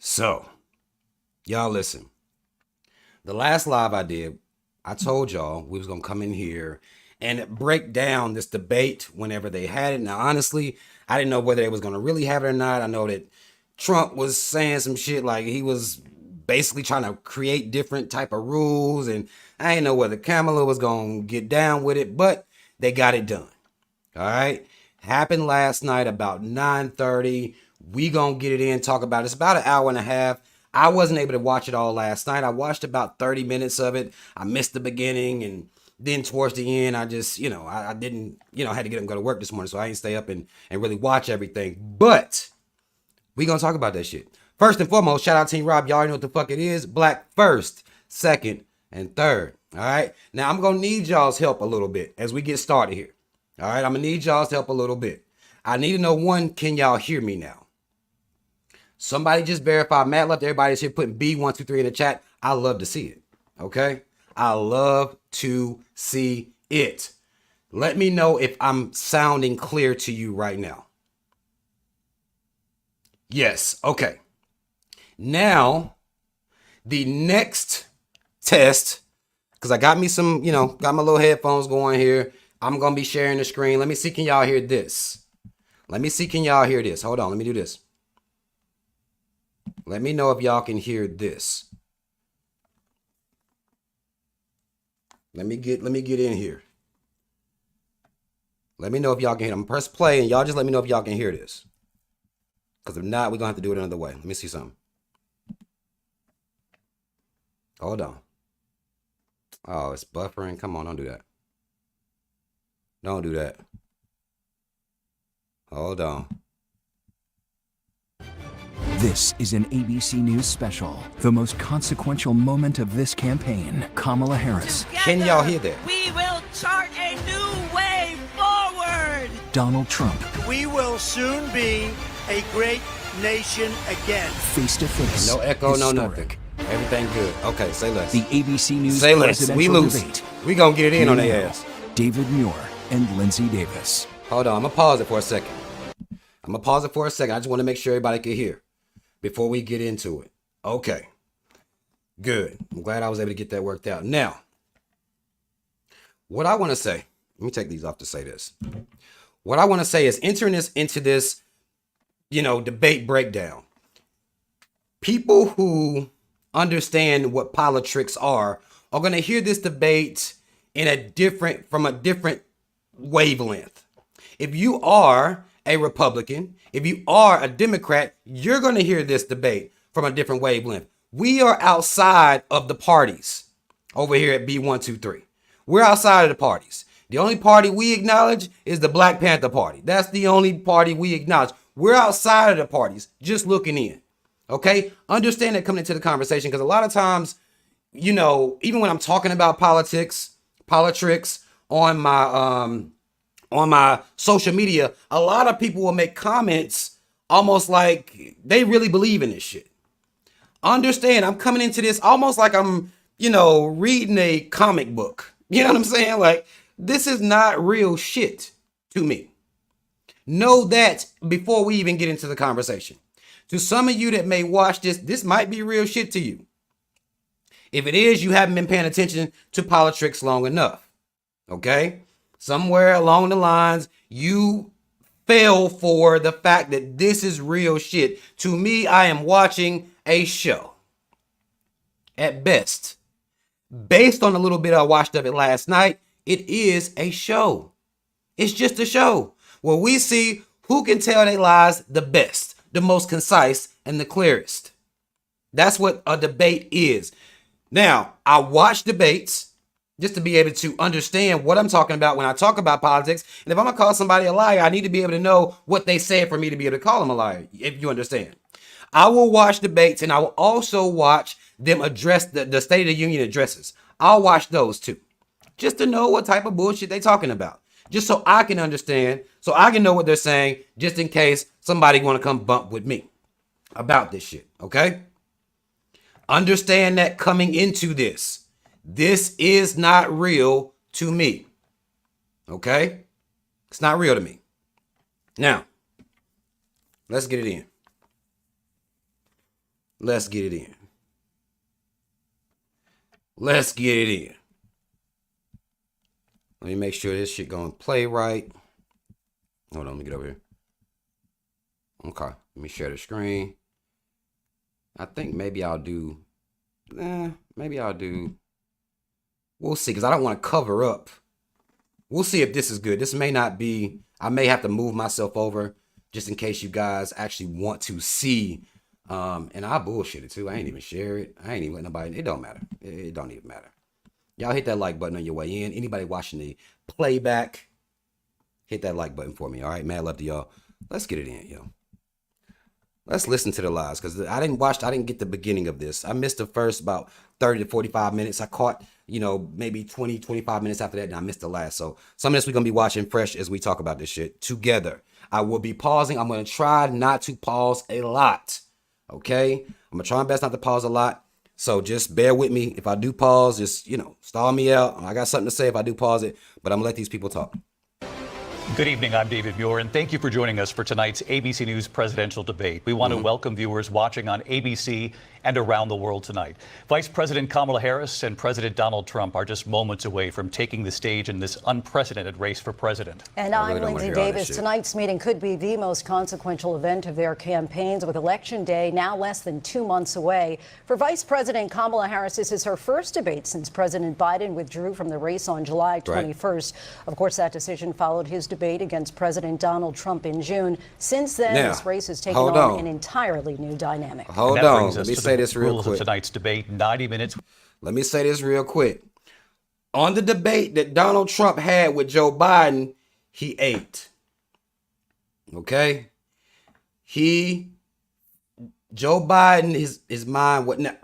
So, y'all listen. The last live I did, I told y'all we was going to come in here and break down this debate whenever they had it. Now, honestly, I didn't know whether they was going to really have it or not. I know that Trump was saying some shit like he was basically trying to create different type of rules, and I didn't know whether Kamala was going to get down with it, but they got it done. All right. Happened last night about 9:30. We gonna get it in, talk about it. It's about an hour and a half. I wasn't able to watch it all last night. I watched about 30 minutes of it. I missed the beginning, and then towards the end, I just, I didn't, I had to get up and go to work this morning, so I didn't stay up and really watch everything. But we gonna talk about that shit. First and foremost, shout out Team Rob. Y'all already know what the fuck it is. Black first, second, and third. All right. Now I'm gonna need y'all's help a little bit as we get started here. All right, I'm gonna need y'all's help a little bit. I need to know, one, can y'all hear me now? Somebody just verify. Matt left everybody's here putting B123 in the chat. I love to see it. Okay? I love to see it. Let me know if I'm sounding clear to you right now. Yes. Okay. Now, the next test, because I got me some, got my little headphones going here. I'm going to be sharing the screen. Let me see, can y'all hear this? Let me see, can y'all hear this? Hold on, let me do this. Let me know if y'all can hear this. Let me get in here. Let me know if y'all can hear it. I'm gonna press play and y'all just let me know if y'all can hear this. Because if not, we're gonna have to do it another way. Let me see something. Hold on. Oh, it's buffering. Come on, don't do that. Don't do that. Hold on. This is an ABC News special. The most consequential moment of this campaign. Kamala Harris. Together, can y'all hear that? We will chart a new way forward. Donald Trump. We will soon be a great nation again. Face to face. No echo, no nothing. Everything good. Okay, say less. The ABC News say less. We lose. Debate. We gonna get it in on their ass. David Muir and Lindsey Davis. Hold on, I'm gonna pause it for a second. I just want to make sure everybody can hear before we get into it. Okay. Good. I'm glad I was able to get that worked out. Now, what I want to say, let me take these off to say this. What I want to say is entering this into this, debate breakdown. People who understand what politics are going to hear this debate from a different wavelength. If you are a Republican, if you are a Democrat, you're going to hear this debate from a different wavelength. We are outside of the parties over here at B123. We're outside of the parties. The only party we acknowledge is the Black Panther Party. That's the only party we acknowledge. We're outside of the parties, just looking in. Okay? Understand that coming into the conversation, because a lot of times, even when I'm talking about politics on my social media, a lot of people will make comments almost like they really believe in this shit. Understand, I'm coming into this almost like I'm, reading a comic book. You know what I'm saying? Like, this is not real shit to me. Know that before we even get into the conversation. To some of you that may watch this might be real shit to you. If it is, you haven't been paying attention to politics long enough. Okay? Somewhere along the lines, you fell for the fact that this is real shit. To me, I am watching a show. At best. Based on a little bit I watched of it last night, it is a show. It's just a show where we see who can tell their lies the best, the most concise, and the clearest. That's what a debate is. Now, I watch debates just to be able to understand what I'm talking about when I talk about politics. And if I'm going to call somebody a liar, I need to be able to know what they said for me to be able to call them a liar, if you understand. I will watch debates, and I will also watch them address the State of the Union addresses. I'll watch those too, just to know what type of bullshit they're talking about. Just so I can understand, so I can know what they're saying, just in case somebody want to come bump with me about this shit, okay? Understand that coming into this is not real to me, okay? It's not real to me. Now, let's get it in. Let's get it in. Let's get it in. Let me make sure this shit gonna play right. Hold on, let me get over here. Okay, let me share the screen. I think maybe I'll do. We'll see, because I don't want to cover up. We'll see if this is good. This may not be. I may have to move myself over just in case you guys actually want to see. And I bullshit it too. I ain't even share it. I ain't even let nobody. It don't matter. It don't even matter. Y'all hit that like button on your way in. Anybody watching the playback, hit that like button for me. All right, man. Love to y'all. Let's get it in, yo. Let's listen to the lies, because I didn't get the beginning of this. I missed the first about 30 to 45 minutes. I caught, maybe 20, 25 minutes after that, and I missed the last. So some of this we're going to be watching fresh as we talk about this shit together. I will be pausing. I'm going to try not to pause a lot. Okay? I'm going to try my best not to pause a lot. So just bear with me. If I do pause, just, stall me out. I got something to say if I do pause it, but I'm going to let these people talk. Good evening. I'm David Muir, and thank you for joining us for tonight's ABC News presidential debate. We want to welcome viewers watching on ABC and around the world tonight. Vice President Kamala Harris and President Donald Trump are just moments away from taking the stage in this unprecedented race for president. And I'm Lindsay Davis. Tonight's meeting could be the most consequential event of their campaigns, with Election Day now less than 2 months away. For Vice President Kamala Harris, this is her first debate since President Biden withdrew from the race on July 21st. Of course, that decision followed his debate against President Donald Trump in June. Since then, this race has taken on an entirely new dynamic. Hold on. Let me say this real quick. Tonight's debate, 90 minutes. Let me say this real quick. On the debate that Donald Trump had with Joe Biden, he ate. Okay? Joe Biden, his mind, what now?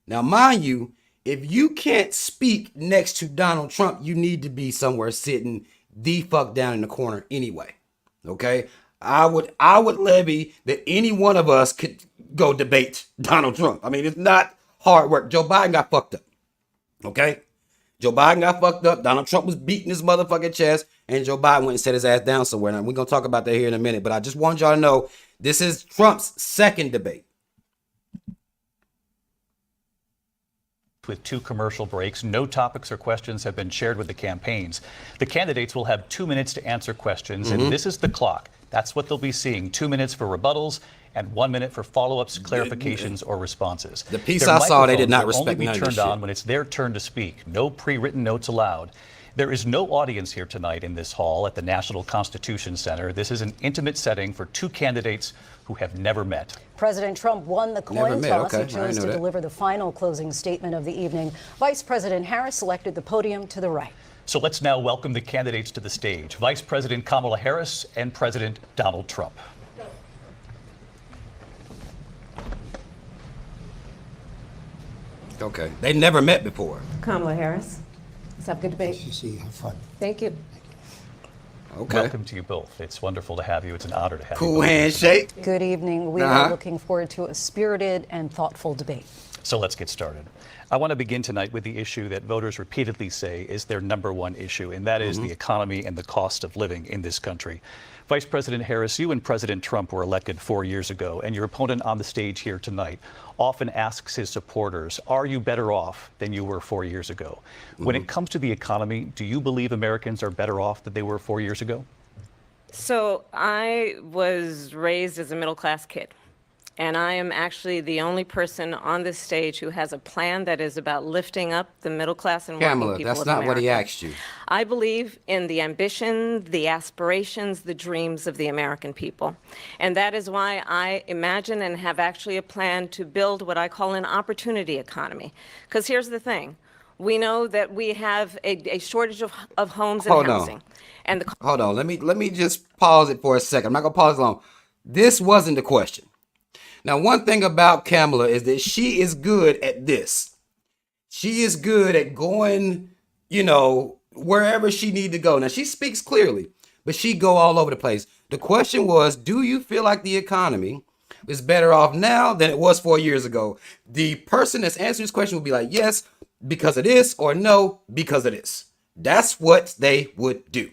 Now, mind you, if you can't speak next to Donald Trump, you need to be somewhere sitting the fuck down in the corner anyway. Okay? I would levy that any one of us could go debate Donald Trump. I mean, it's not hard work. Joe Biden got fucked up. Okay? Joe Biden got fucked up. Donald Trump was beating his motherfucking chest, and Joe Biden went and set his ass down somewhere. Now, we're going to talk about that here in a minute, but I just want y'all to know this is Trump's second debate. With 2 commercial breaks, no topics or questions have been shared with the campaigns. The candidates will have 2 minutes to answer questions, and this is the clock. That's what they'll be seeing. 2 minutes for rebuttals and 1 minute for follow-ups, clarifications, or responses. The piece I saw, they did not respect none of this shit. Only be turned on when it's their turn to speak. No pre-written notes allowed. There is no audience here tonight in this hall at the National Constitution Center. This is an intimate setting for 2 candidates who have never met. President Trump won the coin toss. He chose to deliver the final closing statement of the evening. Vice President Harris selected the podium to the right. So let's now welcome the candidates to the stage. Vice President Kamala Harris and President Donald Trump. Okay. They never met before. Kamala Harris. Let's have a good debate. Nice to see you. Have fun. Thank you. Okay. Welcome to you both. It's wonderful to have you. It's an honor to have you. Cool handshake. Good evening. We are looking forward to a spirited and thoughtful debate. So let's get started. I want to begin tonight with the issue that voters repeatedly say is their number one issue, and that is the economy and the cost of living in this country. Vice President Harris, you and President Trump were elected 4 years ago, and your opponent on the stage here tonight often asks his supporters, are you better off than you were 4 years ago? When it comes to the economy, do you believe Americans are better off than they were 4 years ago? So I was raised as a middle-class kid, and I am actually the only person on this stage who has a plan that is about lifting up the middle class and working Kamala, people of that's not America. what he asked you. I believe in the ambition, the aspirations, the dreams of the American people. And that is why I imagine and have actually a plan to build what I call an opportunity economy. Because here's the thing. We know that we have a shortage of homes and housing. And Hold on. Let me just pause it for a second. I'm not going to pause long. This wasn't the question. Now, one thing about Kamala is that she is good at this. She is good at going, wherever she need to go. Now, she speaks clearly, but she go all over the place. The question was, do you feel like the economy is better off now than it was 4 years ago? The person that's answering this question would be like, yes, because of this, or no, because of this. That's what they would do.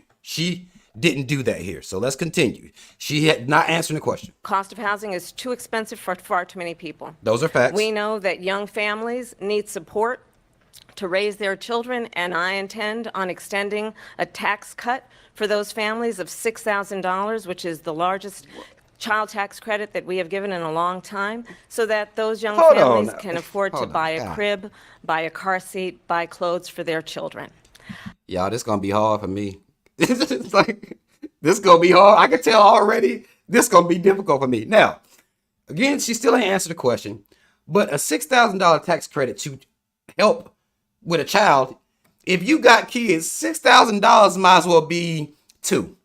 didn't do that here. So let's continue. She had not answered the question. Cost of housing is too expensive for far too many people. Those are facts. We know that young families need support to raise their children, and I intend on extending a tax cut for those families of $6,000, which is the largest child tax credit that we have given in a long time, so that those young families can afford to buy a crib, buy a car seat, buy clothes for their children. Y'all, this gonna be hard for me. It's like, this gonna be hard. I can tell already this gonna be difficult for me. Now, again, she still ain't answered the question, but a $6,000 tax credit to help with a child, if you got kids, $6,000 might as well be $2.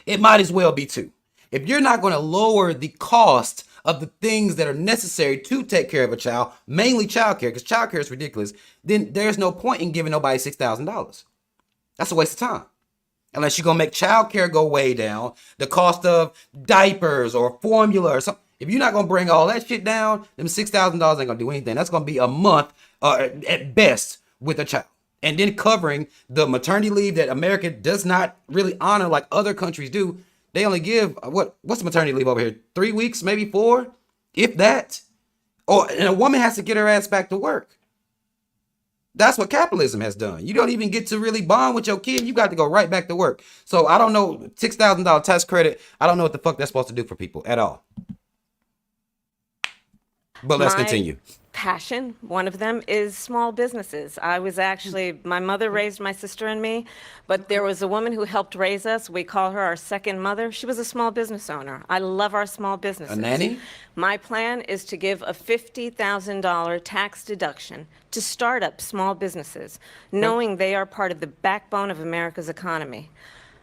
It might as well be $2. If you're not going to lower the cost of the things that are necessary to take care of a child, mainly childcare, because childcare is ridiculous, then there's no point in giving nobody $6,000. That's a waste of time. Unless you're going to make childcare go way down, the cost of diapers or formula or something. If you're not going to bring all that shit down, then $6,000 ain't going to do anything. That's going to be a month at best with a child. And then covering the maternity leave that America does not really honor like other countries do. They only give, what's the maternity leave over here? 3 weeks, maybe 4, if that. And a woman has to get her ass back to work. That's what capitalism has done. You don't even get to really bond with your kid. You got to go right back to work. So I don't know, $6,000 tax credit, I don't know what the fuck that's supposed to do for people at all. But let's continue. Passion, one of them, is small businesses. My mother raised my sister and me, but there was a woman who helped raise us. We call her our second mother. She was a small business owner. I love our small businesses. A nanny? My plan is to give a $50,000 tax deduction to startup small businesses, knowing they are part of the backbone of America's economy.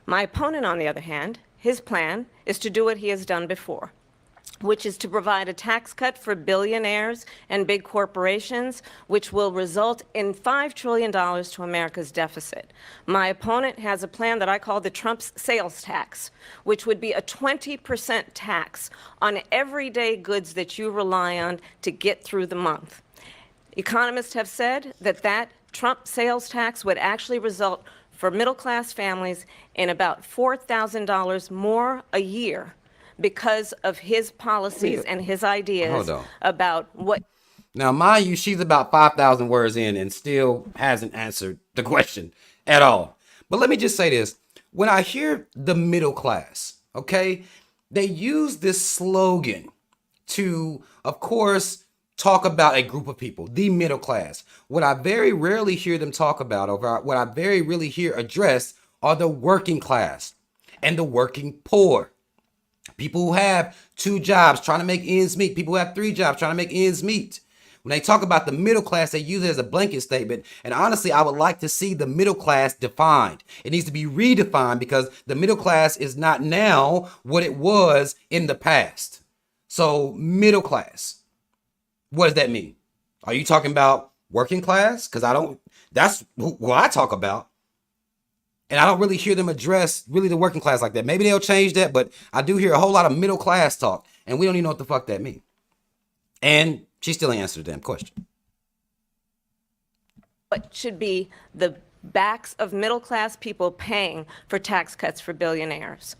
My opponent, on the other hand, his plan is to do what he has done before, which is to provide a tax cut for billionaires and big corporations, which will result in $5 trillion to America's deficit. My opponent has a plan that I call the Trump's sales tax, which would be a 20% tax on everyday goods that you rely on to get through the month. Economists have said that Trump sales tax would actually result for middle-class families in about $4,000 more a year, because of his policies and his ideas about what. Now, mind you, she's about 5,000 words in and still hasn't answered the question at all. But let me just say this. When I hear the middle class, okay, they use this slogan to, of course, talk about a group of people, the middle class. What I very rarely hear them talk about, or what I very rarely hear addressed, are the working class and the working poor. People who have 2 jobs trying to make ends meet. People who have 3 jobs trying to make ends meet. When they talk about the middle class, they use it as a blanket statement. And honestly, I would like to see the middle class defined. It needs to be redefined because the middle class is not now what it was in the past. So middle class, what does that mean? Are you talking about working class? Because that's what I talk about. And I don't really hear them address really the working class like that. Maybe they'll change that, but I do hear a whole lot of middle class talk, and we don't even know what the fuck that means. And she still ain't answered the damn question. What should be the backs of middle class people paying for tax cuts for billionaires?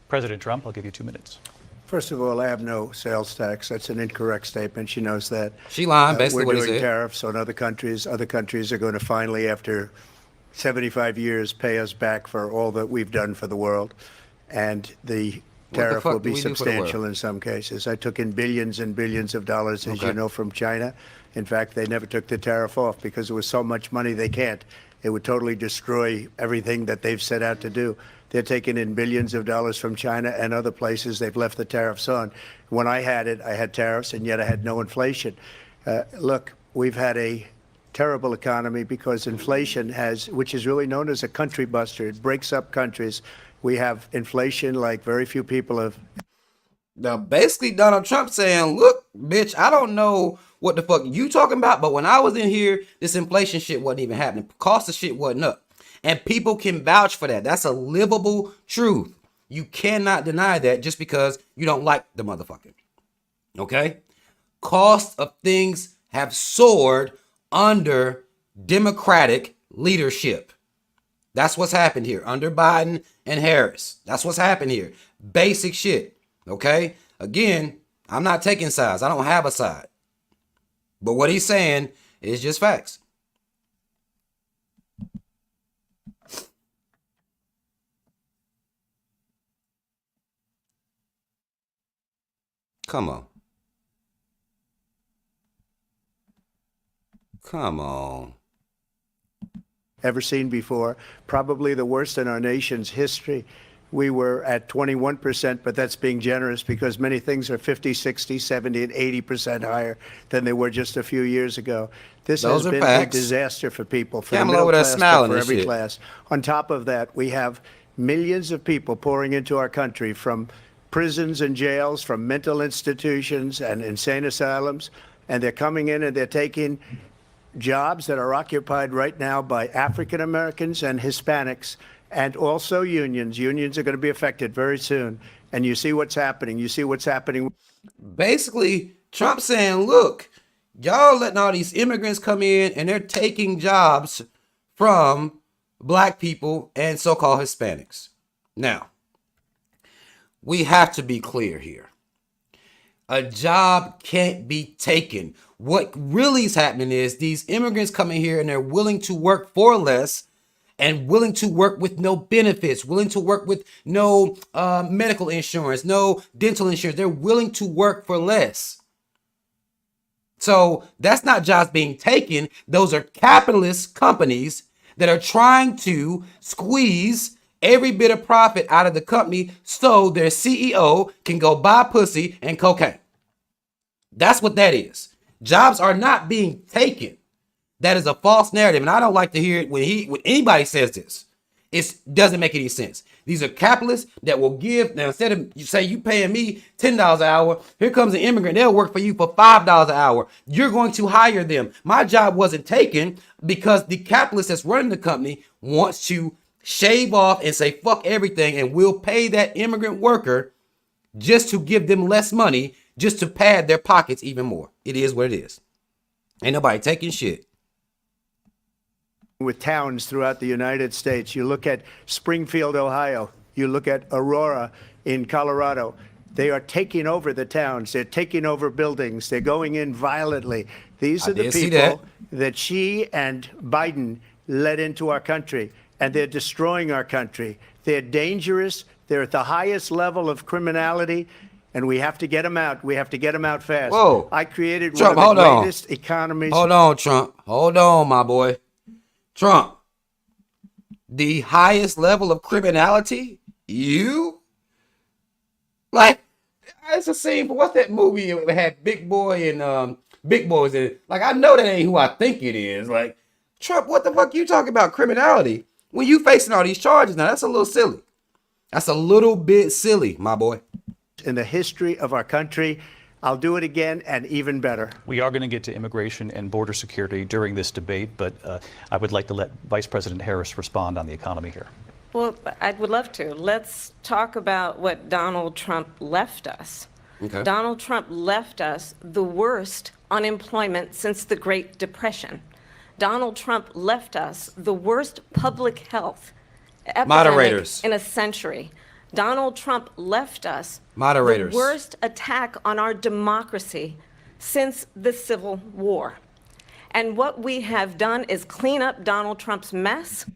President Trump, I'll give you 2 minutes. First of all, I have no sales tax. That's an incorrect statement. She knows that. She lying, basically what he We're doing said. tariffs on other countries. Other countries are going to finally, after 75 years, pay us back for all that we've done for the world. And the tariff will be substantial in some cases. I took in billions and billions of dollars, as you know, from China. In fact, they never took the tariff off because there was so much money they can't. It would totally destroy everything that they've set out to do. They're taking in billions of dollars from China and other places. They've left the tariffs on. When I had it, I had tariffs, and yet I had no inflation. Look, we've had a terrible economy because inflation which is really known as a country buster. It breaks up countries. We have inflation like very few people have. Now, basically, Donald Trump saying, look, bitch, I don't know what the fuck you talking about, but when I was in here, this inflation shit wasn't even happening. Cost of shit wasn't up. And people can vouch for that. That's a livable truth. You cannot deny that just because you don't like the motherfucker. Okay? Cost of things have soared under Democratic leadership. That's what's happened here under Biden and Harris. That's what's happened here. Basic shit. Okay? Again, I'm not taking sides. I don't have a side. But what he's saying is just facts. Come on. Come on. Ever seen before, probably the worst in our nation's history. We were at 21%, but that's being generous because many things are 50, 60, 70, and 80% higher than they were just a few years ago. This Those has are been facts. a disaster for people, for Kamala the middle with a class, smile but on for this every shit. class. On top of that, we have millions of people pouring into our country from prisons and jails, from mental institutions and insane asylums, and they're coming in and they're taking jobs that are occupied right now by African Americans and Hispanics, and also unions. Unions are going to be affected very soon. And you see what's happening. You see what's happening. Basically, Trump saying, look, y'all letting all these immigrants come in and they're taking jobs from black people and so-called Hispanics. Now, we have to be clear here. A job can't be taken. What really is happening is these immigrants coming here and they're willing to work for less and willing to work with no benefits, willing to work with no medical insurance, no dental insurance. They're willing to work for less. So that's not jobs being taken. Those are capitalist companies that are trying to squeeze every bit of profit out of the company so their CEO can go buy pussy and cocaine. That's what that is. Jobs are not being taken. That is a false narrative, and I don't like to hear it when anybody says this. It doesn't make any sense. These are capitalists that will give. Now, instead of you say you paying me $10 an hour, here comes an immigrant. They'll work for you for $5 an hour. You're going to hire them. My job wasn't taken because the capitalist that's running the company wants to shave off and say fuck everything, and we'll pay that immigrant worker just to give them less money, just to pad their pockets even more. It is what it is. Ain't nobody taking shit. With towns throughout the United States. You look at Springfield, Ohio. You look at Aurora in Colorado. They are taking over the towns. They're taking over buildings. They're going in violently. These are the people that she and Biden led into our country, and they're destroying our country. They're dangerous. They're at the highest level of criminality, and we have to get them out. We have to get them out fast. Whoa. I created Trump, one of the greatest economies. Hold on, Trump. Hold on, my boy. Trump, the highest level of criminality? You? Like, it's a scene for what's that movie? It had Big Boy and Big Boys in it. Like, I know that ain't who I think it is. Like, Trump, what the fuck you talking about criminality? When you facing all these charges now, that's a little silly. That's a little bit silly, my boy. In the history of our country, I'll do it again and even better. We are going to get to immigration and border security during this debate, but I would like to let Vice President Harris respond on the economy here. Well, I would love to. Let's talk about what Donald Trump left us. Okay. Donald Trump left us the worst unemployment since the Great Depression. Donald Trump left us the worst public health epidemic in a century. Donald Trump left us the worst attack on our democracy since the Civil War. And what we have done is clean up Donald Trump's mess.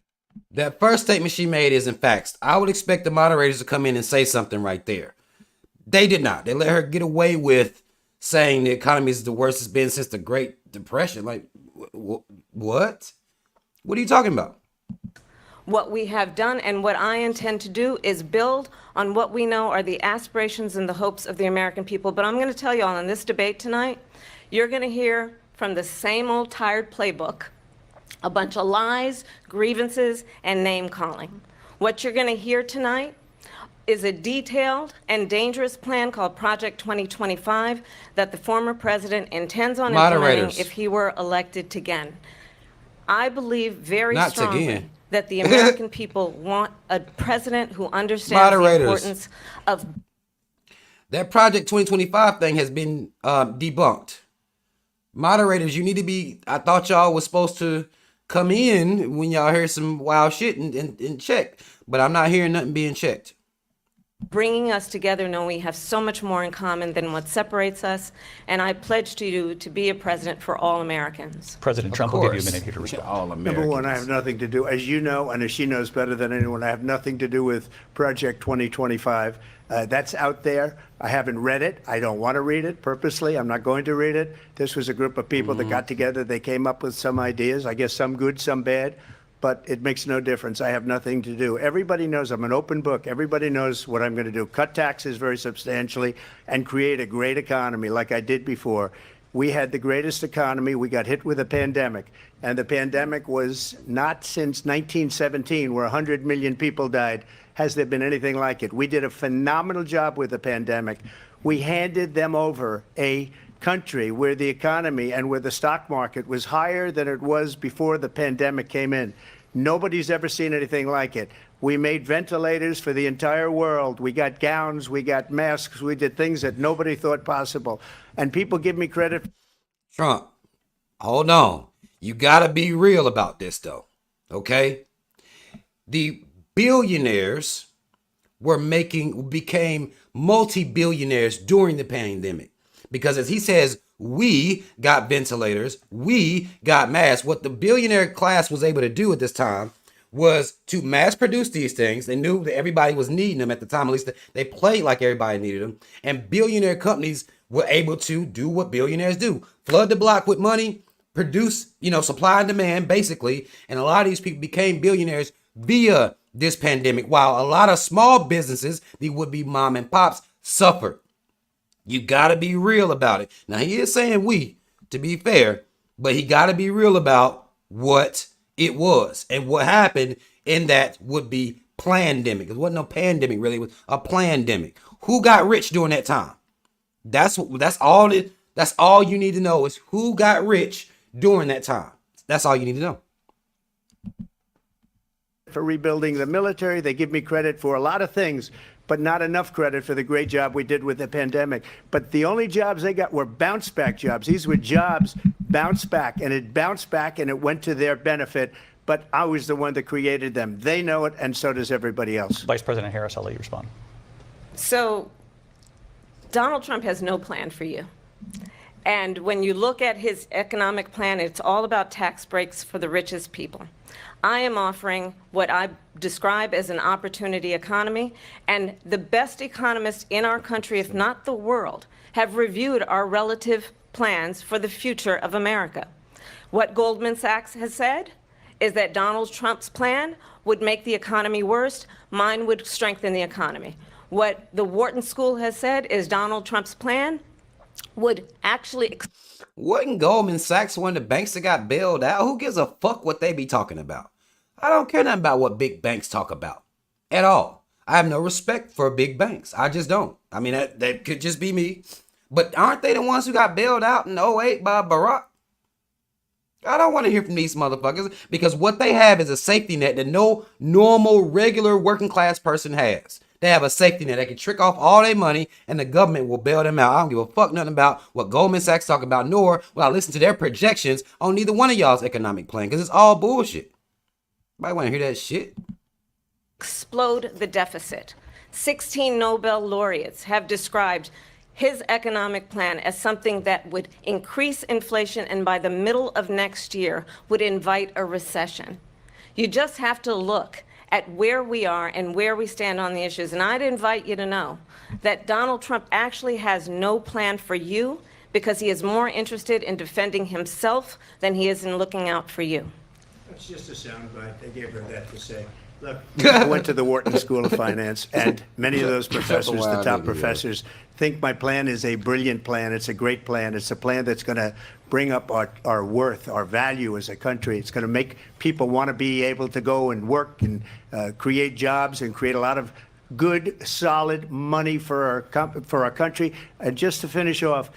That first statement she made is in facts. I would expect the moderators to come in and say something right there. They did not. They let her get away with saying the economy is the worst it's been since the Great Depression. Like, what? What are you talking about? What we have done and what I intend to do is build on what we know are the aspirations and the hopes of the American people. But I'm going to tell you all in this debate tonight, you're going to hear from the same old tired playbook, a bunch of lies, grievances, and name-calling. What you're going to hear tonight is a detailed and dangerous plan called Project 2025 that the former president intends on implementing if he were elected again. I believe very strongly that the American people want a president who understands the importance of... That Project 2025 thing has been debunked. Moderators, you need to be... I thought y'all was supposed to come in when y'all hear some wild shit and check. But I'm not hearing nothing being checked. Bringing us together, knowing we have so much more in common than what separates us. And I pledge to you to be a president for all Americans. President Trump will give you a minute here to respond. All Americans. Number one, I have nothing to do, as you know, and as she knows better than anyone, I have nothing to do with Project 2025. That's out there. I haven't read it. I don't want to read it purposely. I'm not going to read it. This was a group of people that got together. They came up with some ideas, I guess some good, some bad, but it makes no difference. I have nothing to do. Everybody knows I'm an open book. Everybody knows what I'm going to do. Cut taxes very substantially and create a great economy like I did before. We had the greatest economy. We got hit with a pandemic, and the pandemic was not since 1917, where 100 million people died, has there been anything like it. We did a phenomenal job with the pandemic. We handed them over a country where the economy and where the stock market was higher than it was before the pandemic came in. Nobody's ever seen anything like it. We made ventilators for the entire world. We got gowns, we got masks, we did things that nobody thought possible. And people give me credit. Trump, hold on. You got to be real about this, though. Okay? The billionaires became multi-billionaires during the pandemic. Because as he says, we got ventilators, we got masks. What the billionaire class was able to do at this time was to mass produce these things. They knew that everybody was needing them at the time. At least they played like everybody needed them. And billionaire companies were able to do what billionaires do. Flood the block with money, produce, supply and demand, basically. And a lot of these people became billionaires via this pandemic, while a lot of small businesses, the would-be mom and pops, suffered. You got to be real about it. Now, he is saying we, to be fair, but he got to be real about what it was and what happened in that would-be plandemic. It wasn't no pandemic, really. It was a plandemic. Who got rich during that time? That's all you need to know is who got rich during that time. That's all you need to know. For rebuilding the military, they give me credit for a lot of things, but not enough credit for the great job we did with the pandemic. But the only jobs they got were bounce back jobs. These were jobs bounce back, and it bounced back and it went to their benefit. But I was the one that created them. They know it, and so does everybody else. Vice President Harris, I'll let you respond. So Donald Trump has no plan for you. And when you look at his economic plan, it's all about tax breaks for the richest people. I am offering what I describe as an opportunity economy, and the best economists in our country, if not the world, have reviewed our relative plans for the future of America. What Goldman Sachs has said is that Donald Trump's plan would make the economy worse, mine would strengthen the economy. What the Wharton School has said is Donald Trump's plan would actually... Wasn't Goldman Sachs one of the banks that got bailed out? Who gives a fuck what they be talking about? I don't care nothing about what big banks talk about at all. I have no respect for big banks. I just don't. I mean, that could just be me. But aren't they the ones who got bailed out in 2008 by Barack? I don't want to hear from these motherfuckers because what they have is a safety net that no normal, regular working class person has. They have a safety net. They can trick off all their money and the government will bail them out. I don't give a fuck nothing about what Goldman Sachs talk about, nor will I listen to their projections on neither one of y'all's economic plan because it's all bullshit. Anybody want to hear that shit? Explode the deficit. 16 Nobel laureates have described his economic plan as something that would increase inflation and by the middle of next year would invite a recession. You just have to look at where we are and where we stand on the issues. And I'd invite you to know that Donald Trump actually has no plan for you because he is more interested in defending himself than he is in looking out for you. It's just a soundbite. They gave her that to say. Look, I went to the Wharton School of Finance, and many of those professors, the top professors, think my plan is a brilliant plan. It's a great plan. It's a plan that's going to bring up our worth, our value as a country. It's going to make people want to be able to go and work and create jobs and create a lot of good, solid money for our country. And just to finish off,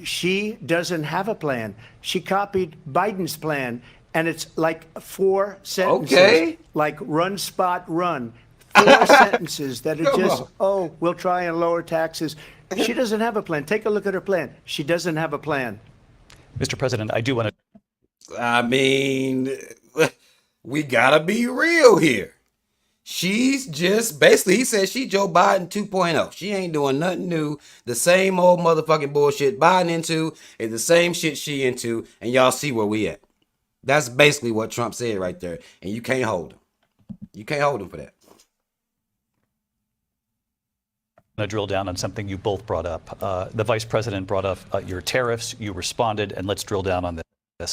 she doesn't have a plan. She copied Biden's plan. And it's like 4 sentences, like run, spot, run. 4 sentences that are just, we'll try and lower taxes. She doesn't have a plan. Take a look at her plan. She doesn't have a plan. Mr. President, I do want to... I mean, we gotta be real here. She's just basically, he said she Joe Biden 2.0. She ain't doing nothing new. The same old motherfucking bullshit Biden into is the same shit she into, and y'all see where we at. That's basically what Trump said right there, and you can't hold him. You can't hold him for that. To drill down on something you both brought up. The vice president brought up your tariffs. You responded, and let's drill down on this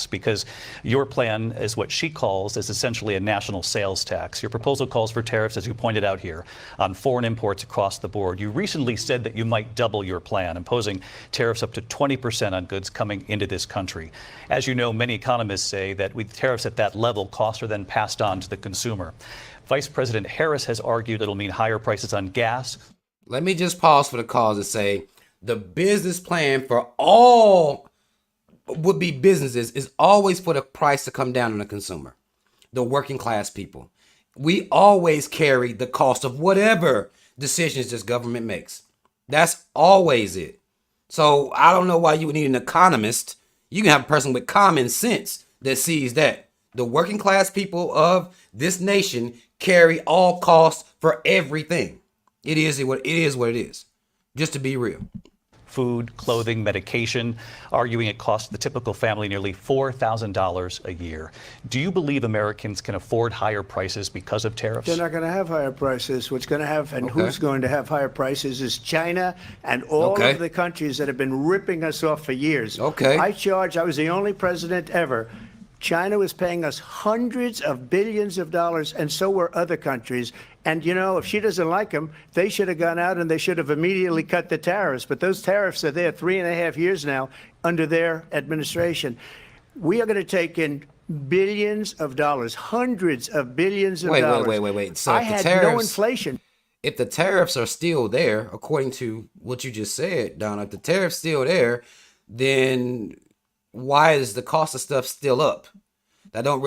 because your plan is what she calls is essentially a national sales tax. Your proposal calls for tariffs, as you pointed out here, on foreign imports across the board. You recently said that you might double your plan, imposing tariffs up to 20% on goods coming into this country. As you know, many economists say that with tariffs at that level, costs are then passed on to the consumer. Vice President Harris has argued it'll mean higher prices on gas. Let me just pause for the cause and say the business plan for all would-be businesses is always for the price to come down on the consumer, the working class people. We always carry the cost of whatever decisions this government makes. That's always it. So I don't know why you would need an economist. You can have a person with common sense that sees that the working class people of this nation carry all costs for everything. It is what it is, just to be real. Food, clothing, medication, arguing it costs the typical family nearly $4,000 a year. Do you believe Americans can afford higher prices because of tariffs? They're not going to have higher prices. What's going to have and who's going to have higher prices is China and all of the countries that have been ripping us off for years. I was the only president ever. China was paying us hundreds of billions of dollars, and so were other countries. And, you know, if she doesn't like them, they should have gone out and they should have immediately cut the tariffs. But those tariffs are there 3.5 years now under their administration. We are going to take in billions of dollars, hundreds of billions of dollars. Wait. So I had no inflation. If the tariffs are still there, according to what you just said, Donna, if the tariffs still there, then why is the cost of stuff still up? I don't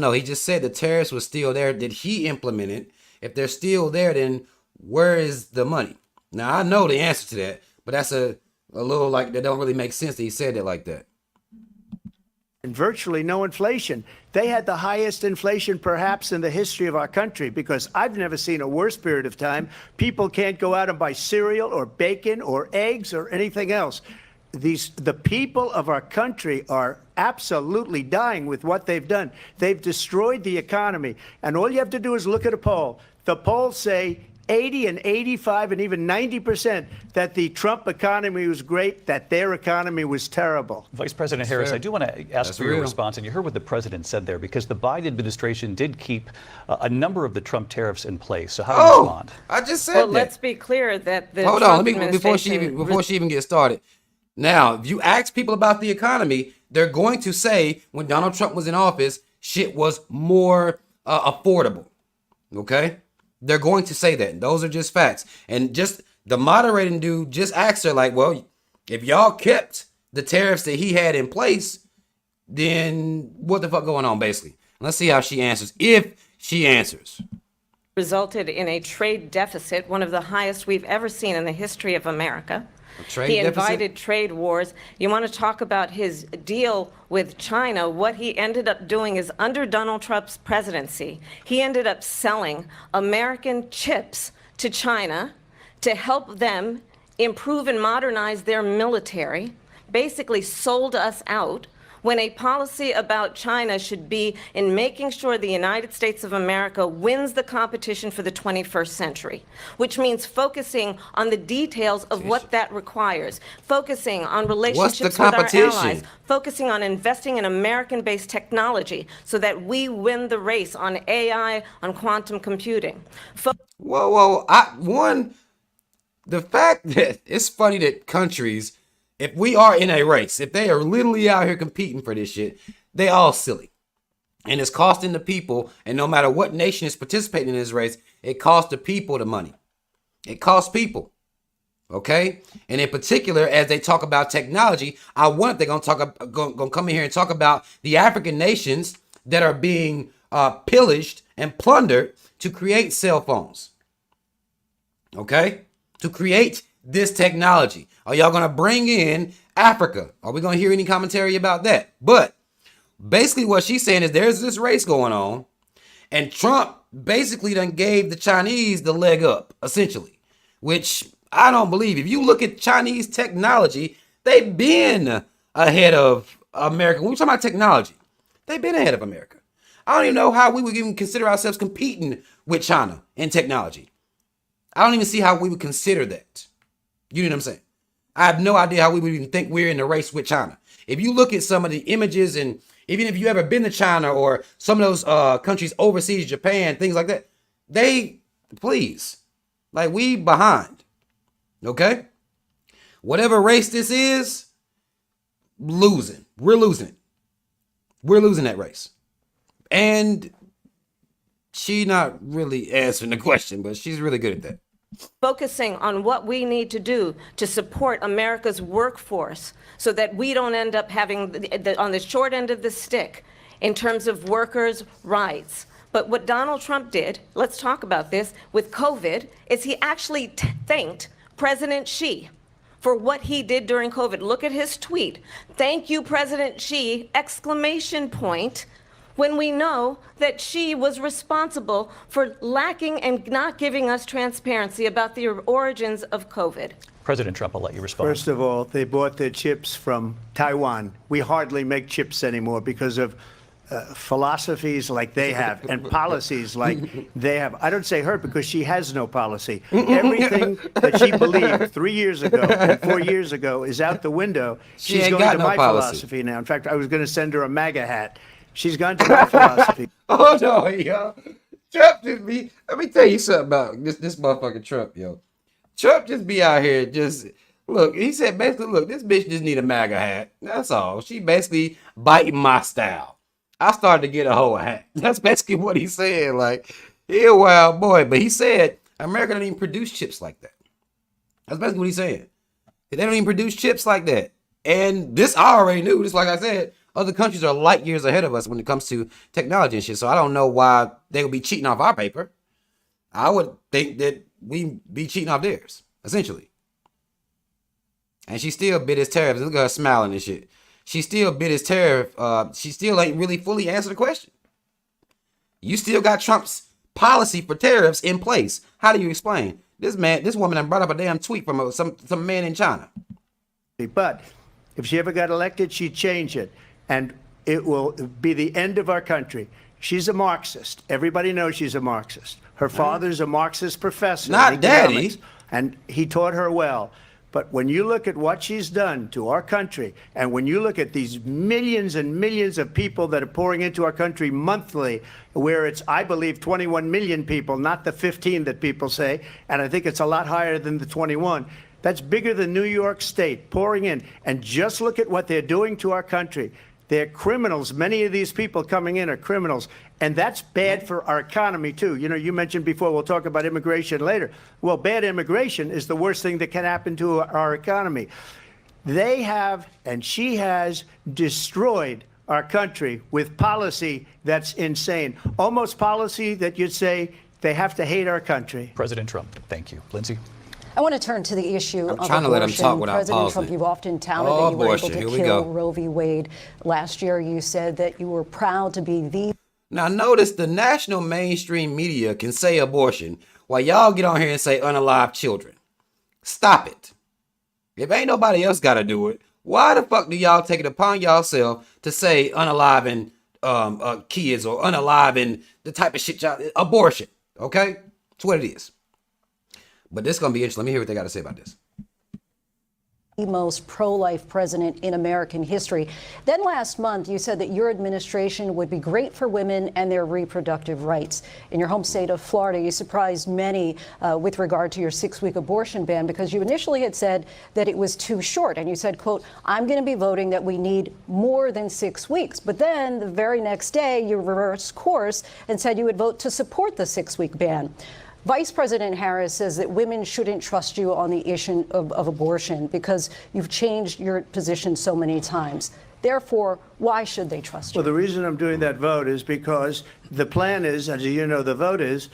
know. He just said the tariffs was still there. Did he implement it? If they're still there, then where is the money? Now, I know the answer to that, but that's a little like that don't really make sense that he said it like that. And virtually no inflation. They had the highest inflation perhaps in the history of our country, because I've never seen a worse period of time. People can't go out and buy cereal or bacon or eggs or anything else. The people of our country are absolutely dying with what they've done. They've destroyed the economy. And all you have to do is look at a poll. The polls say 80 and 85 and even 90% that the Trump economy was great, that their economy was terrible. Vice President Harris, I do want to ask for your response, and you heard what the president said there, because the Biden administration did keep a number of the Trump tariffs in place. So how do you respond? I just said Well, that. let's be clear that the Hold Trump on, before she even gets started. Now, if you ask people about the economy, they're going to say when Donald Trump was in office, shit was more affordable. Okay? They're going to say that. Those are just facts. And just the moderating dude just asked her, like, well, if y'all kept the tariffs that he had in place, then what the fuck going on, basically? Let's see how she answers, if she answers. Resulted in a trade deficit, one of the highest we've ever seen in the history of America. He invited trade wars. You want to talk about his deal with China? What he ended up doing is, under Donald Trump's presidency, he ended up selling American chips to China to help them improve and modernize their military, basically sold us out, when a policy about China should be in making sure the United States of America wins the competition for the 21st century, which means focusing on the details of what that requires, focusing on relationships with our allies, focusing on investing in American-based technology so that we win the race on AI, on quantum computing. The fact that it's funny that countries, if we are in a race, if they are literally out here competing for this shit, they all silly. And it's costing the people, and no matter what nation is participating in this race, it costs the people the money. It costs people. Okay? And in particular, as they talk about technology, I wonder if they're gonna come in here and talk about the African nations that are being pillaged and plundered to create cell phones. Okay? To create this technology. Are y'all going to bring in Africa? Are we going to hear any commentary about that? But Basically, what she's saying is there's this race going on, and Trump basically done gave the Chinese the leg up, essentially, which I don't believe. If you look at Chinese technology, they've been ahead of America. When we talk about technology, they've been ahead of America. I don't even know how we would even consider ourselves competing with China in technology. I don't even see how we would consider that. You know what I'm saying? I have no idea how we would even think we're in a race with China. If you look at some of the images, and even if you ever been to China or some of those countries overseas, Japan, things like that, we behind. Okay? Whatever race this is, losing. We're losing it. We're losing that race. And she not really answering the question, but she's really good at that. Focusing on what we need to do to support America's workforce so that we don't end up having on the short end of the stick in terms of workers' rights. But what Donald Trump did, let's talk about this, with COVID, is he actually thanked President Xi for what he did during COVID. Look at his tweet. Thank you, President Xi, ! When we know that she was responsible for lacking and not giving us transparency about the origins of COVID. President Trump, I'll let you respond. First of all, they bought their chips from Taiwan. We hardly make chips anymore because of philosophies like they have and policies like they have. I don't say her because she has no policy. Everything that she believed 3 years ago and 4 years ago is out the window. She's going to my philosophy now. In fact, I was going to send her a MAGA hat. She's gone to my philosophy. Oh no, yo. Trump just be, let me tell you something about this motherfucking Trump, yo. Trump just be out here look, he said basically, look, this bitch just need a MAGA hat. That's all. She basically biting my style. I started to get a whole hat. That's basically what he said. Like, he a wild boy. But he said America don't even produce chips like that. That's basically what he's saying. They don't even produce chips like that. And this I already knew. Just like I said, other countries are light years ahead of us when it comes to technology and shit. So I don't know why they would be cheating off our paper. I would think that we be cheating off theirs, essentially. And she still bit his tariffs. Look at her smiling and shit. She still bit his tariff. She still ain't really fully answered the question. You still got Trump's policy for tariffs in place. How do you explain? This woman done brought up a damn tweet from some man in China. But if she ever got elected, she'd change it. And it will be the end of our country. She's a Marxist. Everybody knows she's a Marxist. Her father's a Marxist professor. Not daddy. And he taught her well. But when you look at what she's done to our country, and when you look at these millions and millions of people that are pouring into our country monthly, where it's, I believe, 21 million people, not the 15 that people say, and I think it's a lot higher than the 21. That's bigger than New York State pouring in. And just look at what they're doing to our country. They're criminals. Many of these people coming in are criminals. And that's bad for our economy, too. You know, you mentioned before, we'll talk about immigration later. Well, bad immigration is the worst thing that can happen to our economy. They have, and she has, destroyed our country with policy that's insane. Almost policy that you'd say they have to hate our country. President Trump, thank you. Lindsay? I want to turn to the issue of trying to let him talk without President pausing. Trump, you've often touted that you were able to kill Roe v. Wade. Last year, you said that you were proud to be the... Now, notice the national mainstream media can say abortion while y'all get on here and say unalive children. Stop it. If ain't nobody else got to do it, why the fuck do y'all take it upon y'allself to say unaliving kids or unaliving the type of shit y'all... Abortion, okay? That's what it is. But this is going to be interesting. Let me hear what they got to say about this. The most pro-life president in American history. Then last month, you said that your administration would be great for women and their reproductive rights. In your home state of Florida, you surprised many with regard to your 6-week abortion ban because you initially had said that it was too short. And you said, quote, I'm going to be voting that we need more than 6 weeks. But then the very next day, you reversed course and said you would vote to support the 6-week ban. Vice President Harris says that women shouldn't trust you on the issue of abortion because you've changed your position so many times. Therefore, why should they trust you? Well, the reason I'm doing that vote is because the plan is, as you know, the vote is,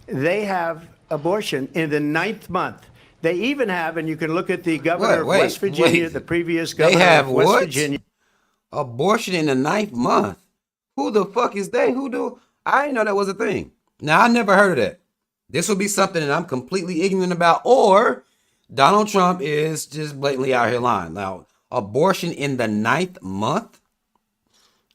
they have abortion in the 9th month. They even have, and you can look at the governor of West Virginia, the previous governor of West Virginia. Abortion in the 9th month. Who the fuck is they? I didn't know that was a thing. Now, I never heard of that. This will be something that I'm completely ignorant about, or Donald Trump is just blatantly out here lying. Now, abortion in the 9th month?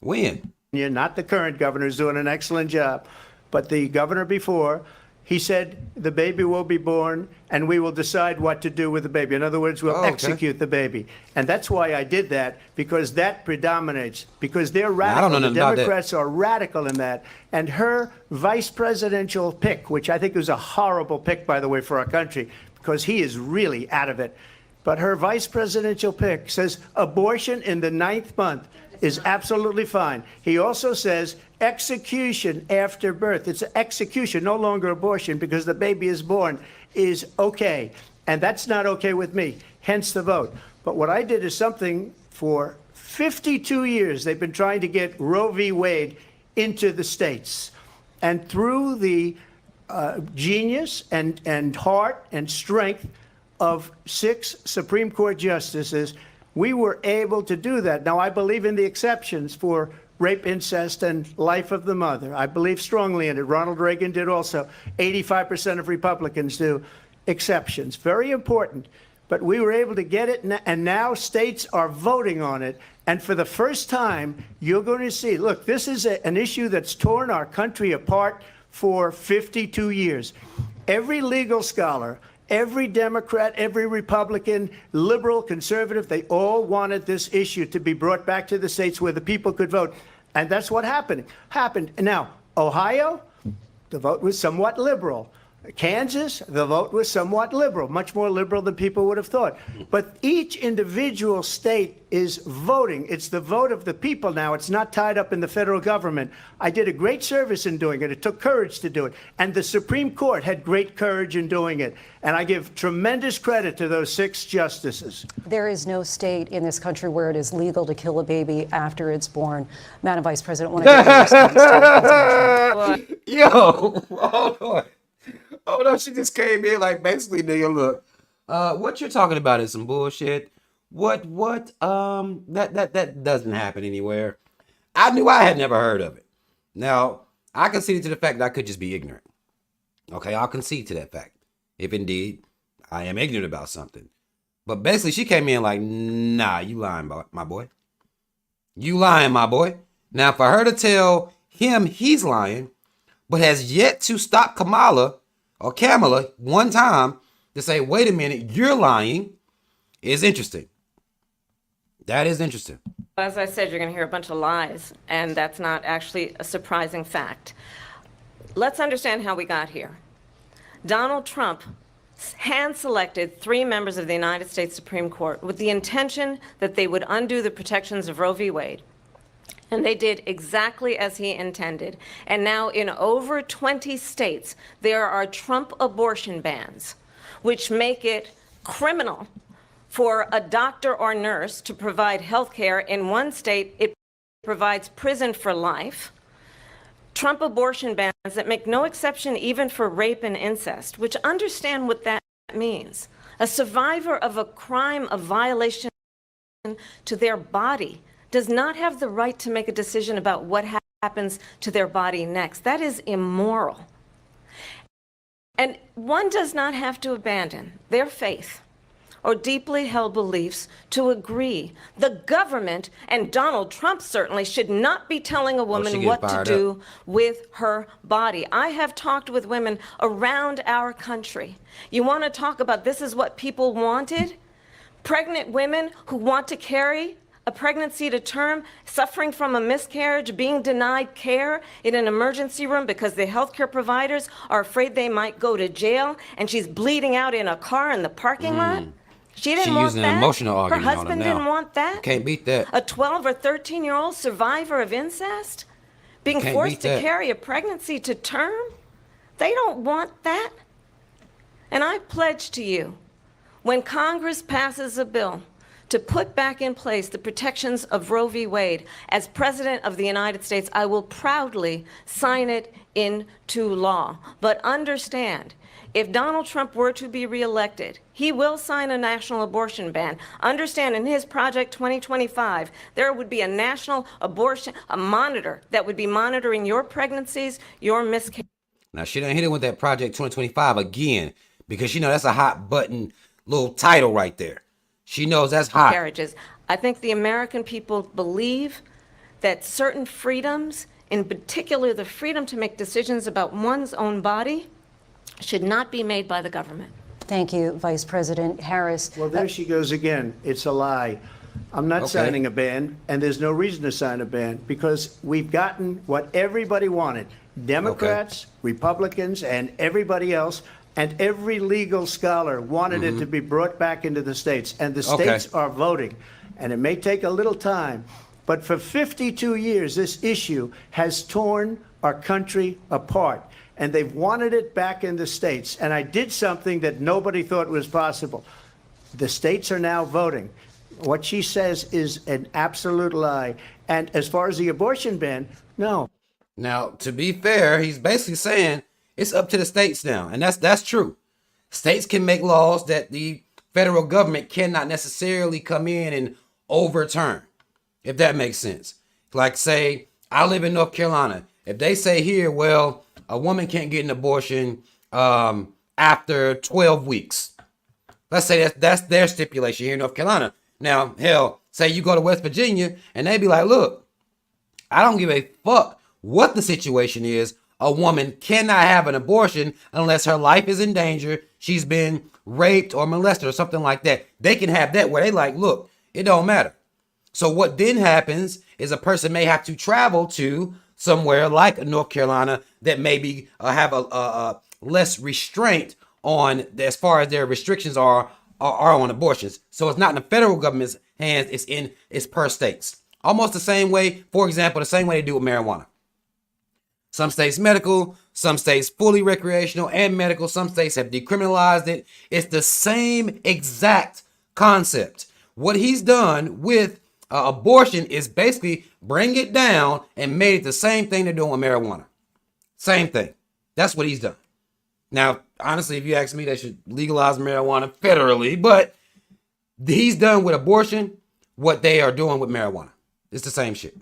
When? Yeah, not the current governor, is doing an excellent job, but the governor before, he said the baby will be born and we will decide what to do with the baby. In other words, we'll execute the baby. And that's why I did that, because that predominates, because they're radical. The Democrats are radical in that. And her vice presidential pick, which I think was a horrible pick, by the way, for our country, because he is really out of it. But her vice presidential pick says abortion in the 9th month is absolutely fine. He also says execution after birth. It's execution, no longer abortion, because the baby is born, is okay. And that's not okay with me, hence the vote. But what I did is something for 52 years. They've been trying to get Roe v. Wade into the states. And through the genius and heart and strength of 6 Supreme Court justices, we were able to do that. Now, I believe in the exceptions for rape, incest, and life of the mother. I believe strongly in it. Ronald Reagan did also. 85% of Republicans do. Exceptions. Very important. But we were able to get it, and now states are voting on it. And for the first time, you're going to see, look, this is an issue that's torn our country apart for 52 years. Every legal scholar, every Democrat, every Republican, liberal, conservative, they all wanted this issue to be brought back to the states where the people could vote. And that's what happened. Now, Ohio, the vote was somewhat liberal. Kansas, the vote was somewhat liberal, much more liberal than people would have thought. But each individual state is voting. It's the vote of the people now. It's not tied up in the federal government. I did a great service in doing it. It took courage to do it. And the Supreme Court had great courage in doing it. And I give tremendous credit to those 6 justices. There is no state in this country where it is legal to kill a baby after it's born. Madam Vice President, want to get your response to that? Yo, hold on. Oh no, she just came in like, basically, nigga, look, what you're talking about is some bullshit. That doesn't happen anywhere. I knew I had never heard of it. Now, I concede to the fact that I could just be ignorant. Okay, I'll concede to that fact, if indeed I am ignorant about something. But basically, she came in like, nah, you lying, my boy. You lying, my boy. Now, for her to tell him he's lying, but has yet to stop Kamala one time to say, wait a minute, you're lying, is interesting. That is interesting. As I said, you're going to hear a bunch of lies, and that's not actually a surprising fact. Let's understand how we got here. Donald Trump hand-selected 3 members of the United States Supreme Court with the intention that they would undo the protections of Roe v. Wade. And they did exactly as he intended. And now in over 20 states, there are Trump abortion bans, which make it criminal for a doctor or nurse to provide health care. In one state, it provides prison for life. Trump abortion bans that make no exception even for rape and incest, which understand what that means. A survivor of a crime of violation to their body does not have the right to make a decision about what happens to their body next. That is immoral. And one does not have to abandon their faith or deeply held beliefs to agree. The government, and Donald Trump certainly, should not be telling a woman what to do with her body. I have talked with women around our country. You want to talk about this is what people wanted? Pregnant women who want to carry a pregnancy to term, suffering from a miscarriage, being denied care in an emergency room because the healthcare providers are afraid they might go to jail, and she's bleeding out in a car in the parking lot. She didn't want that. She's using an emotional argument on him now. Her husband didn't want that. Can't beat that. A 12 or 13-year-old survivor of incest being forced to carry a pregnancy to term. They don't want that. And I pledge to you, when Congress passes a bill to put back in place the protections of Roe v. Wade. As President of the United States, I will proudly sign it into law. But understand, if Donald Trump were to be reelected, he will sign a national abortion ban. Understand, in his Project 2025, there would be a national abortion, a monitor that would be monitoring your pregnancies, your miscarriages. Now, she done hit it with that Project 2025 again, because that's a hot button little title right there. She knows that's hot. I think the American people believe that certain freedoms, in particular the freedom to make decisions about one's own body, should not be made by the government. Thank you, Vice President Harris. Well, there she goes again. It's a lie. I'm not signing a ban, and there's no reason to sign a ban, because we've gotten what everybody wanted. Democrats, Republicans, and everybody else, and every legal scholar wanted it to be brought back into the states. And the states are voting. And it may take a little time, but for 52 years, this issue has torn our country apart. And they've wanted it back in the states. And I did something that nobody thought was possible. The states are now voting. What she says is an absolute lie. And as far as the abortion ban, no. Now, to be fair, he's basically saying it's up to the states now. And that's true. States can make laws that the federal government cannot necessarily come in and overturn, if that makes sense. Like, say, I live in North Carolina. If they say here, well, a woman can't get an abortion after 12 weeks. Let's say that's their stipulation here in North Carolina. Now, hell, say you go to West Virginia and they be like, look, I don't give a fuck what the situation is. A woman cannot have an abortion unless her life is in danger, she's been raped or molested or something like that. They can have that where they like, look, it don't matter. So what then happens is a person may have to travel to somewhere like North Carolina that maybe have a less restraint on as far as their restrictions are on abortions. So it's not in the federal government's hands, it's per states. Almost the same way, for example, the same way they do with marijuana. Some states medical, some states fully recreational and medical, some states have decriminalized it. It's the same exact concept. What he's done with abortion is basically bring it down and made it the same thing they're doing with marijuana. Same thing. That's what he's done. Now, honestly, if you ask me, they should legalize marijuana federally, but he's done with abortion what they are doing with marijuana. It's the same shit.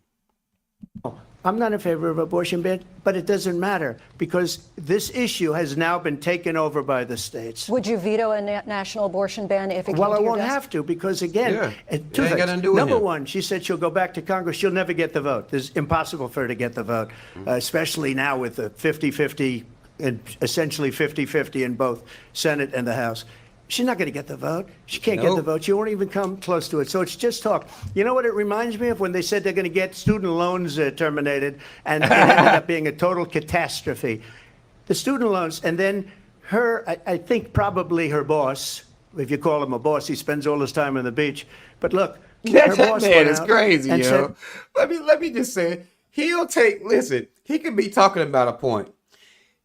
I'm not in favor of abortion ban, but it doesn't matter because this issue has now been taken over by the states. Would you veto a national abortion ban if it came Well, to I your won't desk? have to because, again, two ain't got nothing to things. do with Number him. one, she said she'll go back to Congress. She'll never get the vote. It's impossible for her to get the vote, especially now with the 50-50 and essentially 50-50 in both Senate and the House. She's not going to get the vote. She can't get the vote. She won't even come close to it. So it's just talk. You know what it reminds me of? When they said they're going to get student loans terminated, and it ended up being a total catastrophe. The student loans, and then I think probably her boss, if you call him a boss, he spends all his time on the beach. But look, her boss man went is out crazy, and yo. said, Let me just say, listen, he could be talking about a point,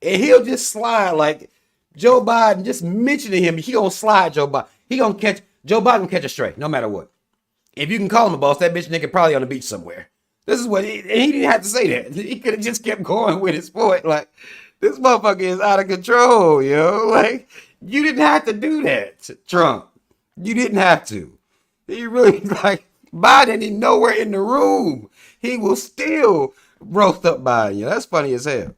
and he'll just slide like Joe Biden, just mentioning him, he gonna slide Joe Biden. Joe Biden gonna catch a stray, no matter what. If you can call him a boss, that bitch nigga probably on the beach somewhere. This is what he didn't have to say that. He could have just kept going with his point. Like, this motherfucker is out of control, yo. Like, you didn't have to do that, Trump. You didn't have to. He really, like, Biden ain't nowhere in the room. He will still roast up Biden. That's funny as hell.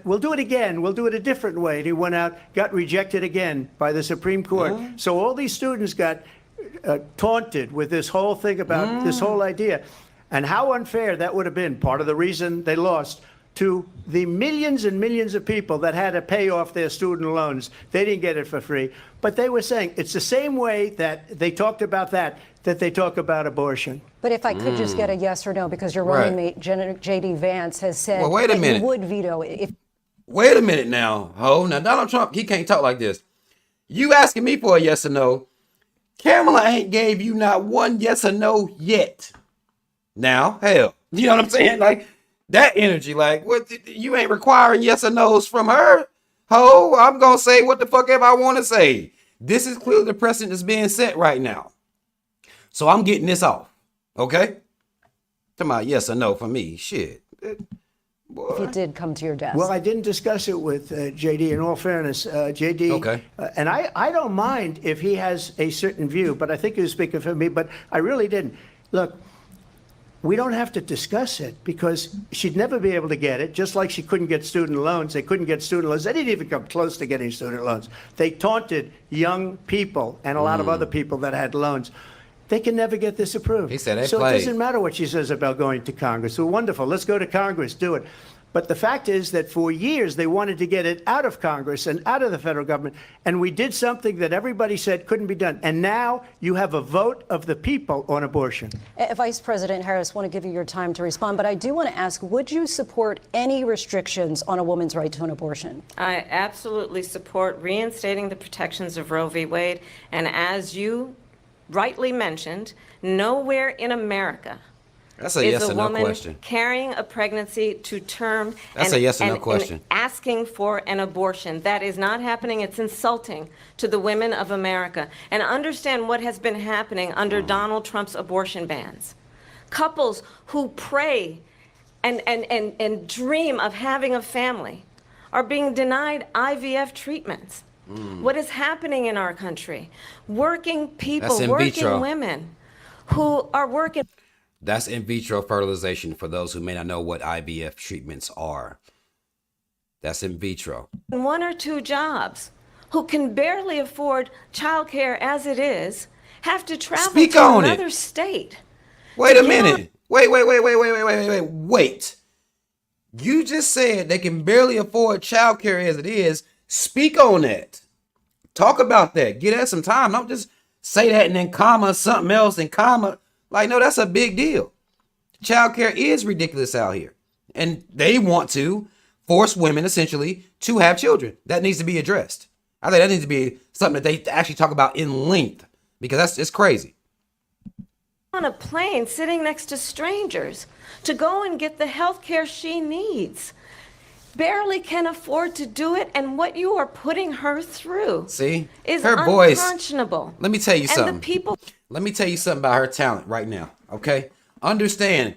we'll do it again. We'll do it a different way. And he went out, got rejected again by the Supreme Court. So all these students got taunted with this whole thing about this whole idea. And how unfair that would have been, part of the reason they lost, to the millions and millions of people that had to pay off their student loans. They didn't get it for free. But they were saying it's the same way that they talked about that they talk about abortion. But if I could just get a yes or no, because your running mate, J.D. Vance, has said Well, wait a that minute. you would veto it. If Wait a minute now, ho. Now, Donald Trump, he can't talk like this. You asking me for a yes or no. Kamala ain't gave you not one yes or no yet. Now, hell, you know what I'm saying? Like, that energy, like, what? You ain't requiring yes or no's from her, ho. I'm going to say what the fuck ever I want to say. This is clearly the precedent that's being set right now. So I'm getting this off. Okay? Come on, yes or no for me. Shit. Boy. If it did come to your desk. Well, I didn't discuss it with JD. In all fairness, JD, okay. And I don't mind if he has a certain view, but I think he was speaking for me, but I really didn't. Look, we don't have to discuss it because she'd never be able to get it, just like she couldn't get student loans. They couldn't get student loans. They didn't even come close to getting student loans. They taunted young people and a lot of other people that had loans. They can never get this approved. He said they so played. It doesn't matter what she says about going to Congress. Well, wonderful. Let's go to Congress. Do it. But the fact is that for years they wanted to get it out of Congress and out of the federal government. And we did something that everybody said couldn't be done. And now you have a vote of the people on abortion. Vice President Harris, I want to give you your time to respond, but I do want to ask, would you support any restrictions on a woman's right to an abortion? I absolutely support reinstating the protections of Roe v. Wade. And as you rightly mentioned, nowhere in America That's a yes is a or no woman question. carrying a pregnancy to term That's a yes or no question. and asking for an abortion. That is not happening. It's insulting to the women of America. And understand what has been happening under Donald Trump's abortion bans. Couples who pray and dream of having a family are being denied IVF treatments. What is happening in our country? Working people, That's in working vitro. women who are working. That's in vitro fertilization for those who may not know what IVF treatments are. That's in vitro. One or two jobs, who can barely afford childcare as it is, have to travel Speak to on it. another state. Wait to a get minute. Wait. You just said they can barely afford childcare as it is. Speak on that. Talk about that. Give that some time. Don't just say that and then comma something else and comma. Like, no, that's a big deal. Childcare is ridiculous out here. And they want to force women, essentially, to have children. That needs to be addressed. I think that needs to be something that they actually talk about in length, because it's crazy. On a plane sitting next to strangers to go and get the health care she needs. Barely can afford to do it, and what you are putting her through is her voice. Unconscionable. Let me tell you something. And the people. Let me tell you something about her talent right now, okay? Understand,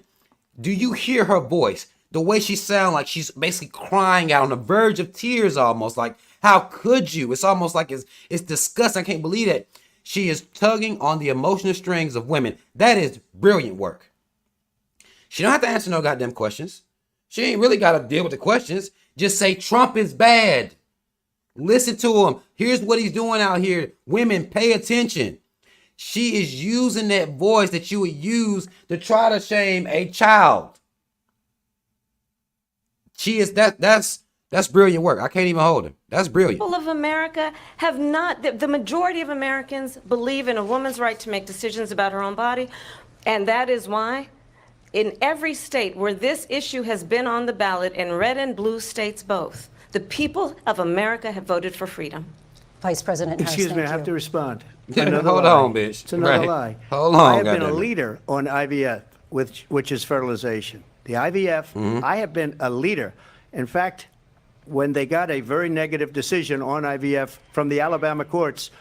do you hear her voice? The way she sounds like she's basically crying out on the verge of tears almost. Like, how could you? It's almost like it's disgusting. I can't believe it. She is tugging on the emotional strings of women. That is brilliant work. She don't have to answer no goddamn questions. She ain't really got to deal with the questions. Just say Trump is bad. Listen to him. Here's what he's doing out here. Women, pay attention. She is using that voice that you would use to try to shame a child. She is that's brilliant work. I can't even hold him. That's brilliant. People of America have not, the majority of Americans believe in a woman's right to make decisions about her own body. And that is why in every state where this issue has been on the ballot, in red and blue states both, the people of America have voted for freedom. Vice President Harris, Excuse me, I thank have you. to respond. Hold on, bitch. It's another Right. lie. Hold on, I have been a goddamn it. leader on IVF, which is fertilization. The IVF, I have been a leader. In fact, when they got a very negative decision on IVF from the Alabama courts,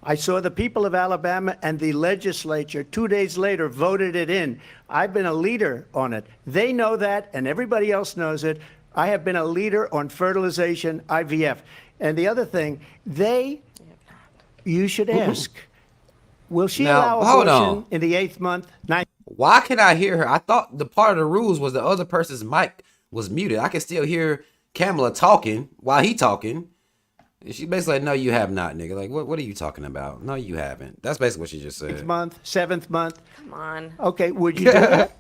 I saw the people of Alabama and the legislature 2 days later voted it in. I've been a leader on it. They know that, and everybody else knows it. I have been a leader on fertilization, IVF. And the other thing, you should ask, will she Now, allow hold abortion on. in the 8th month, 9th? Why can I hear her? I thought the part of the rules was the other person's mic was muted. I can still hear Kamala talking while he talking. And she basically like, no, you have not, nigga. Like, what are you talking about? No, you haven't. That's basically what she just said. 8th month, 7th month? Come on. Okay, would you do that?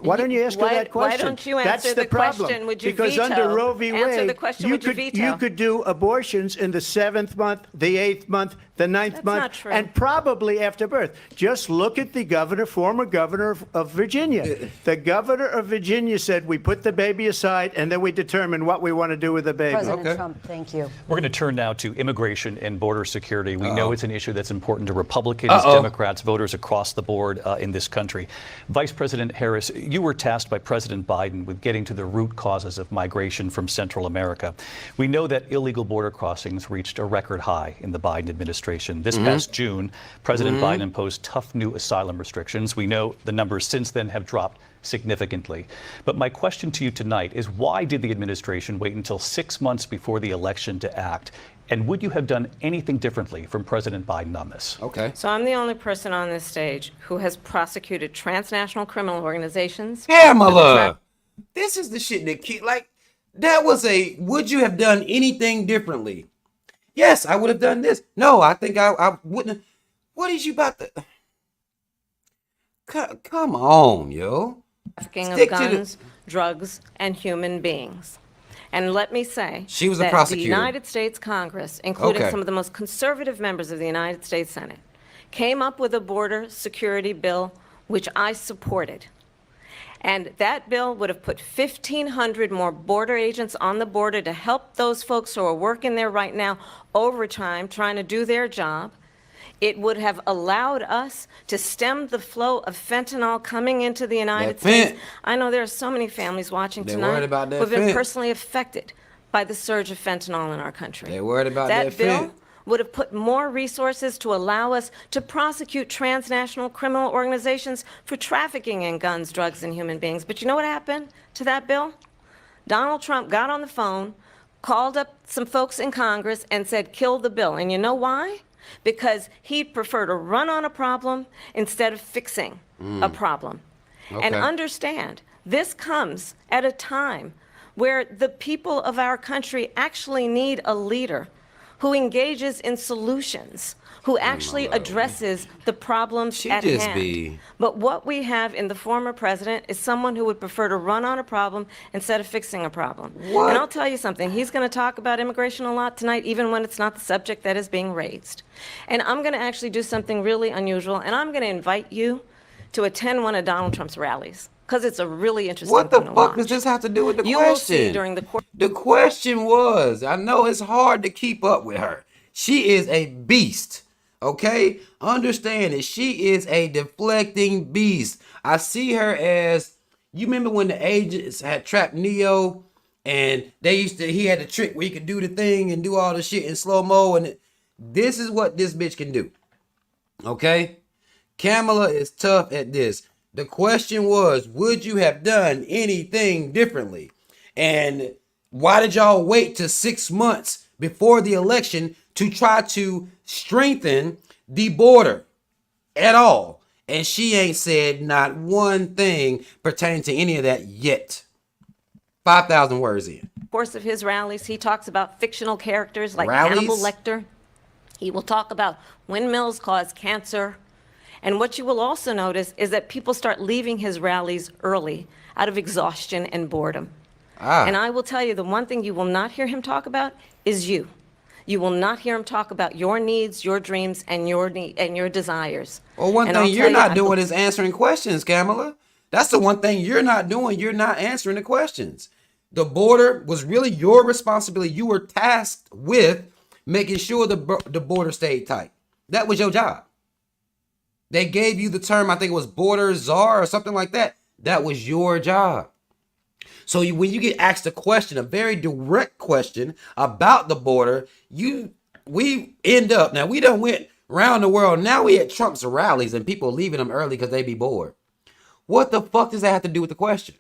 Why don't you ask her that Why question? don't you That's answer the the problem. question, would you Because veto? under Roe v. Wade, Answer the question, would you veto? you could do abortions in the 7th month, the 8th month, the 9th That's month, not true. and probably after birth. Just look at the former governor of Virginia. The governor of Virginia said, we put the baby aside, and then we determine what we want to do with the baby. President Trump, thank you. We're going to turn now to immigration and border security. We know it's an issue that's important to Republicans, Democrats, voters across the board in this country. Vice President Harris, you were tasked by President Biden with getting to the root causes of migration from Central America. We know that illegal border crossings reached a record high in the Biden administration. This past June, President Biden imposed tough new asylum restrictions. We know the numbers since then have dropped significantly. But my question to you tonight is, why did the administration wait until 6 months before the election to act? And would you have done anything differently from President Biden on this? Okay. So I'm the only person on this stage who has prosecuted transnational criminal organizations. Kamala, this is the shit that that was a, would you have done anything differently? Yes, I would have done this. No, I think I wouldn't. What is you about to? Come on, yo. Trafficking of guns, drugs, and human beings. And let me say she was a that prosecutor. The United States Congress, including Okay. some of the most conservative members of the United States Senate, came up with a border security bill, which I supported. And that bill would have put 1,500 more border agents on the border to help those folks who are working there right now overtime, trying to do their job. It would have allowed us to stem the flow of fentanyl coming into the United States. I know there are so many families watching They're tonight worried about that who have been fent. personally affected by the surge of fentanyl in our country. They're worried about that bill fent. would have put more resources to allow us to prosecute transnational criminal organizations for trafficking in guns, drugs, and human beings. But you know what happened to that bill? Donald Trump got on the phone, called up some folks in Congress, and said, kill the bill. And you know why? Because he'd prefer to run on a problem instead of fixing a problem. And understand, this comes at a time where the people of our country actually need a leader who engages in solutions, who actually addresses the problems at hand. But what we have in the former president is someone who would prefer to run on a problem instead of fixing a problem. What? And I'll tell you something, he's going to talk about immigration a lot tonight, even when it's not the subject that is being raised. And I'm going to actually do something really unusual, and I'm going to invite you to attend one of Donald Trump's rallies, because it's a really interesting What the thing to fuck watch. does this have to do with the You question? will see during the course. The question was, I know it's hard to keep up with her. She is a beast. Okay? Understand that she is a deflecting beast. I see her as, you remember when the agents had trapped Neo and he had the trick where he could do the thing and do all the shit in slow-mo, and this is what this bitch can do. Okay? Kamala is tough at this. The question was, would you have done anything differently? And why did y'all wait till 6 months before the election to try to strengthen the border at all? And she ain't said not one thing pertaining to any of that yet. 5,000 words in. Course of his rallies, he talks about fictional characters like Hannibal Lecter. He will talk about windmills cause cancer. And what you will also notice is that people start leaving his rallies early out of exhaustion and boredom. And I will tell you, the one thing you will not hear him talk about is you. You will not hear him talk about your needs, your dreams, and your desires. Well, one And thing I'll you're tell you, not doing is answering questions, Kamala. That's the one thing you're not doing. You're not answering the questions. The border was really your responsibility. You were tasked with making sure the border stayed tight. That was your job. They gave you the term, I think it was border czar or something like that. That was your job. So when you get asked a question, a very direct question about the border, we end up, now we done went around the world. Now we at Trump's rallies and people leaving them early because they be bored. What the fuck does that have to do with the question?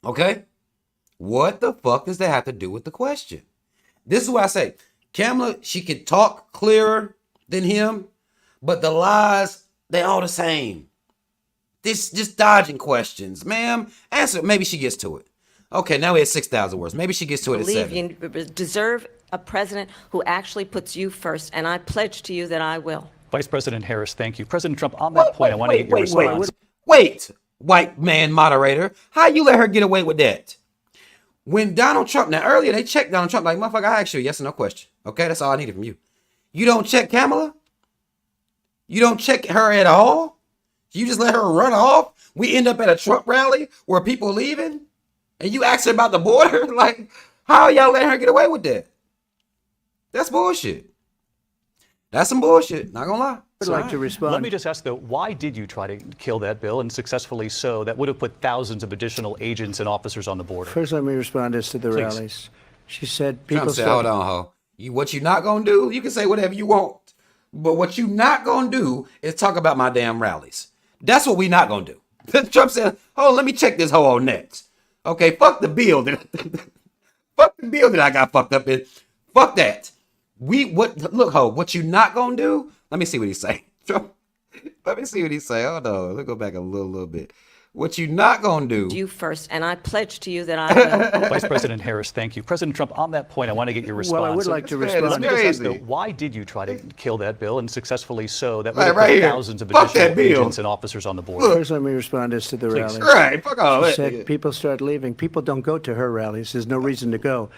Okay? What the fuck does that have to do with the question? This is what I say. Kamala, she can talk clearer than him, but the lies, they all the same. This just dodging questions. Ma'am, answer. Maybe she gets to it. Okay, now we have 6,000 words. Maybe she gets to it at 7. You deserve a president who actually puts you first, and I pledge to you that I will. Vice President Harris, thank you. President Trump, on that point, I want to get your response. Wait, white man moderator. How you let her get away with that? When Donald Trump, now earlier they checked Donald Trump like, motherfucker, I asked you a yes or no question. Okay, that's all I needed from you. You don't check Kamala? You don't check her at all? You just let her run off? We end up at a Trump rally where people are leaving? And you ask her about the border? Like, how y'all letting her get away with that? That's bullshit. That's some bullshit, not gonna lie. I'd like to respond. Let me just ask, though, why did you try to kill that bill, and successfully so, that would have put thousands of additional agents and officers on the border? First, let me respond as to the rallies. She said people Trump said, hold on, ho. What you not going to do, you can say whatever you want. But what you not going to do is talk about my damn rallies. That's what we not going to do. Trump said, hold on, let me check this hoe on next. Okay, fuck the bill. Fuck the bill that I got fucked up in. Fuck that. Look, ho, what you not going to do? Let me see what he say. Trump, let me see what he say. Hold on, let's go back a little bit. What you not going to do? You first, and I pledge to you that I will. Vice President Harris, thank you. President Trump, on that point, I want to get your response. Well, I would like to respond. Let me just ask, though, why did you try to kill that bill, and successfully so, that would have right put here. thousands of Fuck additional that bill. agents and officers on the border? First, let me respond as to the rallies. Right, fuck all She that. said people start leaving. People don't go to her rallies. There's no reason to go.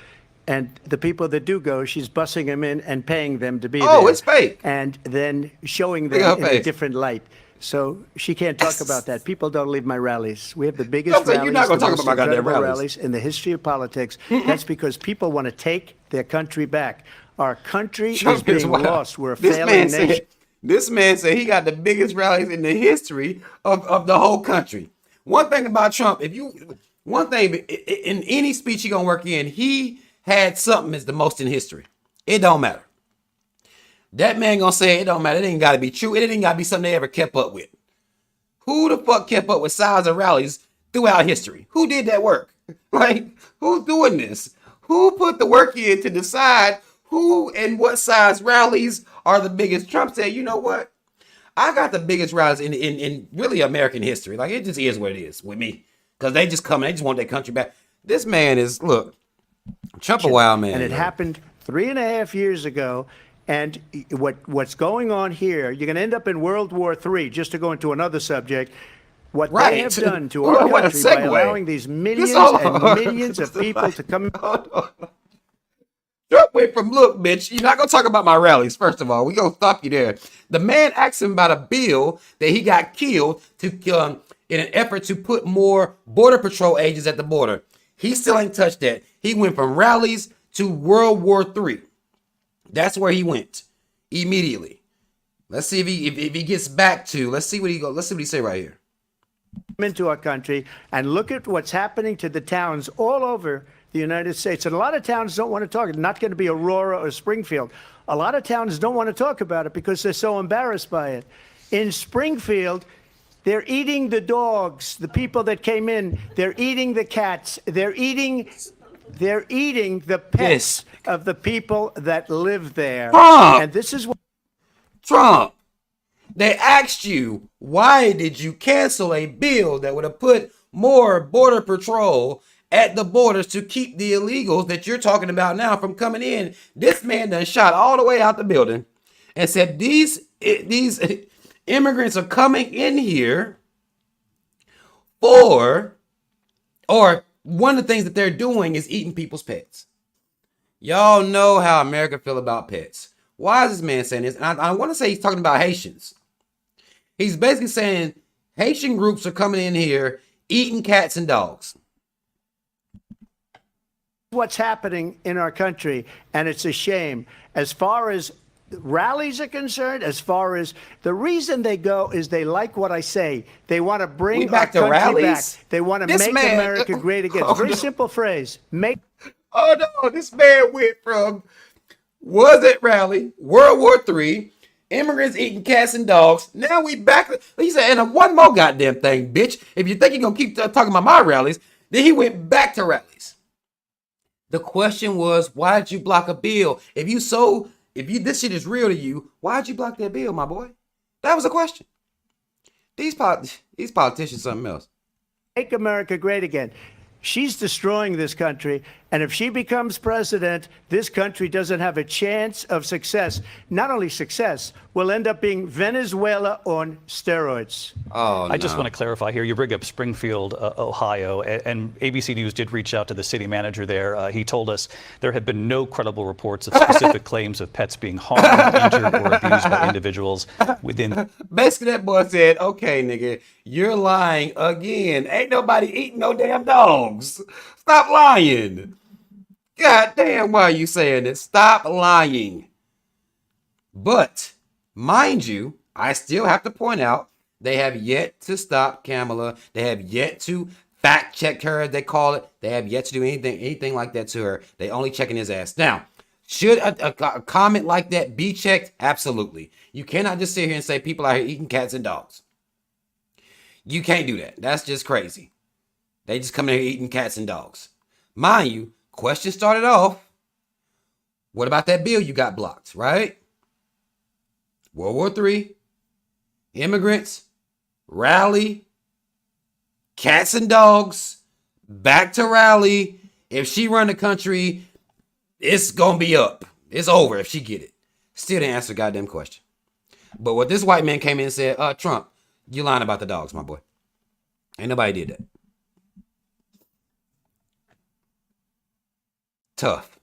And the people that do go, she's bussing them in and paying them to be there. Oh, it's fake. And then showing Look at them her in a face. different light. So she can't talk about that. People don't leave my rallies. We have the biggest Don't say rallies, you're not gonna the talk most about my goddamn incredible rallies. in the history of politics. That's because people want to take their country back. Our country is Trump is being wild. lost. We're a failing nation. This man said he got the biggest rallies in the history of the whole country. One thing about Trump, in any speech he gonna work in, he had something that's the most in history. It don't matter. That man gonna say it don't matter. It ain't gotta be true. It ain't gotta be something they ever kept up with. Who the fuck kept up with size of rallies throughout history? Who did that work? Like, who's doing this? Who put the work in to decide who and what size rallies are the biggest? Trump said, you know what? I got the biggest rallies in really American history. Like, it just is what it is with me. Because they just come and they just want their country back. This man is, look, Trump a wild man. And it happened 3.5 years ago. And what's going on here, you're going to end up in World War III, just to go into another subject. What they have done to our What a country by segue. allowing these millions and millions of people to come. Trump went from, look, bitch, you're not going to talk about my rallies, first of all. We're going to stop you there. The man asked him about a bill that he got killed to in an effort to put more Border Patrol agents at the border. He still ain't touched that. He went from rallies to World War III. That's where he went immediately. Let's see if he gets back to. Let's see what he say right here. Into our country and look at what's happening to the towns all over the United States. And a lot of towns don't want to talk. It's not going to be Aurora or Springfield. A lot of towns don't want to talk about it because they're so embarrassed by it. In Springfield, they're eating the dogs, the people that came in. They're eating the cats. They're eating the pets of the people that live there. Trump. And this is what Trump. They asked you, why did you cancel a bill that would have put more Border Patrol at the borders to keep the illegals that you're talking about now from coming in? This man done shot all the way out the building and said these immigrants are coming in here or one of the things that they're doing is eating people's pets. Y'all know how America feel about pets. Why is this man saying this? And I want to say he's talking about Haitians. He's basically saying Haitian groups are coming in here eating cats and dogs. what's happening in our country, and it's a shame. As far as rallies are concerned, as far as the reason they go is they like what I say. They want to bring our back to country rallies? back. They want to This make man- America great again. It's a very simple phrase. Make Oh no, this man went from was at rally, World War III, immigrants eating cats and dogs. Now we back. He said, and one more goddamn thing, bitch. If you think you're gonna keep talking about my rallies, then he went back to rallies. The question was, why did you block a bill? If this shit is real to you, why'd you block that bill, my boy? That was a question. These politicians, something else. Make America great again. She's destroying this country, and if she becomes president, this country doesn't have a chance of success. Not only success, we'll end up being Venezuela on steroids. Oh, I just want to clarify here. You bring up Springfield, Ohio, and ABC News did reach out to the city manager there. He told us there had been no credible reports of specific claims of pets being harmed, injured, or abused by individuals within. Basically, that boy said, okay, nigga, you're lying again. Ain't nobody eating no damn dogs. Stop lying. God damn, why are you saying this? Stop lying. But, mind you, I still have to point out they have yet to stop Kamala. They have yet to fact check her, as they call it. They have yet to do anything like that to her. They only checking his ass. Now, should a comment like that be checked? Absolutely. You cannot just sit here and say people out here eating cats and dogs. You can't do that. That's just crazy. They just come in here eating cats and dogs. Mind you, question started off, what about that bill you got blocked, right? World War III, immigrants, rally, cats and dogs, back to rally. If she run the country, it's gonna be up. It's over if she get it. Still didn't answer the goddamn question. But what this white man came in and said, Trump, you lying about the dogs, my boy. Ain't nobody did that. Tough.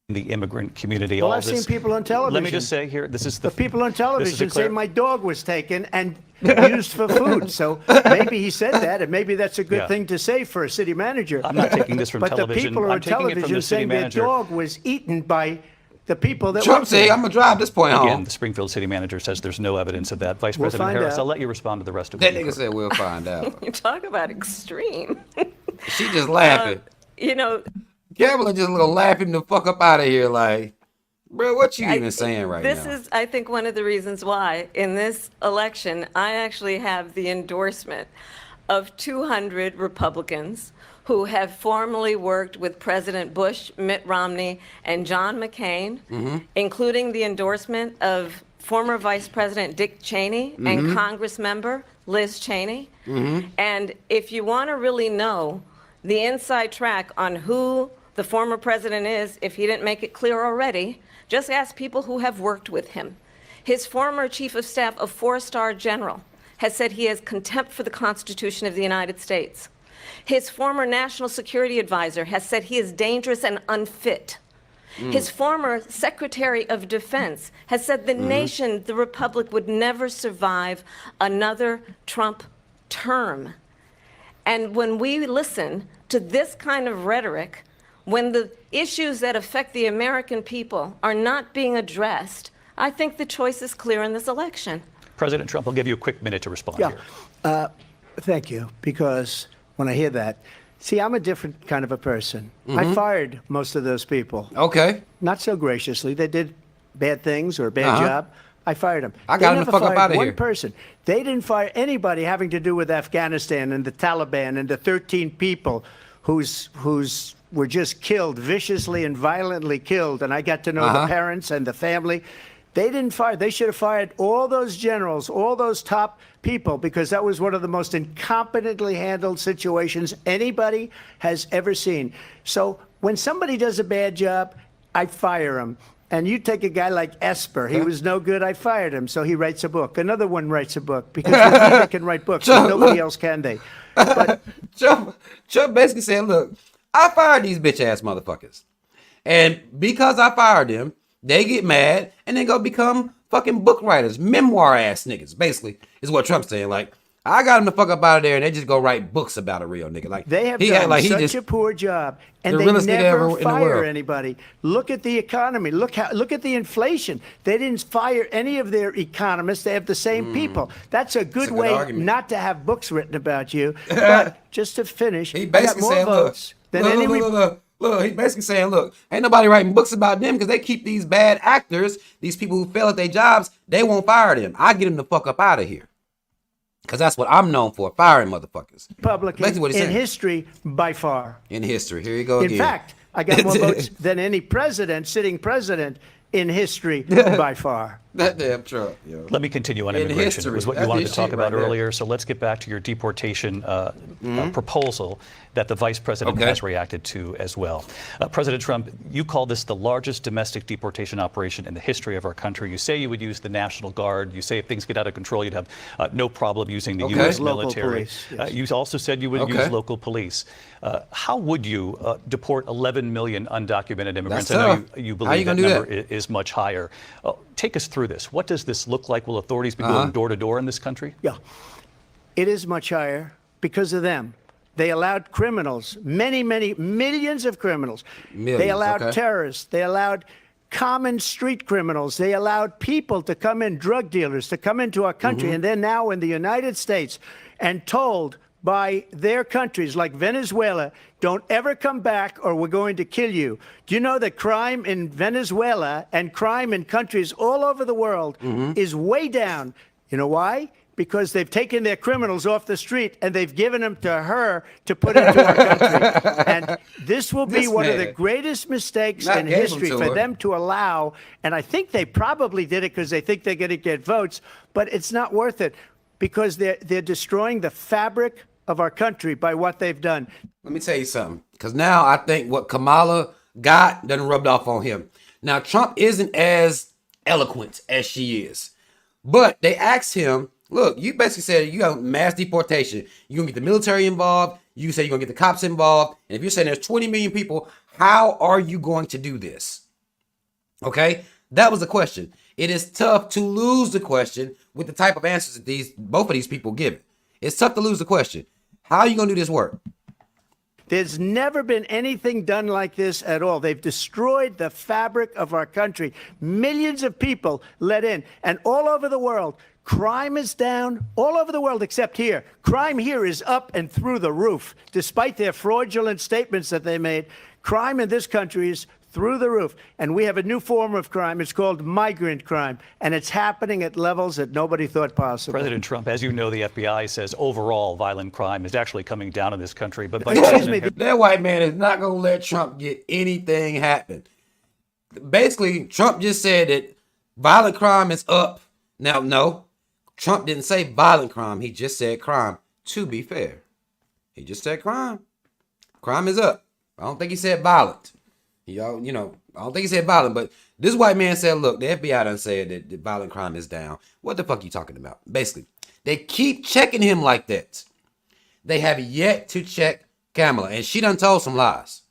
The immigrant community. Well, all I've this. seen people on television. Let me just say here, this is the people on television say my dog was taken and used used for food. So maybe he said that, and maybe that's a good thing to say for a city manager. I'm not taking this from but television. The people I'm on taking it from television the city saying their manager. dog was eaten by the people that Trump say, I'm going to drive this point home. Again, the Springfield city manager says there's no evidence of that. Vice President Harris, I'll let you respond to the rest of that it. That nigga said we'll find out. You talk about extreme. She just laughing. You know, Kamala just gonna laugh him the fuck up out of here like, bro, what you even saying right now? This is, I think, one of the reasons why in this election, I actually have the endorsement of 200 Republicans who have formerly worked with President Bush, Mitt Romney, and John McCain, including the endorsement of former Vice President Dick Cheney and Congress member Liz Cheney. And if you want to really know the inside track on who the former president is, if he didn't make it clear already, just ask people who have worked with him. His former chief of staff, a 4-star general, has said he has contempt for the Constitution of the United States. His former national security advisor has said he is dangerous and unfit. His former Secretary of Defense has said the nation, the republic, would never survive another Trump term. And when we listen to this kind of rhetoric, when the issues that affect the American people are not being addressed, I think the choice is clear in this election. President Trump, I'll give you a quick minute to respond here. Thank you, because when I hear that, see, I'm a different kind of a person. I fired most of those people. Okay. Not so graciously. They did bad things or a bad job. I fired them. I got them to fuck up out of here. One person. They didn't fire anybody having to do with Afghanistan and the Taliban and the 13 people whose were just killed, viciously and violently killed. And I got to know the parents and the family. They didn't fire. They should have fired all those generals, all those top people, because that was one of the most incompetently handled situations anybody has ever seen. So when somebody does a bad job, I fire him. And you take a guy like Esper. He was no good. I fired him. So he writes a book. Another one writes a book, because they can write books. But nobody else can they. But Trump basically said, look, I fired these bitch ass motherfuckers. And because I fired them, they get mad and then go become fucking book writers, memoir ass niggas, basically, is what Trump's saying. Like, I got them to fuck up out of there and they just go write books about a real nigga. Like, they have done such a poor job, and they never fire anybody. Look at the economy. Look at the inflation. They didn't fire any of their economists. They have the same people. That's a good way not to have books written about you. But just to finish, he basically got more votes than any. Look, he's basically saying, look, ain't nobody writing books about them because they keep these bad actors, these people who fail at their jobs, they won't fire them. I get them the fuck up out of here. Because that's what I'm known for, firing motherfuckers. Republican in history, by far. In history. Here you go again. In fact, I got more votes than any sitting president in history, by far. That damn Trump, yo. Let me continue on immigration. It was what you wanted to talk about earlier. So let's get back to your deportation proposal that the vice president has reacted to as well. President Trump, you call this the largest domestic deportation operation in the history of our country. You say you would use the National Guard. You say if things get out of control, you'd have no problem using the U.S. military. Police, yes. You also said you would use local police. How would you deport 11 million undocumented immigrants? I know you believe that number is much higher. Take us through this. What does this look like? Will authorities be going door to door in this country? Yeah, it is much higher because of them. They allowed criminals, many millions of criminals. They allowed terrorists. They allowed common street criminals. They allowed people to come in, drug dealers, to come into our country. And they're now in the United States and told by their countries like Venezuela, don't ever come back or we're going to kill you. Do you know that crime in Venezuela and crime in countries all over the world is way down? You know why? Because they've taken their criminals off the street and they've given them to her to put into our country. And this will be one of the greatest mistakes in history for them to allow. And I think they probably did it because they think they're going to get votes, but it's not worth it because they're destroying the fabric of our country by what they've done. Let me tell you something, because now I think what Kamala got done rubbed off on him. Now, Trump isn't as eloquent as she is, but they asked him, look, you basically said you got mass deportation. You're going to get the military involved. You say you're going to get the cops involved. And if you're saying there's 20 million people, how are you going to do this? Okay, that was the question. It is tough to lose the question with the type of answers that both of these people give. It's tough to lose the question. How are you going to do this work? There's never been anything done like this at all. They've destroyed the fabric of our country. Millions of people let in. And all over the world, crime is down. All over the world except here. Crime here is up and through the roof. Despite their fraudulent statements that they made, crime in this country is through the roof. And we have a new form of crime. It's called migrant crime. And it's happening at levels that nobody thought possible. President Trump, as you know, the FBI says overall violent crime is actually coming down in this country. But that white man is not going to let Trump get anything happen. Basically, Trump just said that violent crime is up. Now, no, Trump didn't say violent crime. He just said crime, to be fair. He just said crime. Crime is up. I don't think he said violent. I don't think he said violent, but this white man said, look, the FBI done said that violent crime is down. What the fuck are you talking about? Basically, they keep checking him like that. They have yet to check Kamala, and she done told some lies.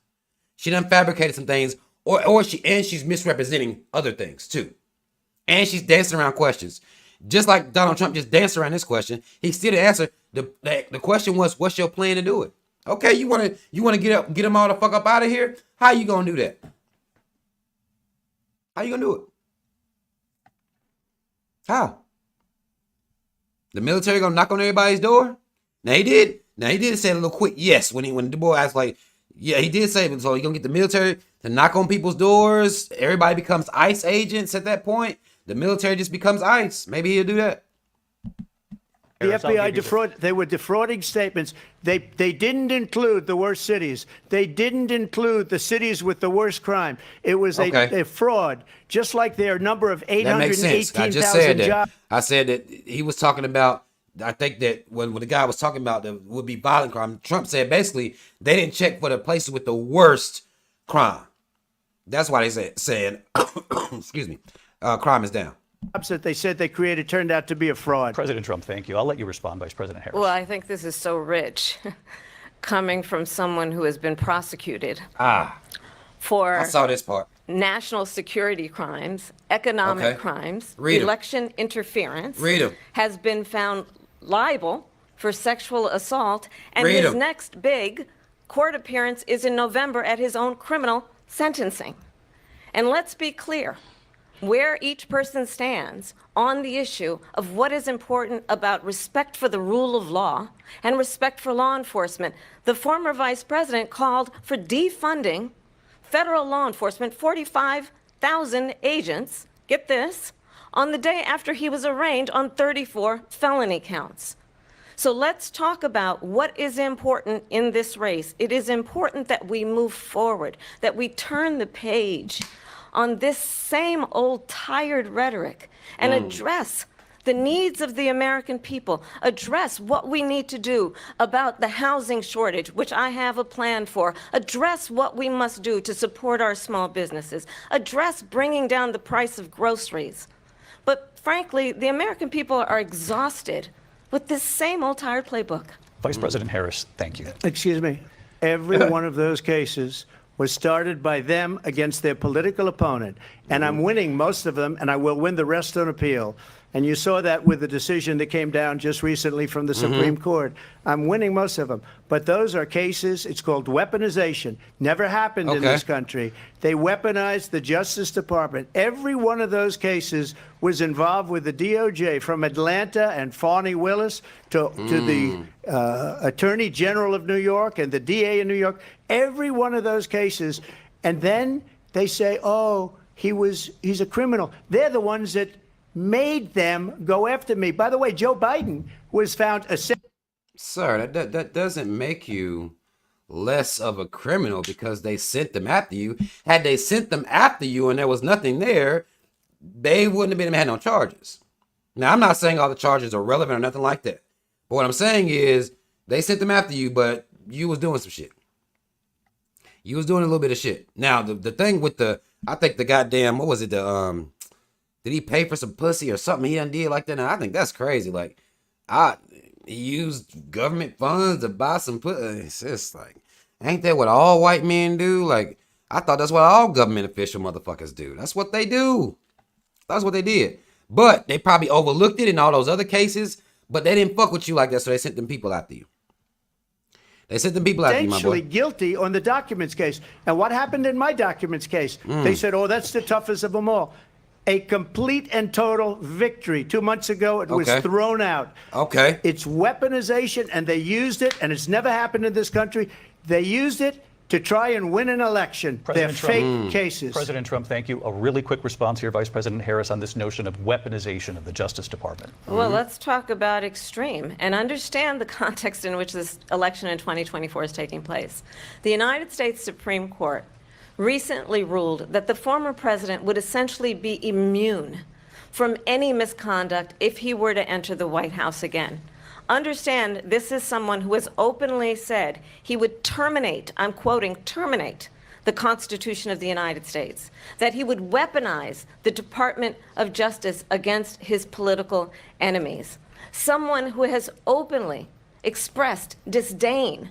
She done fabricated some things, she's misrepresenting other things too. And she's dancing around questions. Just like Donald Trump just danced around this question, he still didn't answer. The question was, what's your plan to do it? Okay, you wanna get them all the fuck up out of here? How you gonna do that? How you gonna do it? How? The military gonna knock on everybody's door? Now he did say a little quick yes when the boy asked, like, yeah, he did say, so he gonna get the military to knock on people's doors. Everybody becomes ICE agents at that point. The military just becomes ICE. Maybe he'll do that. The FBI they were defrauding statements. They didn't include the worst cities. They didn't include the cities with the worst crime. It was a fraud, just like their number of 818,000 jobs. I said that he was talking about, I think that when the guy was talking about that would be violent crime, Trump said basically they didn't check for the places with the worst crime. That's why they said excuse me, crime is down. That they said they created turned out to be a fraud. President Trump, thank you. I'll let you respond, Vice President Harris. Well, I think this is so rich, coming from someone who has been prosecuted for I saw this part. National security crimes, economic crimes, election interference, has been found liable for sexual assault, and his next big court appearance is in November at his own criminal sentencing. And let's be clear where each person stands on the issue of what is important about respect for the rule of law and respect for law enforcement. The former vice president called for defunding federal law enforcement, 45,000 agents, get this, on the day after he was arraigned on 34 felony counts. So let's talk about what is important in this race. It is important that we move forward, that we turn the page on this same old tired rhetoric and address the needs of the American people, address what we need to do about the housing shortage, which I have a plan for, address what we must do to support our small businesses, address bringing down the price of groceries. But frankly, the American people are exhausted with this same old tired playbook. Vice President Harris, thank you. Excuse me. Every one of those cases was started by them against their political opponent. and I'm winning most of them, and I will win the rest on appeal. And you saw that with the decision that came down just recently from the Supreme Court. I'm winning most of them. But those are cases, it's called weaponization. Never happened in this country. They weaponized the Justice Department. Every one of those cases was involved with the DOJ, from Atlanta and Fani Willis to the Attorney General of New York and the DA in New York. Every one of those cases. And then they say, oh, he's a criminal. They're the ones that made them go after me. By the way, Joe Biden was found a... Sir, that doesn't make you less of a criminal because they sent them after you. Had they sent them after you and there was nothing there, they wouldn't have had no charges. Now, I'm not saying all the charges are relevant or nothing like that. But what I'm saying is they sent them after you, but you was doing some shit. You was doing a little bit of shit. Now, the thing with I think the goddamn, what was it, did he pay for some pussy or something he done did like that? Now, I think that's crazy. Like, he used government funds to buy some pussy. It's just like, ain't that what all white men do? Like, I thought that's what all government official motherfuckers do. That's what they do. That's what they did. But they probably overlooked it in all those other cases, but they didn't fuck with you like that, so they sent them people after you. They sent them people after you, my boy. Potentially guilty on the documents case. And what happened in my documents case? They said, oh, that's the toughest of them all. A complete and total victory. 2 months ago, it was thrown out. Okay. It's weaponization, and they used it, and it's never happened in this country. They used it to try and win an election. They're fake cases. President Trump, thank you. A really quick response here, Vice President Harris, on this notion of weaponization of the Justice Department. Well, let's talk about extreme and understand the context in which this election in 2024 is taking place. The United States Supreme Court recently ruled that the former president would essentially be immune from any misconduct if he were to enter the White House again. Understand, this is someone who has openly said he would terminate, I'm quoting, terminate the Constitution of the United States, that he would weaponize the Department of Justice against his political enemies. Someone who has openly expressed disdain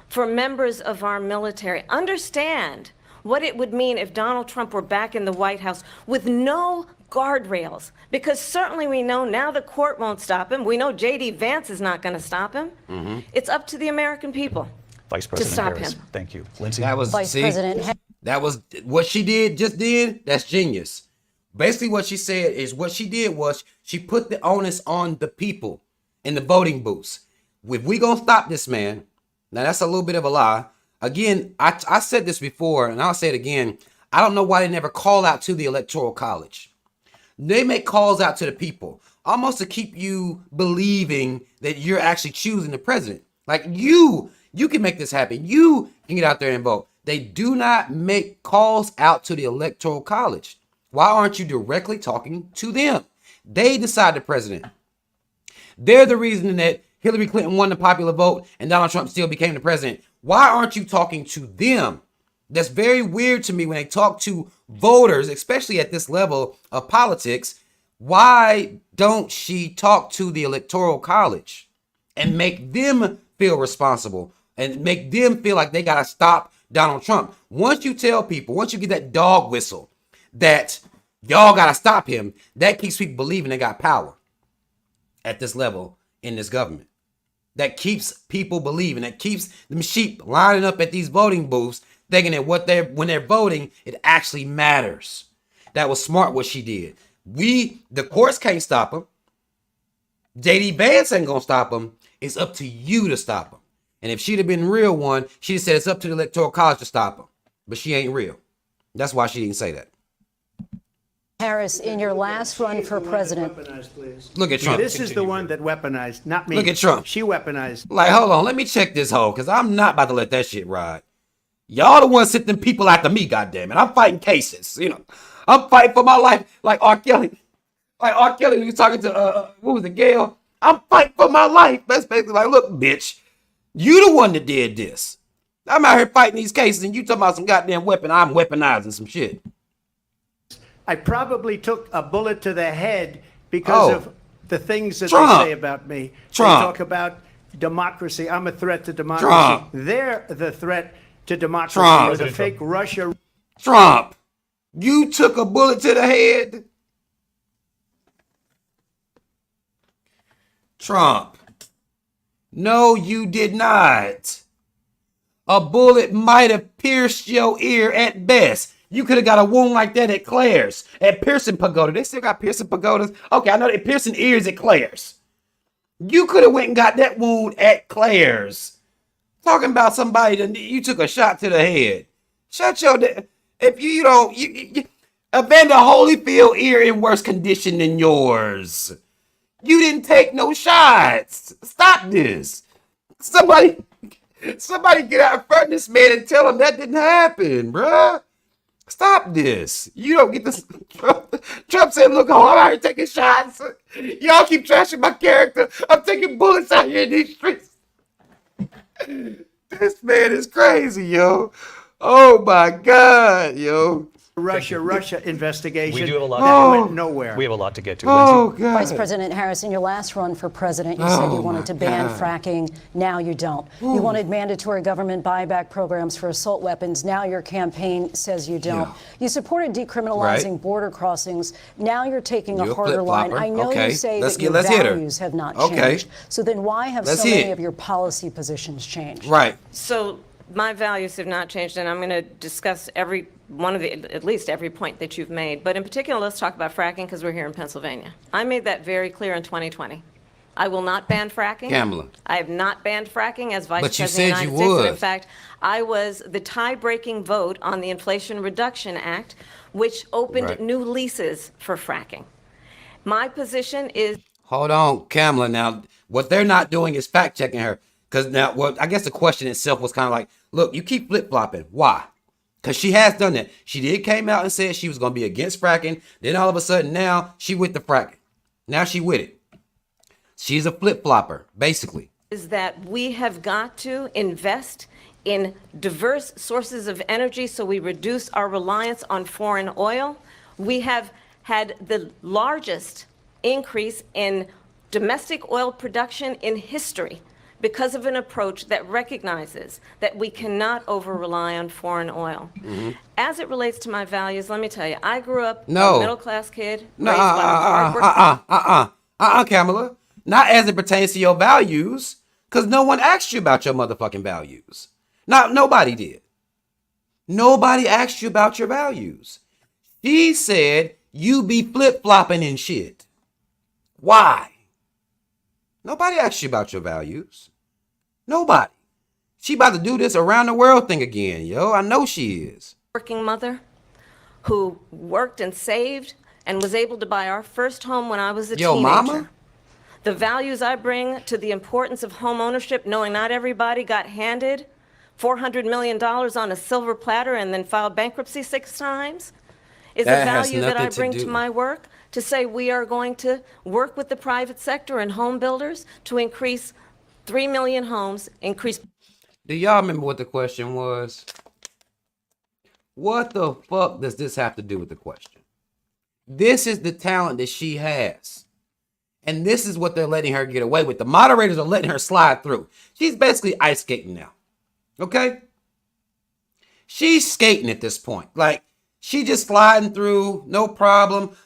for members of our military. Understand what it would mean if Donald Trump were back in the White House with no guardrails, because certainly we know now the court won't stop him. We know J.D. Vance is not going to stop him. It's up to the American people Vice President to stop Harris. him. Thank you. Lindsay? That was, Vice President that was what she did, just did. That's genius. Basically what she said is what she did was she put the onus on the people in the voting booths. If we gonna stop this man, now that's a little bit of a lie. Again, I said this before, and I'll say it again. I don't know why they never call out to the Electoral College. They make calls out to the people, almost to keep you believing that you're actually choosing the president. Like you can make this happen. You can get out there and vote. They do not make calls out to the Electoral College. Why aren't you directly talking to them? They decide the president. They're the reason that Hillary Clinton won the popular vote and Donald Trump still became the president. Why aren't you talking to them? That's very weird to me when they talk to voters, especially at this level of politics. Why don't she talk to the Electoral College and make them feel responsible and make them feel like they got to stop Donald Trump? Once you tell people, once you get that dog whistle that y'all got to stop him, that keeps people believing they got power at this level in this government. That keeps people believing, that keeps them sheep lining up at these voting booths thinking that when they're voting, it actually matters. That was smart what she did. The courts can't stop him. J.D. Vance ain't gonna stop him. It's up to you to stop him. And if she'd have been real one, she'd have said it's up to the Electoral College to stop him. But she ain't real. That's why she didn't say that. Harris, in your last run for president. Look at Trump. This is the one that weaponized, not me. Look at Trump. She weaponized. Like, hold on, let me check this hoe, because I'm not about to let that shit ride. Y'all the ones sent them people after me, goddammit. I'm fighting cases, I'm fighting for my life like R. Kelly. Like R. Kelly, he was talking to, what was it, Gail? I'm fighting for my life. That's basically like, look, bitch, you the one that did this. I'm out here fighting these cases, and you talking about some goddamn weapon. I'm weaponizing some shit. I probably took a bullet to the head because of the things that Trump. they say about me. Trump. They talk about democracy. I'm a threat to democracy. Trump. They're the threat to democracy. Trump. With a fake Russia. Trump. You took a bullet to the head. Trump. No, you did not. A bullet might have pierced your ear at best. You could have got a wound like that at Claire's. At Pearson Pagoda. They still got Pearson Pagodas. Okay, I know they piercing ears at Claire's. You could have went and got that wound at Claire's. Talking about somebody that you took a shot to the head. Shut your... If you don't... Evander Holyfield ear in worse condition than yours. You didn't take no shots. Stop this. Somebody get out in front of this man and tell him that didn't happen, bruh. Stop this. You don't get this. Trump said, look, I'm out here taking shots. Y'all keep trashing my character. I'm taking bullets out here in these streets. This man is crazy, yo. Oh, my God, yo. Russia investigation. We do have a lot that went nowhere. We have a lot to get to. Oh, Lindsay. God. Vice President Harris, in your last run for president, you said you wanted to ban fracking. Now you don't. You wanted mandatory government buyback programs for assault weapons. Now your campaign says you don't. Yeah. You supported decriminalizing Right. border crossings. Now you're taking You're a a harder line. flip-flopper. I know Okay. you say Let's that your let's hit her. values have not Okay. changed. So then why have Let's so many hit. of your policy positions changed? Right. So my values have not changed, and I'm going to discuss every one of the, at least every point that you've made. But in particular, let's talk about fracking because we're here in Pennsylvania. I made that very clear in 2020. I will not ban fracking. Kamala. I have not banned fracking as Vice But you President of said the you United States. And would. in fact, I was the tie-breaking vote on the Inflation Reduction Act, which opened Right. new leases for fracking. My position is... Hold on, Kamala. Now, what they're not doing is fact checking her. Because now, well, I guess the question itself was kind of like, look, you keep flip flopping. Why? Because she has done that. She did came out and said she was going to be against fracking. Then all of a sudden now she with the fracking. Now she with it. She's a flip flopper, basically. Is that we have got to invest in diverse sources of energy so we reduce our reliance on foreign oil. We have had the largest increase in domestic oil production in history because of an approach that recognizes that we cannot over-rely on foreign oil. As it relates to my values, let me tell you, I grew up a middle-class kid raised by hard-working... Kamala. Not as it pertains to your values, because no one asked you about your motherfucking values. Nobody did. Nobody asked you about your values. She said you be flip-flopping and shit. Why? Nobody asked you about your values. Nobody. She about to do this around the world thing again, yo. I know she is. Working mother who worked and saved and was able to buy our first home when I was a teenager. Mama? The values I bring to the importance of home ownership, knowing not everybody got handed $400 million on a silver platter and then filed bankruptcy 6 times, is a That has value that I nothing to bring do- to my work, to say we are going to work with the private sector and home builders to increase 3 million homes, increase... Do y'all remember what the question was? What the fuck does this have to do with the question? This is the talent that she has. And this is what they're letting her get away with. The moderators are letting her slide through. She's basically ice skating now. Okay? She's skating at this point. Like, she just sliding through, no problem.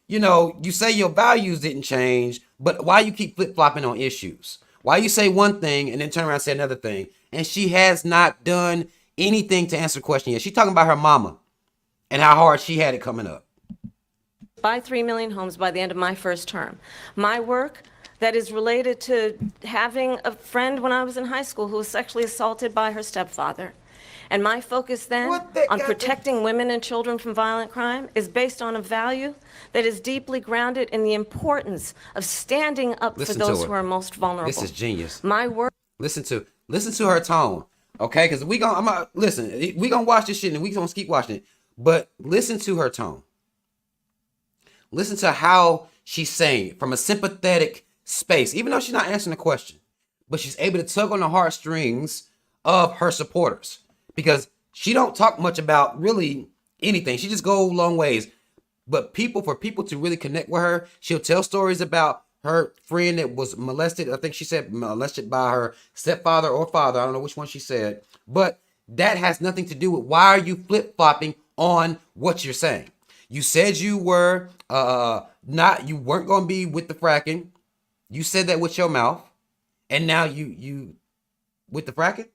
You say your values didn't change, but why you keep flip-flopping on issues? Why you say one thing and then turn around and say another thing? And she has not done anything to answer the question yet. She's talking about her mama and how hard she had it coming up. Buy 3 million homes by the end of my first term. My work that is related to having a friend when I was in high school who was sexually assaulted by her stepfather. And my focus then on protecting women and children from violent crime is based on a value that is deeply grounded in the importance of standing up for those who are most vulnerable. This is genius. My work. Listen to her tone, okay? Because we gonna watch this shit and we gonna keep watching it. But listen to her tone. Listen to how she's saying it from a sympathetic space, even though she's not answering the question. But she's able to tug on the heartstrings of her supporters because she don't talk much about really anything. She just goes long ways. But for people to really connect with her, she'll tell stories about her friend that was molested. I think she said molested by her stepfather or father. I don't know which one she said. But that has nothing to do with why are you flip-flopping on what you're saying. You said you were you weren't going to be with the fracking. You said that with your mouth, and now you with the fracking.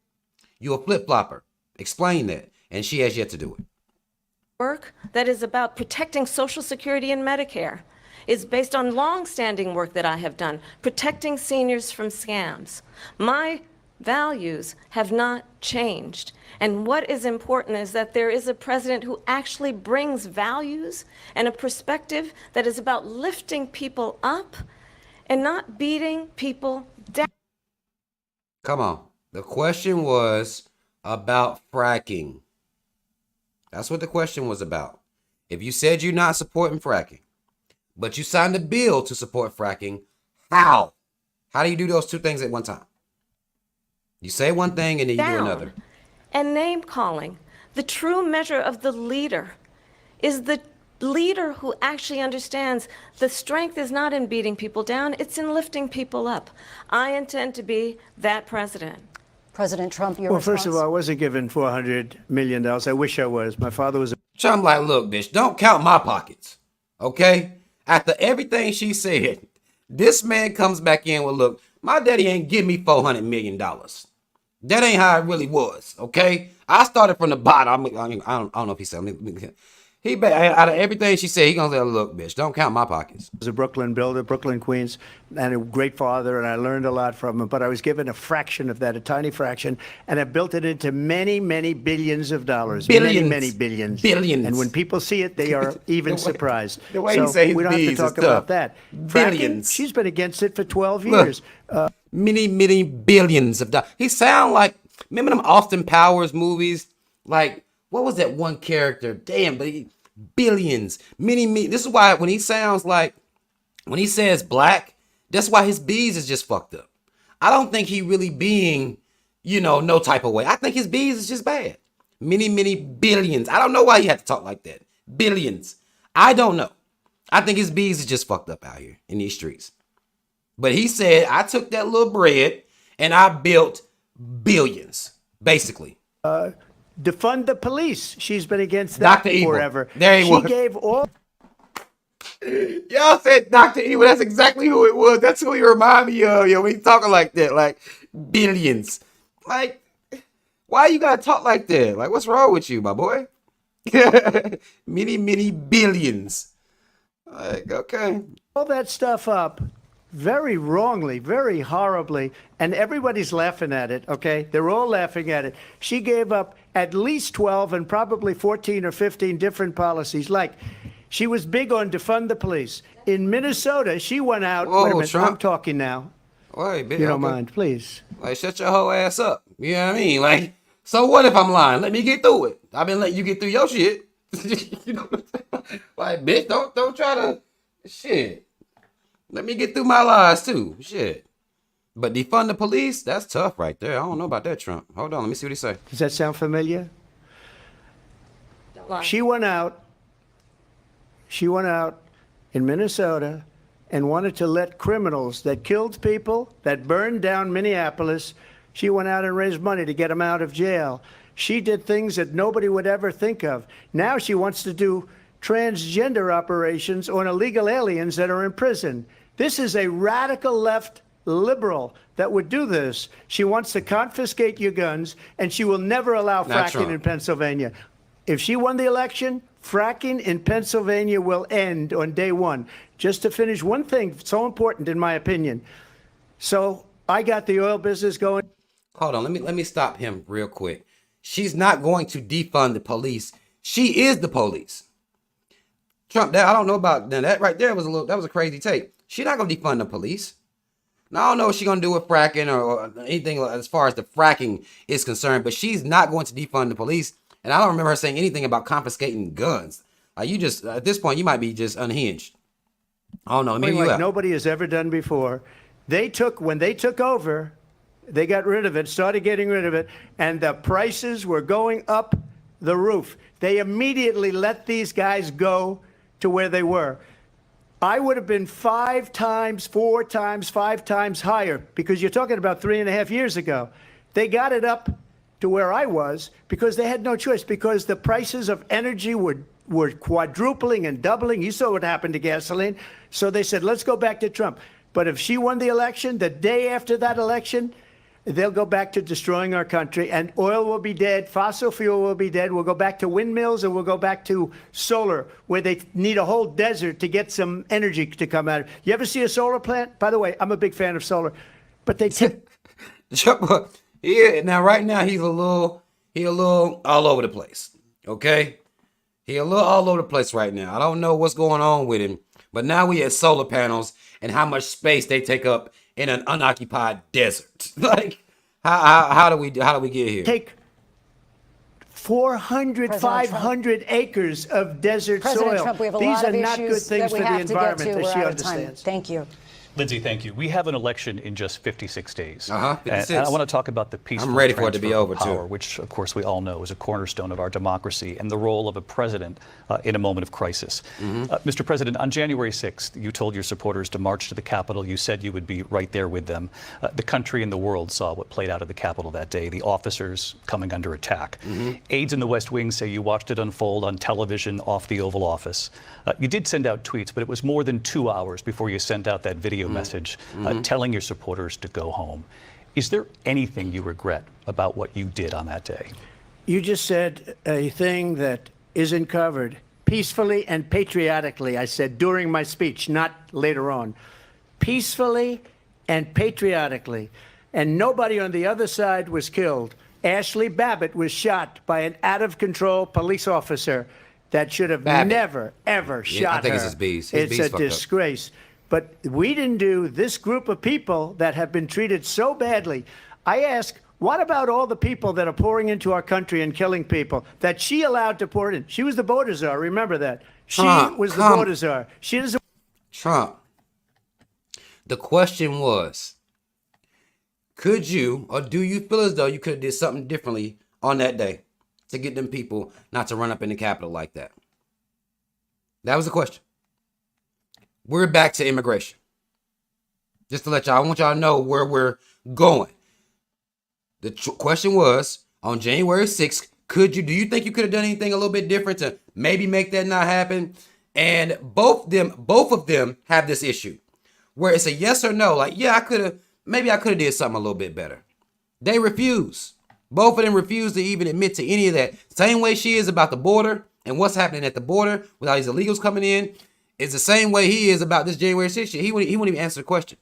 You a flip-flopper. Explain that, and she has yet to do it. Work that is about protecting Social Security and Medicare is based on long-standing work that I have done, protecting seniors from scams. My values have not changed. And what is important is that there is a president who actually brings values and a perspective that is about lifting people up and not beating people down. Come on. The question was about fracking. That's what the question was about. If you said you're not supporting fracking, but you signed a bill to support fracking, how? How do you do those two things at one time? You say one thing and then you do another. And name calling. The true measure of the leader is the leader who actually understands the strength is not in beating people down, it's in lifting people up. I intend to be that president. President Trump, your Well, response? first of all, I wasn't given $400 million. I wish I was. My father was. Trump like, look, bitch, don't count my pockets. Okay? After everything she said, this man comes back in with, look, my daddy ain't give me $400 million. That ain't how it really was. Okay? I started from the bottom. I don't know if he said, out of everything she said, he gonna say, look, bitch, don't count my pockets. I was a Brooklyn builder, Brooklyn, Queens, and a great father, and I learned a lot from him, but I was given a fraction of that, a tiny fraction, and I built it into many, many billions of dollars. Billions. Many billions. Billions. And when people see it, they are even surprised. The way so he say his we don't have to B's talk is about tough. that. Billions. Fracking, she's been against it for 12 Look. years. Many billions of dollars. He sound like, remember them Austin Powers movies? Like, what was that one character? Damn, but billions. This is why when he sounds like, when he says black, that's why his B's is just fucked up. I don't think he really being, no type of way. I think his B's is just bad. Many billions. I don't know why he had to talk like that. Billions. I don't know. I think his B's is just fucked up out here in these streets. But he said, I took that little bread and I built billions, basically. Defund the police. She's been against that Dr. Evil. forever. There he was. She gave all. Y'all said Dr. Evil. That's exactly who it was. That's who he reminded me of. When he talking like that, like billions. Like, why you gotta talk like that? Like, what's wrong with you, my boy? many billions. Like, okay. All that stuff up very wrongly, very horribly, and everybody's laughing at it, okay? They're all laughing at it. She gave up at least 12 and probably 14 or 15 different policies. Like, she was big on defund the police. In Minnesota, she went out. Whoa, wait a minute, Trump. I'm talking now. Wait, bitch. You don't mind, please. Like, shut your whole ass up. You know what I mean? Like, so what if I'm lying? Let me get through it. I've been letting you get through your shit. You know what I'm saying? Like, bitch, don't try to shit. Let me get through my lies too. Shit. But defund the police, that's tough right there. I don't know about that, Trump. Hold on, let me see what he say. Does that sound familiar? Don't lie. She went out in Minnesota and wanted to let criminals that killed people, that burned down Minneapolis, she went out and raised money to get them out of jail. She did things that nobody would ever think of. Now she wants to do transgender operations on illegal aliens that are in prison. This is a radical left liberal that would do this. She wants to confiscate your guns, and she will never allow Not fracking Trump. in Pennsylvania. If she won the election, fracking in Pennsylvania will end on day one. Just to finish one thing, so important in my opinion. So I got the oil business going. Hold on, let me stop him real quick. She's not going to defund the police. She is the police. Trump, I don't know about that right there was a crazy take. She's not gonna defund the police. Now I don't know what she's gonna do with fracking or anything as far as the fracking is concerned, but she's not going to defund the police. And I don't remember her saying anything about confiscating guns. You just at this point you might be just unhinged. I don't know. Maybe you like have. nobody has ever done before. When they took over, they got rid of it, started getting rid of it, and the prices were going up the roof. They immediately let these guys go to where they were. I would have been 5 times, 4 times, 5 times higher, because you're talking about 3.5 years ago. They got it up to where I was because they had no choice, because the prices of energy were quadrupling and doubling. You saw what happened to gasoline. So they said, let's go back to Trump. But if she won the election, the day after that election, they'll go back to destroying our country, and oil will be dead, fossil fuel will be dead. We'll go back to windmills, and we'll go back to solar, where they need a whole desert to get some energy to come out of it. You ever see a solar plant? By the way, I'm a big fan of solar, but they Yeah, now right now he a little all over the place. Okay? He a little all over the place right now. I don't know what's going on with him, but now we have solar panels and how much space they take up in an unoccupied desert. Like, how do we get here? take 400, 500 acres of desert President soil. Trump, we have a These lot are of not good issues things that for we the have to get environment to. that We're she out of time. understands. Thank you. Lindsay, thank you. We have an election in just 56 days. 56. And I want to talk about the peaceful I'm ready for it to be transfer over, of power, too. which, of course, we all know is a cornerstone of our democracy, and the role of a president in a moment of crisis. Mr. President, on January 6th, you told your supporters to march to the Capitol. You said you would be right there with them. The country and the world saw what played out at the Capitol that day, the officers coming under attack. Aides in the West Wing say you watched it unfold on television off the Oval Office. You did send out tweets, but it was more than 2 hours before you sent out that video message telling your supporters to go home. Is there anything you regret about what you did on that day? You just said a thing that isn't covered. Peacefully and patriotically, I said during my speech, not later on. Peacefully and patriotically. And nobody on the other side was killed. Ashley Babbitt was shot by an out-of-control police officer that should have never, ever shot her. I think it's his bees. It's a disgrace. But we didn't do this group of people that have been treated so badly. I ask, what about all the people that are pouring into our country and killing people that she allowed to pour in? She was the border czar. Remember that. She was the border czar. She doesn't. Trump. The question was, could you or do you feel as though you could have did something differently on that day to get them people not to run up in the Capitol like that? That was the question. We're back to immigration. Just to let y'all, I want y'all to know where we're going. The question was, on January 6th, do you think you could have done anything a little bit different to maybe make that not happen? And both of them have this issue where it's a yes or no. Like, yeah, maybe I could have did something a little bit better. They refuse. Both of them refuse to even admit to any of that. Same way she is about the border and what's happening at the border with all these illegals coming in is the same way he is about this January 6th shit. He won't even answer the question.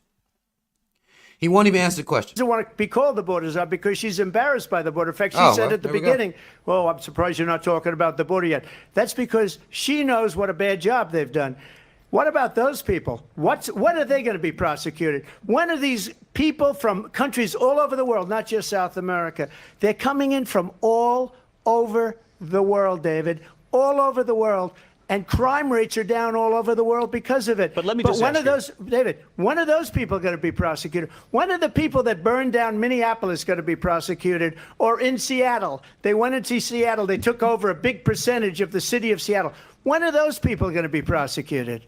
He won't even answer the question. She doesn't want to be called the border czar because she's embarrassed by the border. In fact, she said at the beginning, well, I'm surprised you're not talking about the border yet. That's because she knows what a bad job they've done. What about those people? When are they going to be prosecuted? When are these people from countries all over the world, not just South America? They're coming in from all over the world, David, all over the world. And crime rates are down all over the world because of it. But let me just ask you, David, when are those people going to be prosecuted? When are the people that burned down Minneapolis going to be prosecuted? Or in Seattle? They went into Seattle. They took over a big percentage of the city of Seattle. When are those people going to be prosecuted?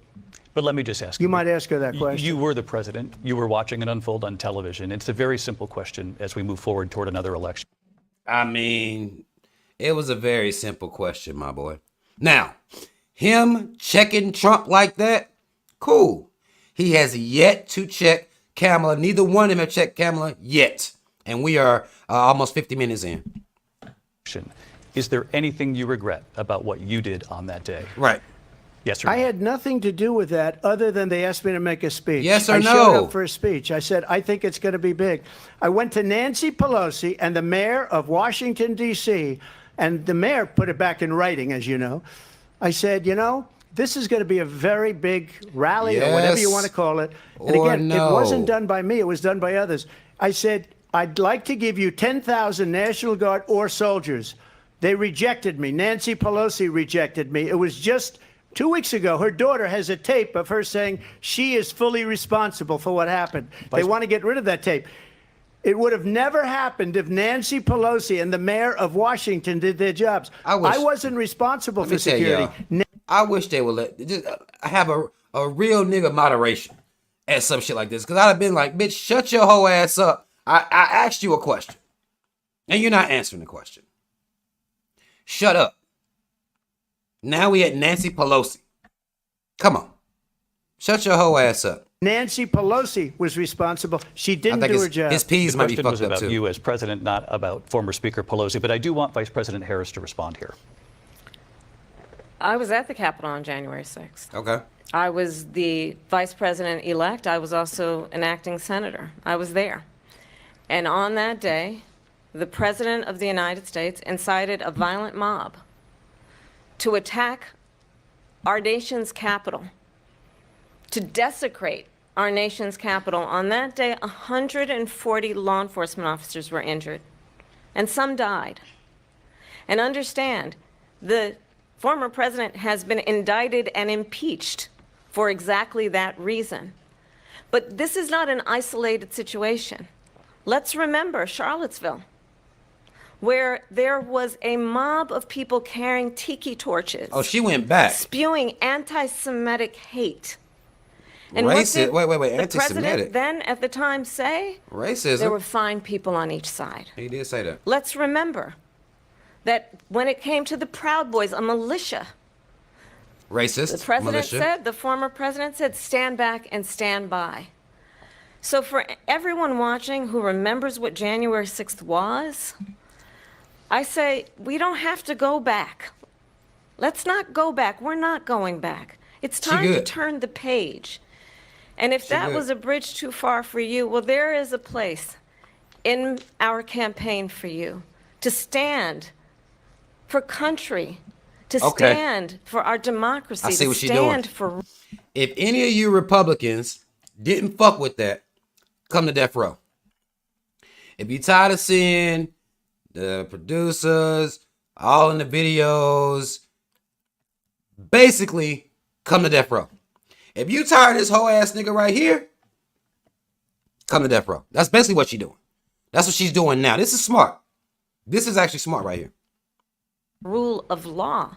But let me just ask you. You might ask her that question. You were the president. You were watching it unfold on television. It's a very simple question as we move forward toward another election. I mean, it was a very simple question, my boy. Now, him checking Trump like that, cool. He has yet to check Kamala. Neither one of them have checked Kamala yet. And we are almost 50 minutes in. Is there anything you regret about what you did on that day? Right. Yes or no? I had nothing to do with that other than they asked me to make a speech. Yes or I no? showed up for a speech. I said, I think it's going to be big. I went to Nancy Pelosi and the mayor of Washington, D.C., and the mayor put it back in writing, as you know. I said, this is going to be a very big rally or whatever you want to call it. And again, it wasn't done by me. It was done by others. I said, I'd like to give you 10,000 National Guard or soldiers. They rejected me. Nancy Pelosi rejected me. It was just 2 weeks ago. Her daughter has a tape of her saying she is fully responsible for what happened. They want to get rid of that tape. It would have never happened if Nancy Pelosi and the mayor of Washington did their jobs. I wasn't responsible for security. I wish they would have a real nigga moderation at some shit like this. Because I'd have been like, bitch, shut your whole ass up. I asked you a question. And you're not answering the question. Shut up. Now we at Nancy Pelosi. Come on. Shut your whole ass up. Nancy Pelosi was responsible. She didn't do her job. His P's might be The question fucked was up about too. you as president, not about former Speaker Pelosi. But I do want Vice President Harris to respond here. I was at the Capitol on January 6th. Okay. I was the vice president-elect. I was also an acting senator. I was there. And on that day, the President of the United States incited a violent mob to attack our nation's capital, to desecrate our nation's capital. On that day, 140 law enforcement officers were injured, and some died. And understand, the former president has been indicted and impeached for exactly that reason. But this is not an isolated situation. Let's remember Charlottesville, where there was a mob of people carrying tiki torches. Oh, she went back. Spewing anti-Semitic hate. And Racist. Wait. the Anti-Semitic. president then at the time say? Racism. There were fine people on each side. He did say that. Let's remember that when it came to the Proud Boys, a militia, Racist. the president militia. said, the former president said, stand back and stand by. So for everyone watching who remembers what January 6th was, I say we don't have to go back. Let's not go back. We're not going back. It's time to good. turn the page. And if that good. was a bridge too far for you, well, there is a place in our campaign for you to stand for country, to Okay. stand for our democracy, I see to what you're doing. stand for If any of you Republicans didn't fuck with that, come to death row. If you're tired of seeing the producers all in the videos, basically come to death row. If you tired of this whole ass nigga right here, come to death row. That's basically what she's doing. That's what she's doing now. This is smart. This is actually smart right here. rule of law,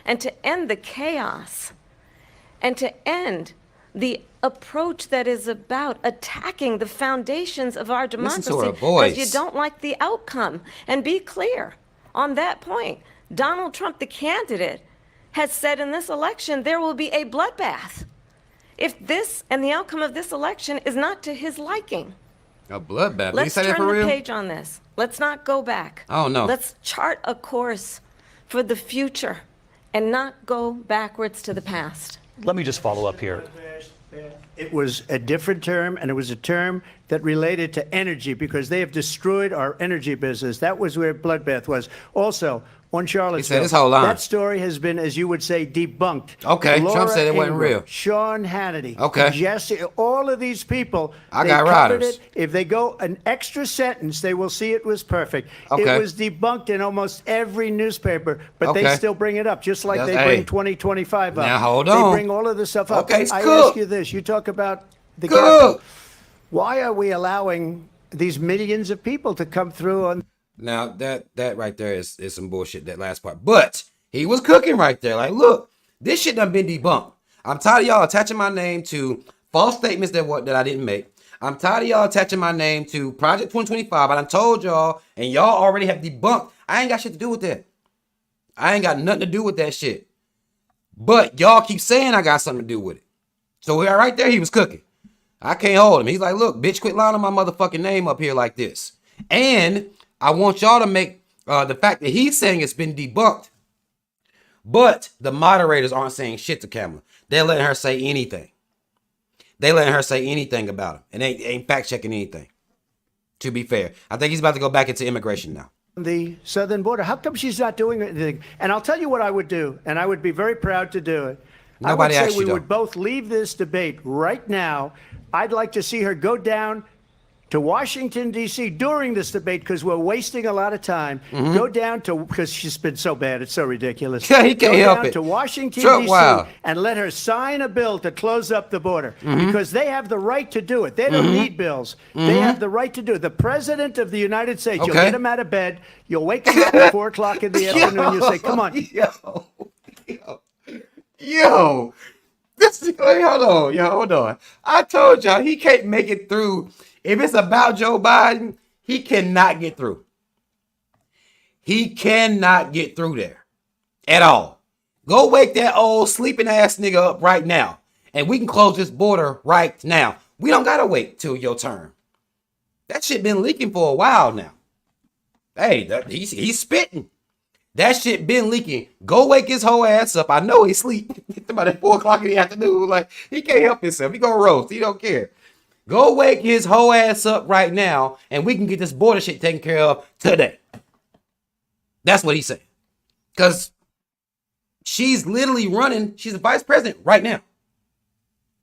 and to end the chaos, and to end the approach that is about attacking the foundations of our Listen to democracy her voice. because you don't like the outcome. And be clear on that point. Donald Trump, the candidate, has said in this election there will be a bloodbath if this and the outcome of this election is not to his liking. A bloodbath. Did he Let's say that turn for the real? page on this. Let's not go back. Oh, no. Let's chart a course for the future and not go backwards to the past. Let me just follow up here. It was a different term, and it was a term that related to energy because they have destroyed our energy business. That was where bloodbath was. Also, on Charlottesville, his whole line. that story has been, as you would say, debunked. Okay, Trump said it wasn't Ingram, real. Sean Hannity, Okay. Jesse, all of these people, I they got covered riders. it. If they go an extra sentence, they will see it was perfect. Okay. It was debunked in almost every newspaper, but they Okay. still bring it up, just like That's- they bring hey. 2025 up. Now, hold They on. bring all of this stuff up. Okay, it's I cool. ask you this. You talk about the Cool. Capitol. Why are we allowing these millions of people to come through on Now that right there is some bullshit, that last part. But he was cooking right there. Like, look, this shit done been debunked. I'm tired of y'all attaching my name to false statements that I didn't make. I'm tired of y'all attaching my name to Project 2025. I done told y'all, and y'all already have debunked. I ain't got shit to do with that. I ain't got nothing to do with that shit. But y'all keep saying I got something to do with it. So right there, he was cooking. I can't hold him. He's like, look, bitch, quit lying on my motherfucking name up here like this. And I want y'all to make the fact that he's saying it's been debunked, but the moderators aren't saying shit to Kamala. They're letting her say anything. They letting her say anything about him, and ain't fact checking anything. To be fair, I think he's about to go back into immigration now. the southern border? How come she's not doing anything? And I'll tell you what I would do, and I would be very proud to do it. Nobody I would asked say you, we though. would both leave this debate right now. I'd like to see her go down to Washington, D.C. during this debate because we're wasting a lot of time. Go down to, because she's been so bad, it's so ridiculous. Mm-hmm. Yeah, he can't go help down it. to Washington, Trump, D.C. wow. and let her sign a bill to close up the border Mm-hmm. because they have the right to do it. They don't need bills. They have the right to do it. The President of the United States, you'll Okay. get him out of bed, you'll wake him up at 4 o'clock in the afternoon, you'll say, come on. Yo. Wait, hold on. I told y'all he can't make it through. If it's about Joe Biden, he cannot get through. He cannot get through there at all. Go wake that old sleeping ass nigga up right now, and we can close this border right now. We don't gotta wait till your turn. That shit been leaking for a while now. Hey, he's spitting. That shit been leaking. Go wake his whole ass up. I know he sleep. About at 4 o'clock in the afternoon. Like, he can't help himself. He gonna roast. He don't care. Go wake his whole ass up right now, and we can get this border shit taken care of today. That's what he's saying. Because she's literally running. She's the vice president right now.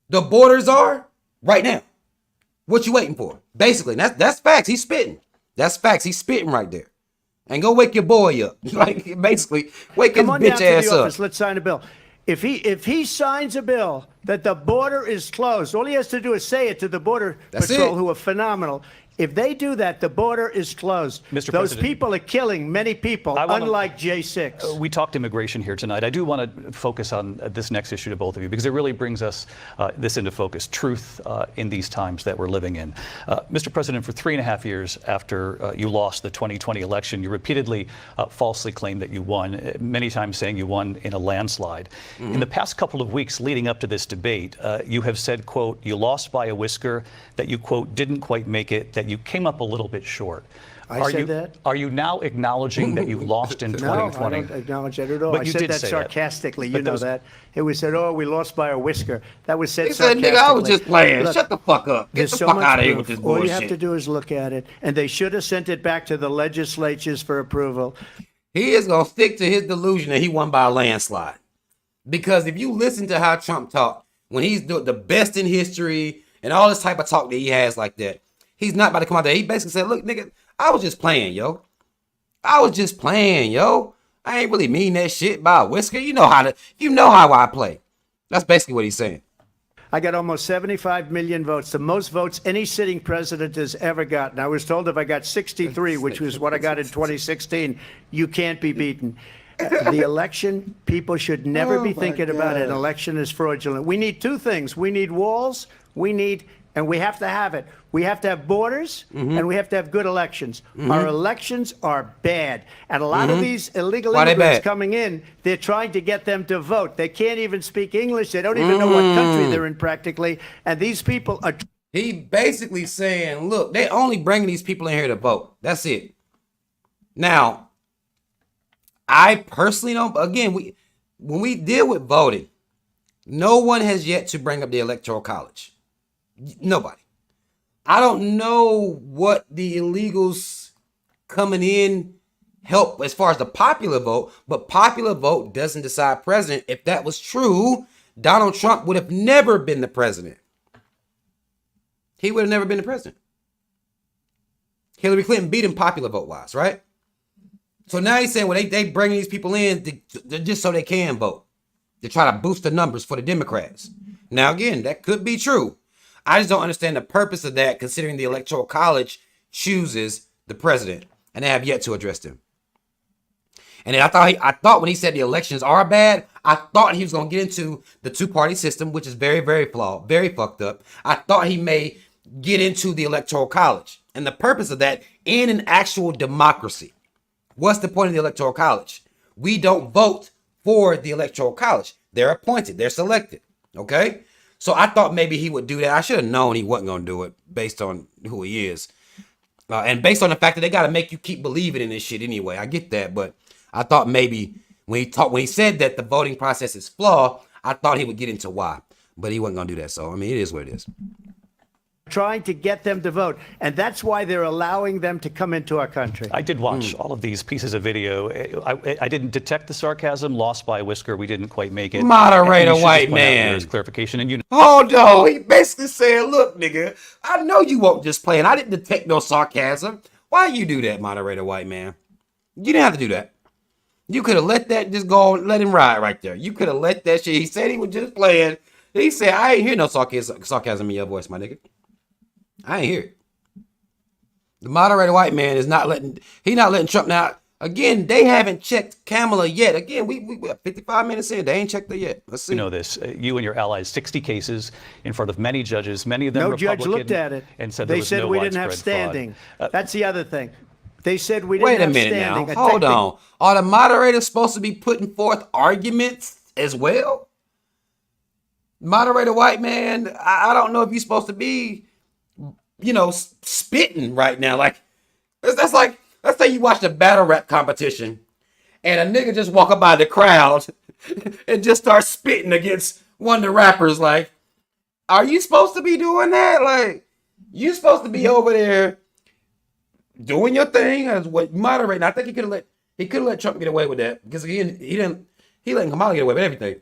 The borders are right now. What you waiting for? Basically, that's facts. He's spitting. That's facts. He's spitting right there. And go wake your boy up. Like, basically, wake his bitch ass up. Let's sign a bill. If he signs a bill that the border is closed, all he has to do is say it to the Border Patrol, who are phenomenal. If they do that, the border is closed. Those President, people are killing many people, unlike J6. We talked immigration here tonight. I do want to focus on this next issue to both of you, because it really brings us this into focus, truth in these times that we're living in. Mr. President, for 3.5 years after you lost the 2020 election, you repeatedly falsely claimed that you won, many times saying you won in a landslide. In the past couple of weeks leading up to this debate, you have said, quote, you lost by a whisker, that you, quote, didn't quite make it, that you came up a little bit short. I said that? Are you now acknowledging that you lost in 2020? No, I don't acknowledge that at all. But I you said did that say sarcastically. That. You know that. It was said, oh, we lost by a whisker. That was said He said, sarcastically. nigga, I was just playing. Look, shut the fuck up. Get the so fuck much out of here proof. with this All bullshit. you have to do is look at it, and they should have sent it back to the legislatures for approval. He is going to stick to his delusion that he won by a landslide. Because if you listen to how Trump talked, when he's doing the best in history and all this type of talk that he has like that, he's not about to come out there. He basically said, look, nigga, I was just playing, yo. I was just playing, yo. I ain't really mean that shit by a whisker. You know how I play. That's basically what he's saying. I got almost 75 million votes, the most votes any sitting president has ever gotten. I was told if I got 63, which was what I got in 2016, you can't be beaten. The election, people should never be thinking about an election as fraudulent. We need two things. We need walls. And we have to have it. We have to have borders, and we have to have good elections. Our elections are bad. And a lot of these illegal immigrants coming in, they're trying to get them to vote. They can't even speak English. They don't even know what country they're in practically. And these people are... He basically saying, look, they only bringing these people in here to vote. That's it. Now, I personally don't... Again, when we deal with voting, no one has yet to bring up the Electoral College. Nobody. I don't know what the illegals coming in help as far as the popular vote, but popular vote doesn't decide president. If that was true, Donald Trump would have never been the president. He would have never been the president. Hillary Clinton beat him popular vote wise, right? So now he's saying, well, they bring these people in just so they can vote. They try to boost the numbers for the Democrats. Now, again, that could be true. I just don't understand the purpose of that, considering the Electoral College chooses the president, and they have yet to address them. And then I thought when he said the elections are bad, I thought he was going to get into the two-party system, which is very, very flawed, very fucked up. I thought he may get into the Electoral College and the purpose of that in an actual democracy. What's the point of the Electoral College? We don't vote for the Electoral College. They're appointed. They're selected. Okay? So I thought maybe he would do that. I should have known he wasn't going to do it based on who he is. And based on the fact that they got to make you keep believing in this shit anyway. I get that. But I thought maybe when he said that the voting process is flawed, I thought he would get into why. But he wasn't going to do that. So, I mean, it is what it is. Trying to get them to vote. And that's why they're allowing them to come into our country. I did watch all of these pieces of video. I didn't detect the sarcasm. Lost by a whisker. We didn't quite make it. Moderator white man. Clarification. And you know. Oh, no. He basically said, look, nigga, I know you won't just play. And I didn't detect no sarcasm. Why you do that, moderator white man? You didn't have to do that. You could have let that just go, let him ride right there. You could have let that shit. He said he was just playing. He said, I ain't hear no sarcasm in your voice, my nigga. I ain't hear it. The moderator white man is not letting Trump now. Again, they haven't checked Kamala yet. Again, we 55 minutes in. They ain't checked her yet. Let's see. You know this. You and your allies, 60 cases in front of many judges, many of them no Republican. judge looked at it and said they there was said no we didn't have widespread standing. fraud. That's the other thing. They said we didn't Wait a have minute standing. now. Hold on. Are the moderators supposed to be putting forth arguments as well? Moderator White Man, I don't know if you're supposed to be, spitting right now. Like, that's like, let's say you watch a battle rap competition and a nigga just walk up by the crowd and just start spitting against one of the rappers. Like, are you supposed to be doing that? Like, you supposed to be over there doing your thing as what moderating. I think he could have let Trump get away with that because he let Kamala get away with everything.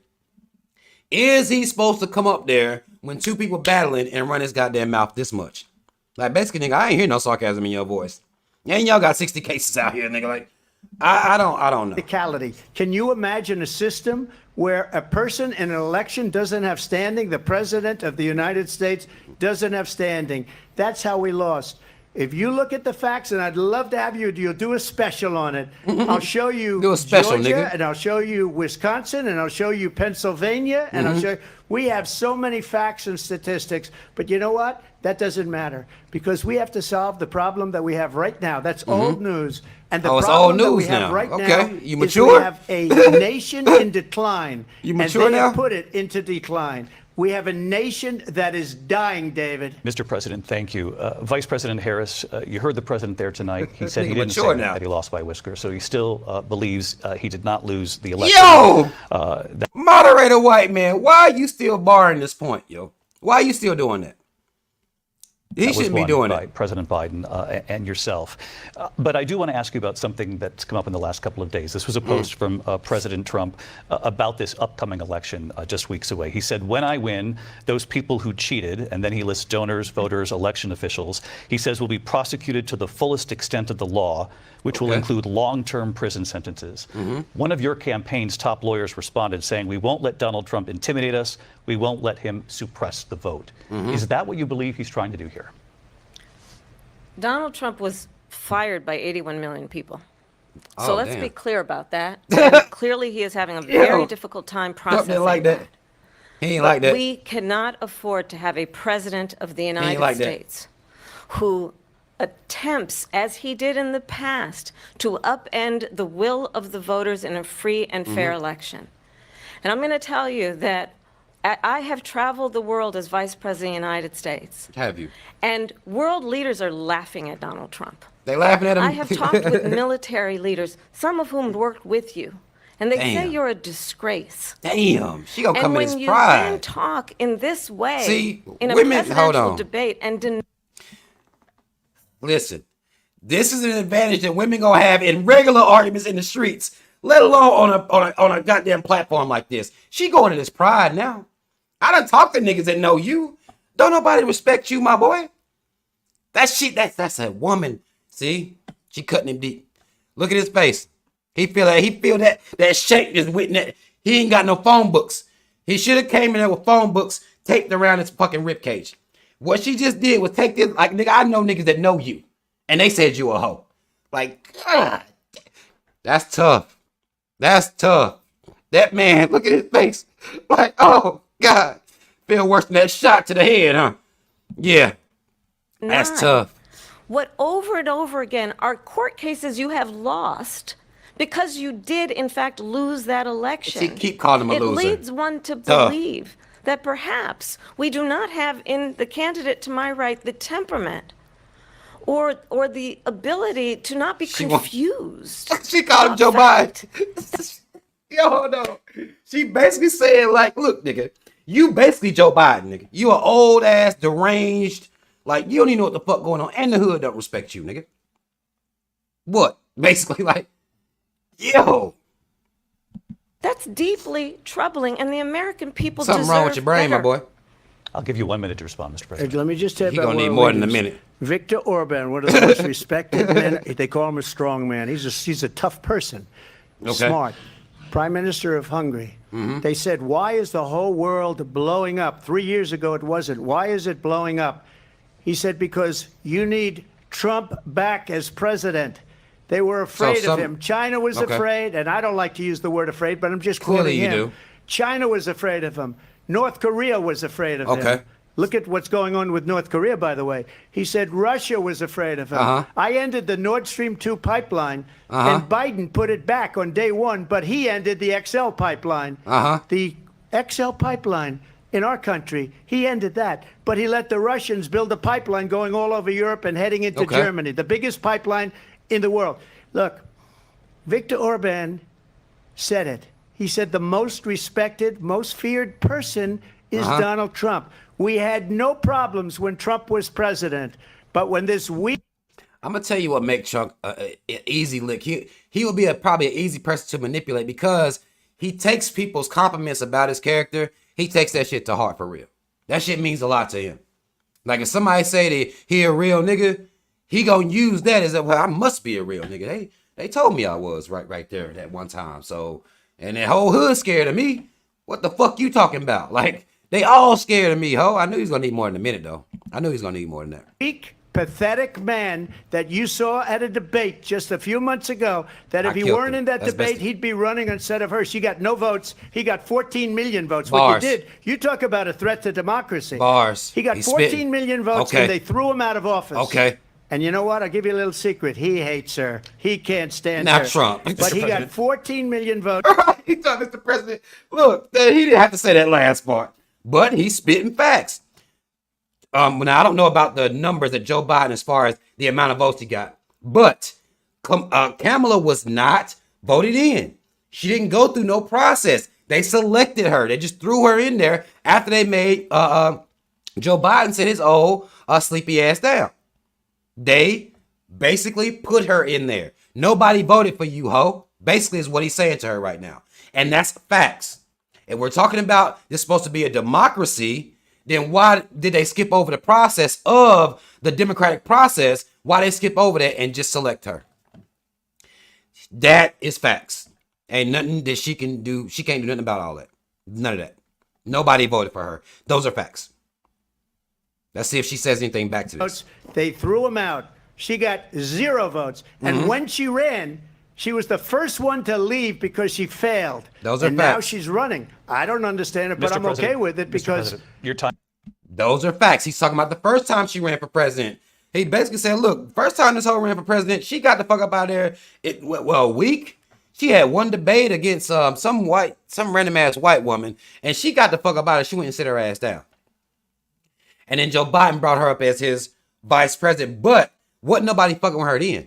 Is he supposed to come up there when two people battling and run his goddamn mouth this much? Like, basically, nigga, I ain't hear no sarcasm in your voice. And y'all got 60 cases out here, nigga. Like, I don't know. Can you imagine a system where a person in an election doesn't have standing? The president of the United States doesn't have standing. That's how we lost. If you look at the facts, and I'd love to have you'll do a special on it. I'll show you do a special, Georgia, nigga. and I'll show you Wisconsin, and I'll show you Pennsylvania, and I'll show you. We have so many facts and statistics, but you know what? That doesn't matter because we have to solve the problem that we have right now. That's old news. And the problem that we have right now you mature? is we have a nation in decline. You mature and they now? have put it into decline. We have a nation that is dying, David. Mr. President, thank you. Vice President Harris, you heard the president there tonight. He said he didn't say now. that he lost by whisker, so he still believes he did not lose the election. Yo! Moderator White Man, why are you still barring this point, yo? Why are you still doing that? He shouldn't be doing by it. President Biden and yourself. But I do want to ask you about something that's come up in the last couple of days. This was a post from President Trump about this upcoming election just weeks away. He said, when I win, those people who cheated, and then he lists donors, voters, election officials, he says will be prosecuted to the fullest extent of the law, which will include long-term prison sentences. One of your campaign's top lawyers responded saying, we won't let Donald Trump intimidate us. We won't let him suppress the vote. Is that what you believe he's trying to do here? Donald Trump was fired by 81 million people. Oh, So let's damn. be clear about that. And clearly, he is having a very difficult time processing like that. He ain't like that. We cannot afford to have a president of the ain't United like that. States who attempts, as he did in the past, to upend the will of the voters in a free and fair election. And I'm going to tell you that I have traveled the world as Vice President of the United States. Have you? And world leaders are laughing at Donald Trump. They laughing at him? I have talked with military leaders, some of whom worked with you, and they say you're a disgrace. Damn, she gonna come in his And when you pride. then talk in this way, See, in a women- presidential hold on. debate, and deny Listen, this is an advantage that women gonna have in regular arguments in the streets, let alone on a goddamn platform like this. She going to this pride now. I done talked to niggas that know you. Don't nobody respect you, my boy. That's a woman. See, she cutting him deep. Look at his face. He feel that shake is with that. He ain't got no phone books. He should have came in there with phone books taped around his fucking ribcage. What she just did was take this, like, nigga, I know niggas that know you, and they said you a hoe. Like, God, that's tough. That's tough. That man, look at his face. Like, oh, God. Feel worse than that shot to the head, huh? Yeah, that's not. tough. What over and over again are court cases you have lost because you did, in fact, lose that election. See, keep calling him a loser. It leads one to Tough. believe that perhaps we do not have in the candidate to my right the temperament or the ability to not be confused. She called him Joe Biden. Yo, hold on. She basically said, like, look, nigga, you basically Joe Biden, nigga. You an old ass, deranged, like, you don't even know what the fuck going on, and the hood don't respect you, nigga. What? Basically, like, yo. That's deeply troubling, and the American people Something deserve wrong with your brain, better. my boy. I'll give you 1 minute to respond, Mr. President. Let me just tell you He about gonna need world more than a leaders. minute. Viktor Orban, one of the most respected men. They call him a strong man. He's a tough person. Okay. Smart. Prime Minister of Hungary. They said, why is the whole world blowing up? 3 years ago, it wasn't. Why is it blowing up? He said, because you need Trump back as president. They were afraid of him. China was afraid, and I don't like to use the word afraid, but I'm just quoting Clearly you him. do. China was afraid of him. North Korea was afraid of him. Okay. Look at what's going on with North Korea, by the way. He said Russia was afraid of him. I ended the Nord Stream 2 pipeline, and Biden put it back on day one, but he ended the XL pipeline. The XL pipeline in our country, he ended that. But he let the Russians build a pipeline going all over Europe and heading into Germany, the biggest pipeline in the world. Look, Viktor Orban said it. He said the most respected, most feared person is Donald Trump. We had no problems when Trump was president, but when this week... I'm gonna tell you what makes Trump an easy lick. He will be probably an easy person to manipulate because he takes people's compliments about his character. He takes that shit to heart for real. That shit means a lot to him. Like if somebody say that he a real nigga, he gonna use that as well, I must be a real nigga. They told me I was right there that one time. So, and that whole hood scared of me. What the fuck you talking about? Like, they all scared of me, ho. I knew he was gonna need more than a minute, though. I knew he was gonna need more than that. Weak, pathetic man that you saw at a debate just a few months ago, that if he weren't in that debate, he'd be running instead of her. She got no votes. He got 14 million votes. Bars. What you did, you talk about a threat to democracy. Bars. He got 14 million votes, and they threw him out of office. Okay. And you know what? I'll give you a little secret. He hates her. He can't stand her. Not Trump. But he got 14 million votes. He told Mr. President, look, he didn't have to say that last part, but he's spitting facts. Now, I don't know about the numbers that Joe Biden as far as the amount of votes he got, but Kamala was not voted in. She didn't go through no process. They selected her. They just threw her in there after they made Joe Biden sit his old sleepy ass down. They basically put her in there. Nobody voted for you, ho. Basically is what he's saying to her right now. And that's facts. If we're talking about this supposed to be a democracy, then why did they skip over the process of the democratic process? Why they skip over that and just select her? That is facts. Ain't nothing that she can do. She can't do nothing about all that. None of that. Nobody voted for her. Those are facts. Let's see if she says anything back to this. They threw him out. She got 0 votes. And when she ran, she was the first one to leave because she failed. Those are and facts. now she's running. I don't understand it, but I'm okay with it because... Your time. Those are facts. He's talking about the first time she ran for president. He basically said, look, first time this hoe ran for president, she got the fuck up out there, a week. She had one debate against some random ass white woman, and she got the fuck up out of it. She went and sit her ass down. And then Joe Biden brought her up as his vice president, but wasn't nobody fucking with her then.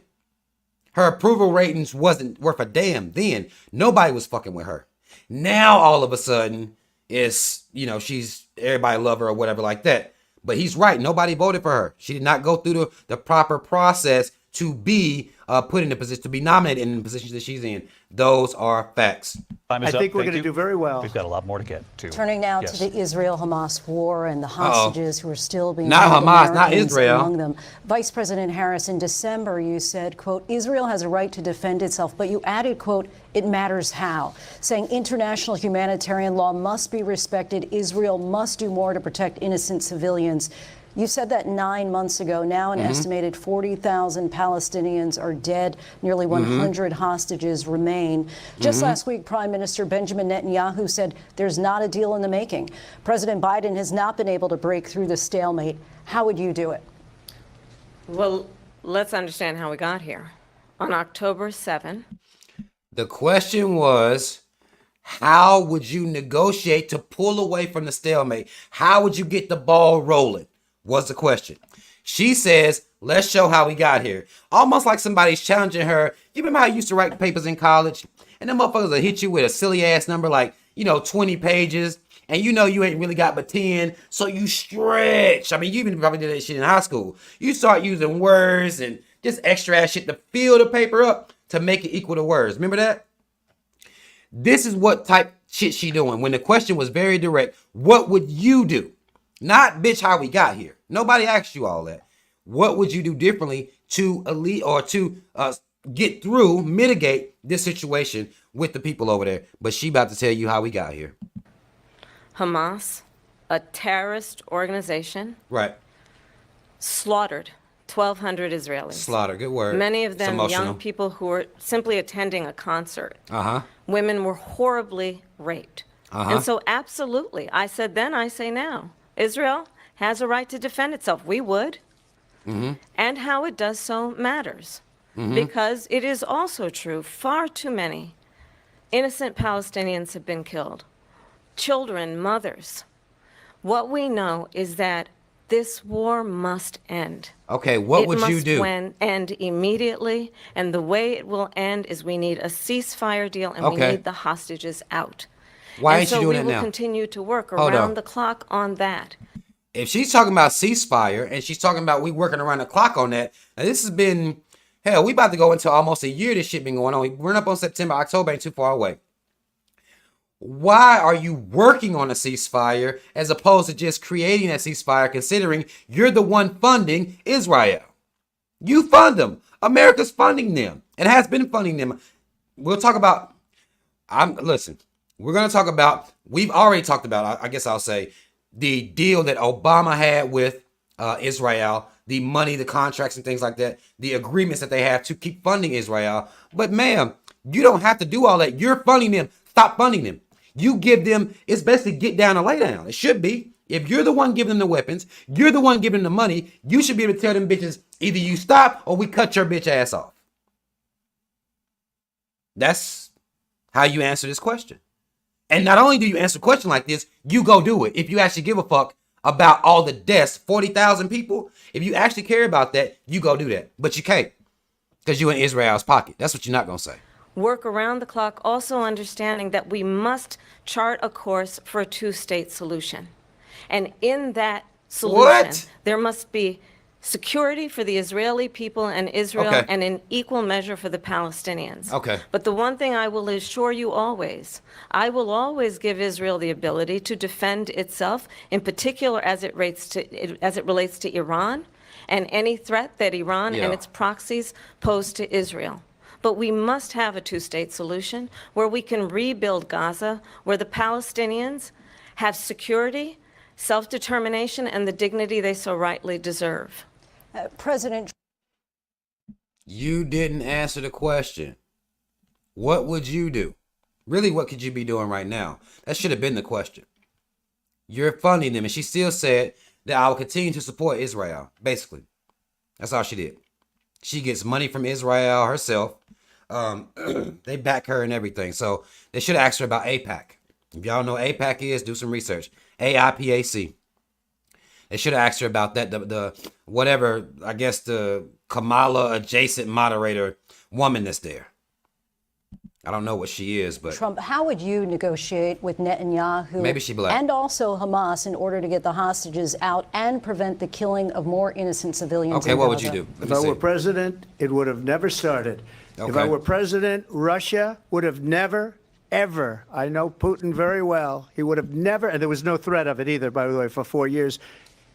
Her approval ratings wasn't worth a damn then. Nobody was fucking with her. Now all of a sudden it's, she's, everybody love her or whatever like that. But he's right. Nobody voted for her. She did not go through the proper process to be put in a position, to be nominated in the positions that she's in. Those are facts. I think we're going to do very well. We've got a lot more to get to. Turning now to the Israel-Hamas war and the hostages who are still being not held, Hamas, not Americans Israel. among them. Vice President Harris, in December, you said, quote, Israel has a right to defend itself, but you added, quote, it matters how, saying international humanitarian law must be respected. Israel must do more to protect innocent civilians. You said that 9 months ago. Now an estimated 40,000 Palestinians are dead. Nearly 100 hostages remain. Just last week, Prime Minister Benjamin Netanyahu said there's not a deal in the making. President Biden has not been able to break through the stalemate. How would you do it? Well, let's understand how we got here. On October 7, the question was, how would you negotiate to pull away from the stalemate? How would you get the ball rolling? Was the question. She says, let's show how we got here. Almost like somebody's challenging her. You remember how you used to write papers in college? And them motherfuckers will hit you with a silly ass number like, 20 pages. And you ain't really got but 10. So you stretch. I mean, you even probably did that shit in high school. You start using words and just extra ass shit to fill the paper up to make it equal to words. Remember that? This is what type shit she doing. When the question was very direct, what would you do? Not, bitch, how we got here. Nobody asked you all that. What would you do differently to get through, mitigate this situation with the people over there? But she about to tell you how we got here. Hamas, a terrorist organization, Right. slaughtered 1,200 Israelis. Slaughter, good word. Many of them emotional. young people who were simply attending a concert. Uh-huh. Women were horribly raped. And so absolutely, I said then, I say now, Israel has a right to defend itself. We would. And how it does so matters. Because it is also true, far too many innocent Palestinians have been killed. Children, mothers. What we know is that this war must end. Okay, what would you do? It must end immediately, and the way it will end is we need a ceasefire deal, and we Okay. need the hostages out. Why and ain't so you doing we it will now? continue to work Hold around on. the clock on that. If she's talking about ceasefire and she's talking about we working around the clock on that, and this has been, hell, we about to go into almost a year this shit been going on. We're up on September, October ain't too far away. Why are you working on a ceasefire as opposed to just creating a ceasefire, considering you're the one funding Israel? You fund them. America's funding them and has been funding them. We'll talk about, listen, we're going to talk about, we've already talked about, I guess I'll say, the deal that Obama had with Israel, the money, the contracts and things like that, the agreements that they have to keep funding Israel. But ma'am, you don't have to do all that. You're funding them. Stop funding them. You give them, it's best to get down and lay down. It should be. If you're the one giving them the weapons, you're the one giving them the money, you should be able to tell them bitches, either you stop or we cut your bitch ass off. That's how you answer this question. And not only do you answer a question like this, you go do it. If you actually give a fuck about all the deaths, 40,000 people, if you actually care about that, you go do that. But you can't, because you're in Israel's pocket. That's what you're not going to say. Work around the clock, also understanding that we must chart a course for a two-state solution. And in that solution, there must be security for the Israeli people and Israel, Okay. and in equal measure for the Palestinians. Okay. But the one thing I will assure you always, I will always give Israel the ability to defend itself, in particular as it relates to Iran and any threat that Iran and its proxies pose to Israel. But we must have a two-state solution where we can rebuild Gaza, where the Palestinians have security, self-determination, and the dignity they so rightly deserve. President, You didn't answer the question. What would you do? Really, what could you be doing right now? That should have been the question. You're funding them, and she still said that I will continue to support Israel, basically. That's all she did. She gets money from Israel herself. They back her and everything. So they should have asked her about AIPAC. If y'all know what AIPAC is, do some research. AIPAC. They should have asked her about that. The whatever, I guess the Kamala adjacent moderator woman that's there. I don't know what she is, but Trump, how would you negotiate with Netanyahu maybe she black. and also Hamas in order to get the hostages out and prevent the killing of more innocent civilians? Okay, what would you do? If I were president, it would have never started. If I were president, Russia would have never, ever, I know Putin very well, he would have never, and there was no threat of it either, by the way, for 4 years,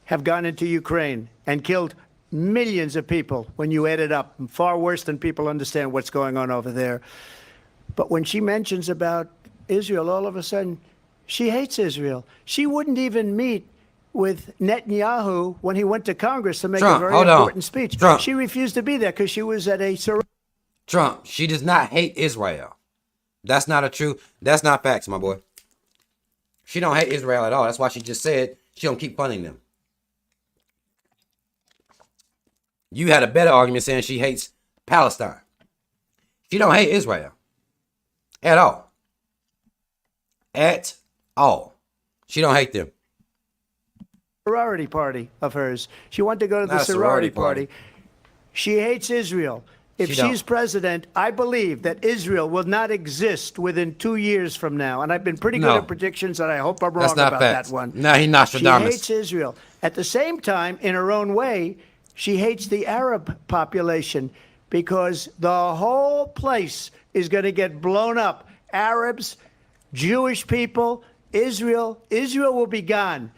have gone into Ukraine and killed millions of people when you add it up, far worse than people understand what's going on over there. But when she mentions about Israel, all of a sudden, she hates Israel. She wouldn't even meet with Netanyahu when he went to Congress to make a very important speech. She refused to be there because she was at a... Trump, she does not hate Israel. That's not that's not facts, my boy. She don't hate Israel at all. That's why she just said she don't keep funding them. You had a better argument saying she hates Palestine. She don't hate Israel. At all. At all. She don't hate them. Sorority party of hers. She wanted to go to the sorority party. She hates Israel. If she's president, I believe that Israel will not exist within 2 years from now. And I've been pretty good at predictions, and I hope I'm wrong about that one. No, he's Nostradamus. She hates Israel. At the same time, in her own way, she hates the Arab population because the whole place is going to get blown up. Arabs, Jewish people, Israel will be gone.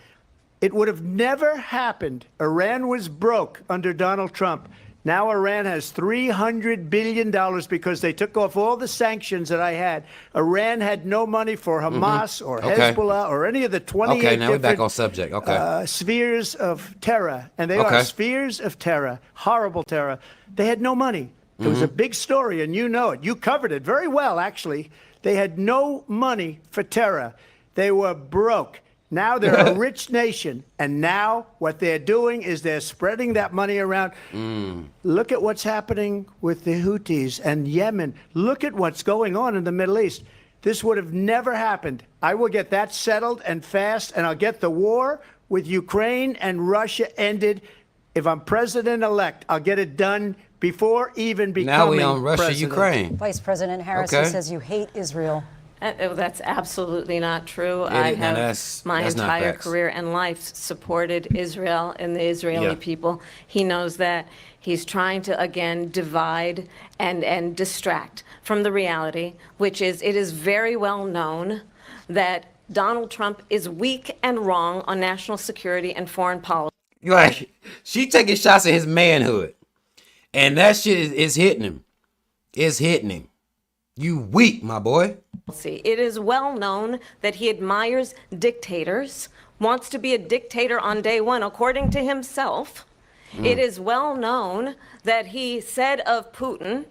It would have never happened. Iran was broke under Donald Trump. Now Iran has $300 billion because they took off all the sanctions that I had. Iran had no money for Hamas or Hezbollah or any of the 28 now we're back on subject. spheres of terror. And they are spheres of terror, horrible terror. They had no money. There was a big story, and you know it. You covered it very well, actually. They had no money for terror. They were broke. Now they're a rich nation. And now what they're doing is they're spreading that money around. Look at what's happening with the Houthis and Yemen. Look at what's going on in the Middle East. This would have never happened. I will get that settled and fast, and I'll get the war with Ukraine and Russia ended. If I'm president-elect, I'll get it done before even becoming Now we on Russia, president. Ukraine. Vice President Harris says you hate Israel. That's absolutely not true. It- I now have that's my not entire facts. career and life supported Israel and the Israeli people. He knows that. He's trying to, again, divide and distract from the reality, which is it is very well known that Donald Trump is weak and wrong on national security and foreign policy. Like, she taking shots at his manhood. And that shit is hitting him. It's hitting him. You weak, my boy. It is well known that he admires dictators, wants to be a dictator on day one, according to himself. It is well known that he said of Putin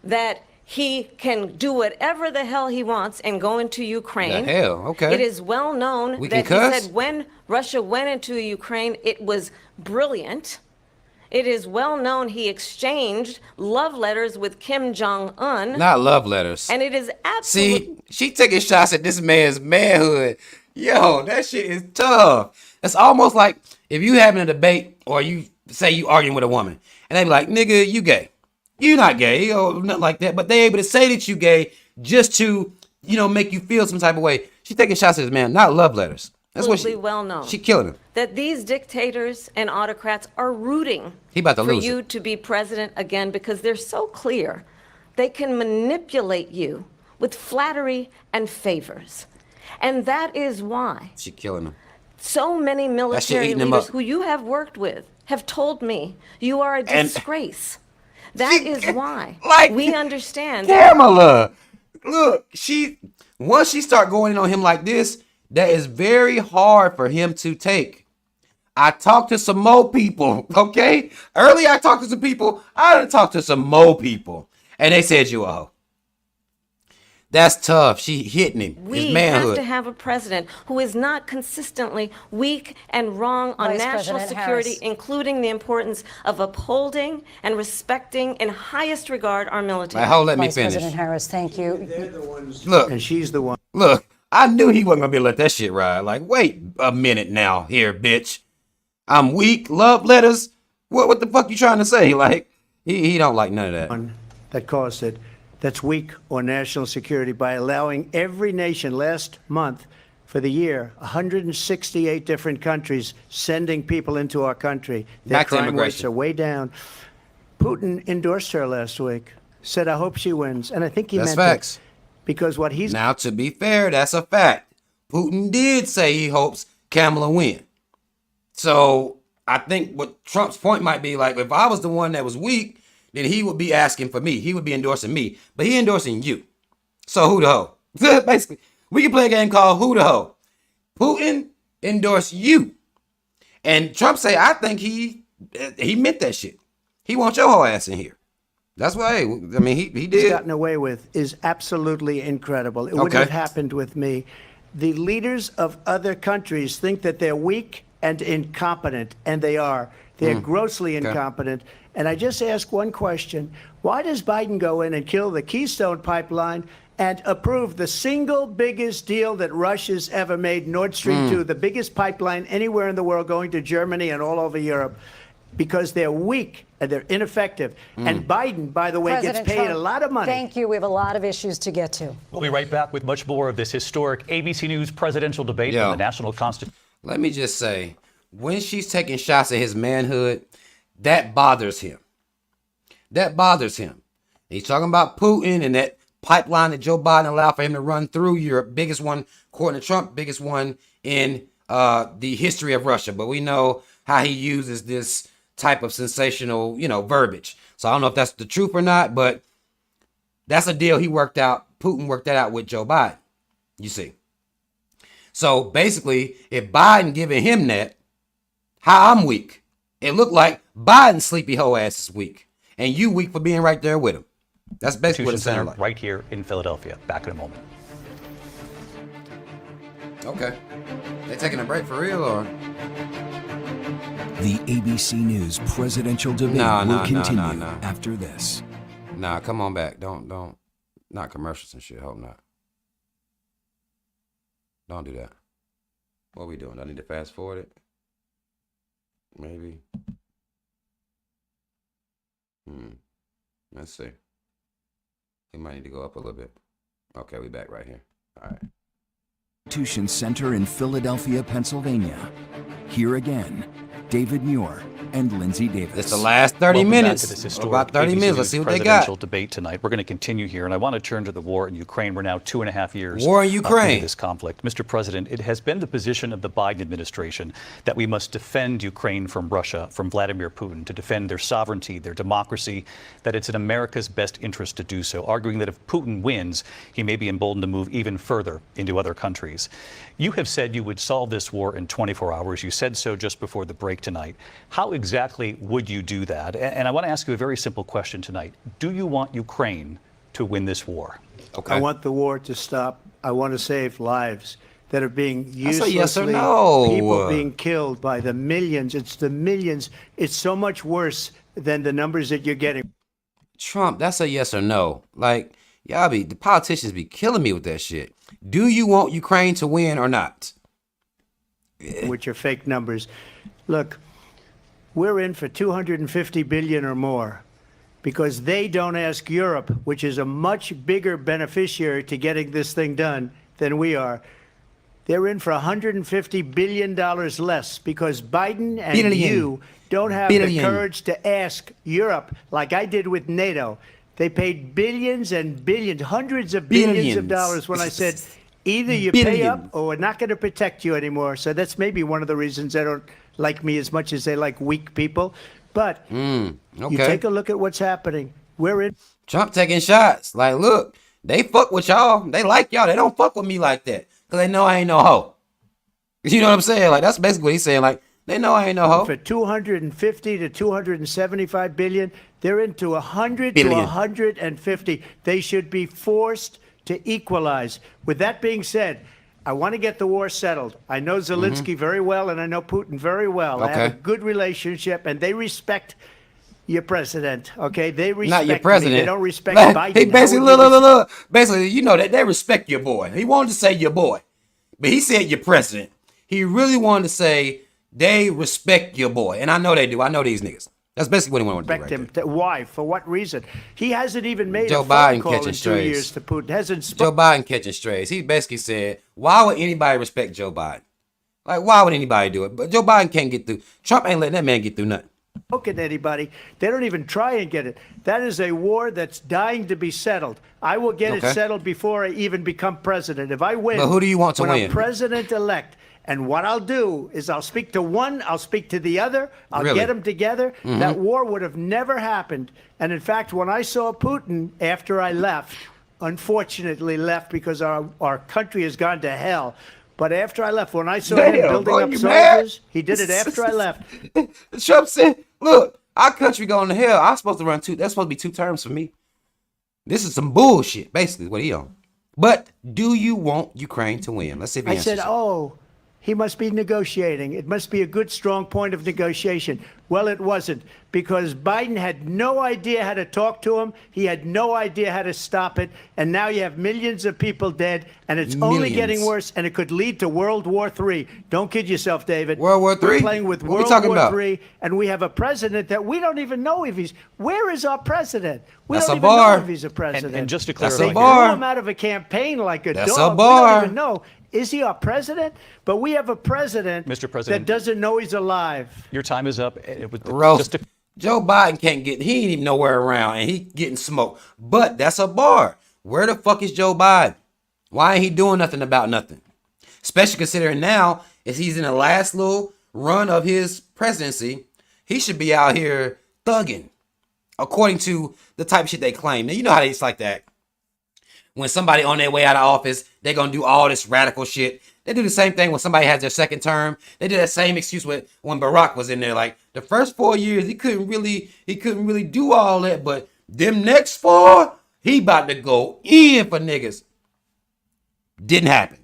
that he can do whatever the hell he wants and go into Ukraine. The hell, okay. It is well known We that can he cuss? said when Russia went into Ukraine, it was brilliant. It is well known he exchanged love letters with Kim Jong-un. Not love letters. And it is absolutely... See, she taking shots at this man's manhood. Yo, that shit is tough. It's almost like if you having a debate or you say you arguing with a woman and they be like, nigga, you gay. You not gay or nothing like that. But they able to say that you gay just to, make you feel some type of way. She taking shots at this man, not love letters. That's what absolutely well known. She killing him. That these dictators and autocrats are rooting He about to for lose you it. to be president again because they're so clear. They can manipulate you with flattery and favors. And that is why She killing him. so many military eating him leaders up. who you have worked with have told me you are a And- disgrace. That is why we understand. Kamala, look, once she start going in on him like this, that is very hard for him to take. I talked to some more people, okay? Earlier I talked to some people. I done talked to some more people. And they said you a hoe. That's tough. She hitting him. His We manhood. have to have a president who is not consistently weak and wrong on Vice national President security, Harris. including the importance of upholding and respecting in highest regard our military. Like, hold, let me Vice finish. President Harris, thank you. They're the ones, Look. and she's the one. Look, I knew he wasn't gonna be able to let that shit ride. Like, wait a minute now, here, bitch. I'm weak. Love letters. What the fuck you trying to say? Like, he don't like none of that. One that caused it. That's weak on national security by allowing every nation last month for the year, 168 different countries sending people into our country. Their Back to crime rates immigration. are way down. Putin endorsed her last week, said, I hope she wins. And I think he That's meant facts. it. Because what he's Now, to be fair, that's a fact. Putin did say he hopes Kamala win. So I think what Trump's point might be like, if I was the one that was weak, then he would be asking for me. He would be endorsing me. But he endorsing you. So who the hoe? Basically, we can play a game called Who the Hoe. Putin endorsed you. And Trump say, I think he meant that shit. He wants your whole ass in here. That's why, I mean, he did. gotten away with is absolutely incredible. It wouldn't Okay. have happened with me. The leaders of other countries think that they're weak and incompetent, and they are. They're grossly incompetent. And I just ask one question. Why does Biden go in and kill the Keystone Pipeline and approve the single biggest deal that Russia's ever made, Nord Stream 2, the biggest pipeline anywhere in the world going to Germany and all over Europe? Because they're weak and they're ineffective. And Biden, by the way, President gets paid Trump, a lot of money. Thank you. We have a lot of issues to get to. We'll be right back with much more of this historic ABC News presidential debate Yo. on the National Constitution. Let me just say, when she's taking shots at his manhood, that bothers him. That bothers him. He's talking about Putin and that pipeline that Joe Biden allowed for him to run through Europe. Biggest one, according to Trump, biggest one in the history of Russia. But we know how he uses this type of sensational, verbiage. So I don't know if that's the truth or not, but that's a deal he worked out. Putin worked that out with Joe Biden, you see. So basically, if Biden giving him that, how I'm weak. It looked like Biden's sleepy hoe ass is weak. And you weak for being right there with him. That's basically what it sounded like. Right here in Philadelphia. Back in a moment. Okay. They taking a break for real or? The ABC News presidential debate will continue after this. Nah, come on back. Don't. Not commercials and shit. Hope not. Don't do that. What are we doing? I need to fast forward it. Maybe. Let's see. We might need to go up a little bit. Okay, we back right here. All right. Constitution Center in Philadelphia, Pennsylvania. Here again, David Muir and Lindsay Davis. It's the last 30 minutes. About 30 minutes. Let's see what they got. Presidential debate tonight. We're going to continue here, and I want to turn to the war in Ukraine. We're now 2.5 years war in Ukraine. Into this conflict. Mr. President, it has been the position of the Biden administration that we must defend Ukraine from Russia, from Vladimir Putin, to defend their sovereignty, their democracy, that it's in America's best interest to do so, arguing that if Putin wins, he may be emboldened to move even further into other countries. You have said you would solve this war in 24 hours. You said so just before the break tonight. How exactly would you do that? And I want to ask you a very simple question tonight. Do you want Ukraine to win this war? Okay. I want the war to stop. I want to save lives that are being uselessly, yes or no. people being killed by the millions. It's the millions. It's so much worse than the numbers that you're getting. Trump, that's a yes or no. Like, the politicians be killing me with that shit. Do you want Ukraine to win or not? With your fake numbers. Look, we're in for 250 billion or more because they don't ask Europe, which is a much bigger beneficiary to getting this thing done than we are. They're in for $150 billion less because Biden and you don't have the courage to ask Europe like I did with NATO. They paid billions and billions, hundreds of billions of dollars when I said, either you pay up or we're not going to protect you anymore. So that's maybe one of the reasons they don't like me as much as they like weak people. But you take a look at what's happening. We're in. Trump taking shots. Like, look, they fuck with y'all. They like y'all. They don't fuck with me like that because they know I ain't no hoe. You know what I'm saying? Like, that's basically what he's saying. Like, they know I ain't no hoe. For 250 to 275 billion, they're into 100 to 150. They should be forced to equalize. With that being said, I want to get the war settled. I know Zelensky very well, and I know Putin very well. I have a good relationship, and they respect your president. Okay, they respect not your president. Me. They don't respect Biden. He basically, look. Basically, you know that they respect your boy. He wanted to say your boy, but he said your president. He really wanted to say they respect your boy, and I know they do. I know these niggas. That's basically what he wanted to do. Respect him. Why? For what reason? He hasn't even made a phone call in 2 years to Putin. Joe Biden catching strays. He basically said, "Why would anybody respect Joe Biden? Like, why would anybody do it?" But Joe Biden can't get through. Trump ain't letting that man get through nothing. Look at anybody. They don't even try and get it. That is a war that's dying to be settled. I will get it settled before I even become president. If I win, but who do you want to win? I'm president-elect. And what I'll do is I'll speak to one, I'll speak to the other, I'll get them together. That war would have never happened. And in fact, when I saw Putin after I left, unfortunately left because our country has gone to hell. But after I left, when I saw him building up soldiers, he did it after I left. Trump said, look, our country going to hell. I'm supposed to run that's supposed to be 2 terms for me. This is some bullshit, basically, what he on. But do you want Ukraine to win? Let's see if he answers. I said, he must be negotiating. It must be a good, strong point of negotiation. Well, it wasn't, because Biden had no idea how to talk to him. He had no idea how to stop it. And now you have millions of people dead, and it's only getting worse, and it could lead to World War III. Don't kid yourself, David. World War III? We're playing with World War III, and we have a president that we don't even know if he's... Where is our president? We don't even know if he's a president. And just to clarify, they threw him out of a campaign like a dog. A bar. We don't even know. Is he our president? But we have a president, Mr. President, that doesn't know he's alive. Your time is up. Joe Biden can't get, he ain't even nowhere around, and he getting smoked. But that's a bar. Where the fuck is Joe Biden? Why ain't he doing nothing about nothing? Especially considering now, if he's in the last little run of his presidency, he should be out here thugging, according to the type of shit they claim. Now, you know how it's like that. When somebody on their way out of office, they're going to do all this radical shit. They do the same thing when somebody has their second term. They did that same excuse with when Barack was in there. Like, the first 4 years, he couldn't really do all that. But them next 4, he about to go in for niggas. Didn't happen.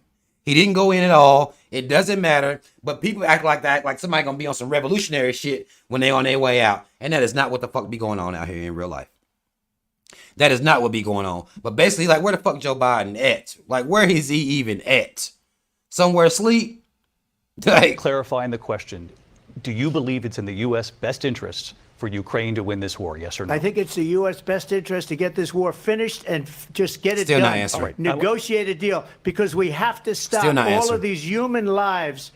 He didn't go in at all. It doesn't matter. But people act like that, like somebody gonna be on some revolutionary shit when they on their way out. And that is not what the fuck be going on out here in real life. That is not what be going on. But basically, like, where the fuck Joe Biden at? Like, where is he even at? Somewhere asleep? Like, clarifying the question, do you believe it's in the U.S. best interest for Ukraine to win this war, yes or no? I think it's the U.S. best interest to get this war finished and just get it Still done. not answering. All right. Negotiate a deal, because we have to stop Still not all answering. of these human lives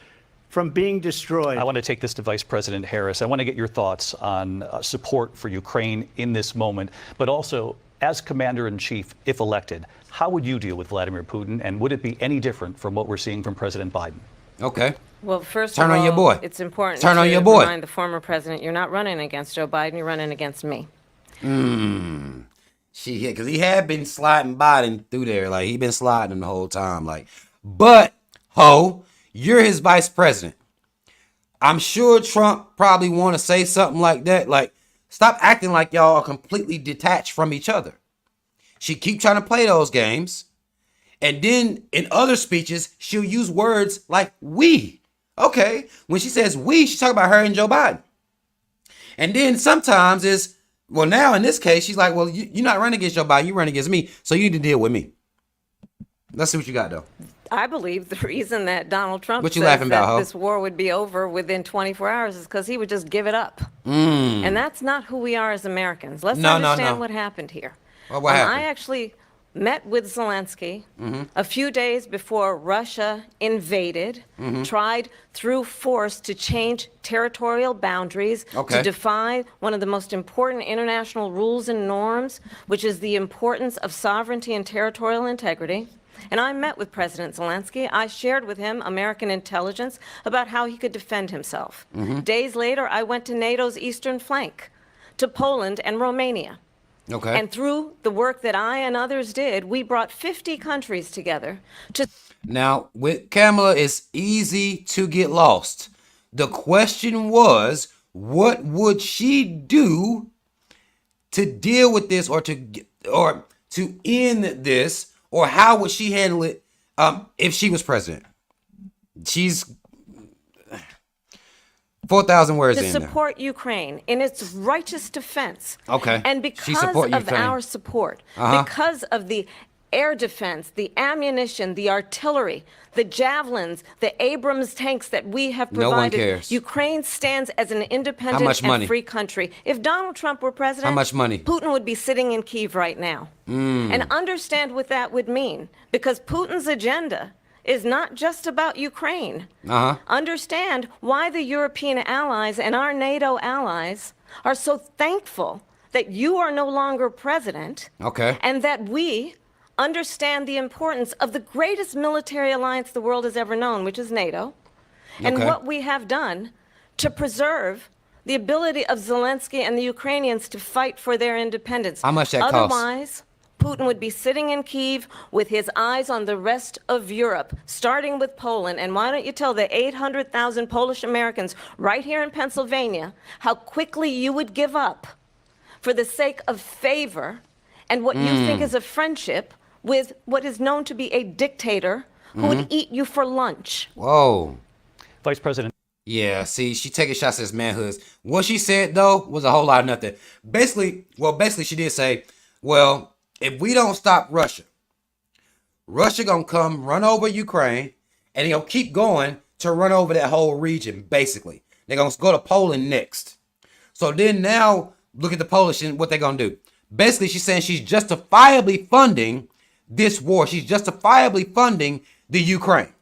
from being destroyed. I want to take this to Vice President Harris. I want to get your thoughts on support for Ukraine in this moment, but also as Commander-in-Chief, if elected, how would you deal with Vladimir Putin, and would it be any different from what we're seeing from President Biden? okay. Well, first Turn of all, on your boy. it's important Turn to on your boy. remind the former president you're not running against Joe Biden, you're running against me. Shit, because he had been sliding Biden through there. Like, he been sliding him the whole time. Like, but, ho, you're his vice president. I'm sure Trump probably want to say something like that. Like, stop acting like y'all are completely detached from each other. She keep trying to play those games. And then in other speeches, she'll use words like we. Okay. When she says we, she's talking about her and Joe Biden. And then sometimes it's, well, now in this case, she's like, well, you're not running against Joe Biden. You run against me. So you need to deal with me. Let's see what you got, though. I believe the reason that Donald Trump What you says laughing about, that ho? this war would be over within 24 hours is because he would just give it up. And that's not who we are as Americans. Let's understand what happened here. Well, what happened? I actually met with Zelensky a few days before Russia invaded, tried through force to change territorial boundaries, Okay. to defy one of the most important international rules and norms, which is the importance of sovereignty and territorial integrity. And I met with President Zelensky. I shared with him American intelligence about how he could defend himself. Days later, I went to NATO's eastern flank, to Poland and Romania. Okay. And through the work that I and others did, we brought 50 countries together to... Now, with Kamala, it's easy to get lost. The question was, what would she do to deal with this, or to end this, or how would she handle it if she was president? She's 4,000 words to in there. support Ukraine in its righteous defense. Okay. And She because support of Ukraine. our support, because of the air defense, the ammunition, the artillery, the javelins, the Abrams tanks that we have No one provided, cares. Ukraine stands as an independent much money? and free country. If Donald Trump were president, How much money? Putin would be sitting in Kyiv right now. And understand what that would mean, because Putin's agenda is not just about Ukraine. Understand why the European allies and our NATO allies are so thankful that you are no longer president. Okay. And that we understand the importance of the greatest military alliance the world has ever known, which is NATO, and Okay. what we have done to preserve the ability of Zelensky and the Ukrainians to fight for their independence. How much that costs? Otherwise, Putin would be sitting in Kyiv with his eyes on the rest of Europe, starting with Poland. And why don't you tell the 800,000 Polish Americans right here in Pennsylvania how quickly you would give up for the sake of favor and what you think is a friendship with what is known to be a dictator who would eat you for lunch. Whoa. Vice President. Yeah, see, she taking shots at his manhoods. What she said, though, was a whole lot of nothing. Basically, she did say, well, if we don't stop Russia gonna come run over Ukraine, and they're gonna keep going to run over that whole region, basically. They're gonna go to Poland next. So then now, look at the Polish and what they're gonna do. Basically, she's saying she's justifiably funding this war. She's justifiably funding the Ukraine.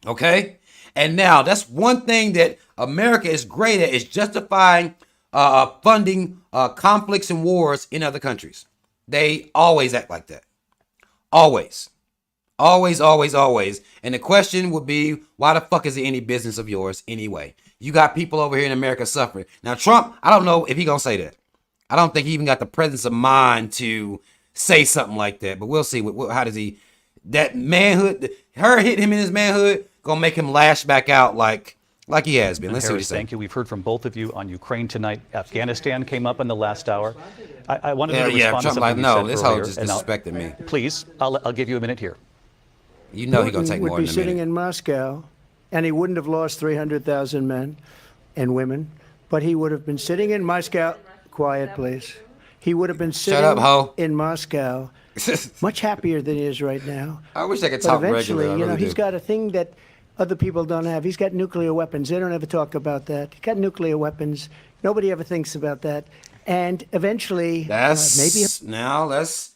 Okay? And now, that's one thing that America is great at, is justifying funding conflicts and wars in other countries. They always act like that. Always. Always, always, always. And the question would be, why the fuck is it any business of yours anyway? You got people over here in America suffering. Now, Trump, I don't know if he gonna say that. I don't think he even got the presence of mind to say something like that. But we'll see. How does he... That manhood, her hitting him in his manhood, gonna make him lash back out like he has been. Let's see what he Harris, says. thank you. We've heard from both of you on Ukraine tonight. Afghanistan came up in the last hour. I wanted to respond to Trump something like, you no, said this whole earlier, just and disrespected me. Please, I'll give you a minute here. You know he's going to take would more be than a sitting minute. in Moscow, and he wouldn't have lost 300,000 men and women, but he would have been sitting in Moscow. Quiet, please. He would have been sitting Shut up, ho. in Moscow, much happier than he is right now. I wish I could But talk eventually, regular. I really he's do. got a thing that other people don't have. He's got nuclear weapons. They don't ever talk about that. He's got nuclear weapons. Nobody ever thinks about that. And eventually, That's now let's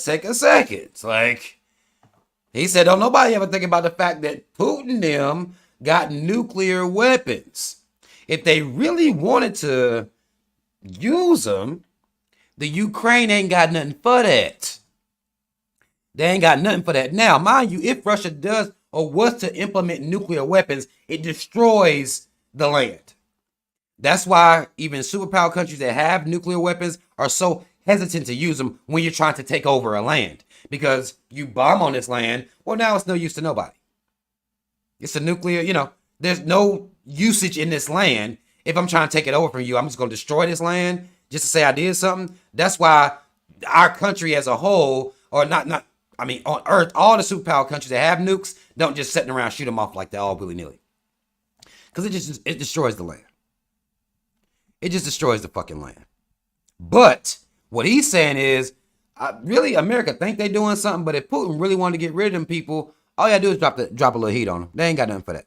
take a second. It's like he said, don't nobody ever think about the fact that Putin them got nuclear weapons. If they really wanted to use them, the Ukraine ain't got nothing for that. They ain't got nothing for that. Now, mind you, if Russia does or was to implement nuclear weapons, it destroys the land. That's why even superpower countries that have nuclear weapons are so hesitant to use them when you're trying to take over a land. Because you bomb on this land, well, now it's no use to nobody. It's a nuclear, there's no usage in this land. If I'm trying to take it over from you, I'm just going to destroy this land just to say I did something. That's why our country as a whole, or on Earth, all the superpower countries that have nukes don't just sit around shoot them off like that all willy-nilly. Because it destroys the land. It just destroys the fucking land. But what he's saying is, really, America think they doing something, but if Putin really wanted to get rid of them people, all you gotta do is drop a little heat on them. They ain't got nothing for that.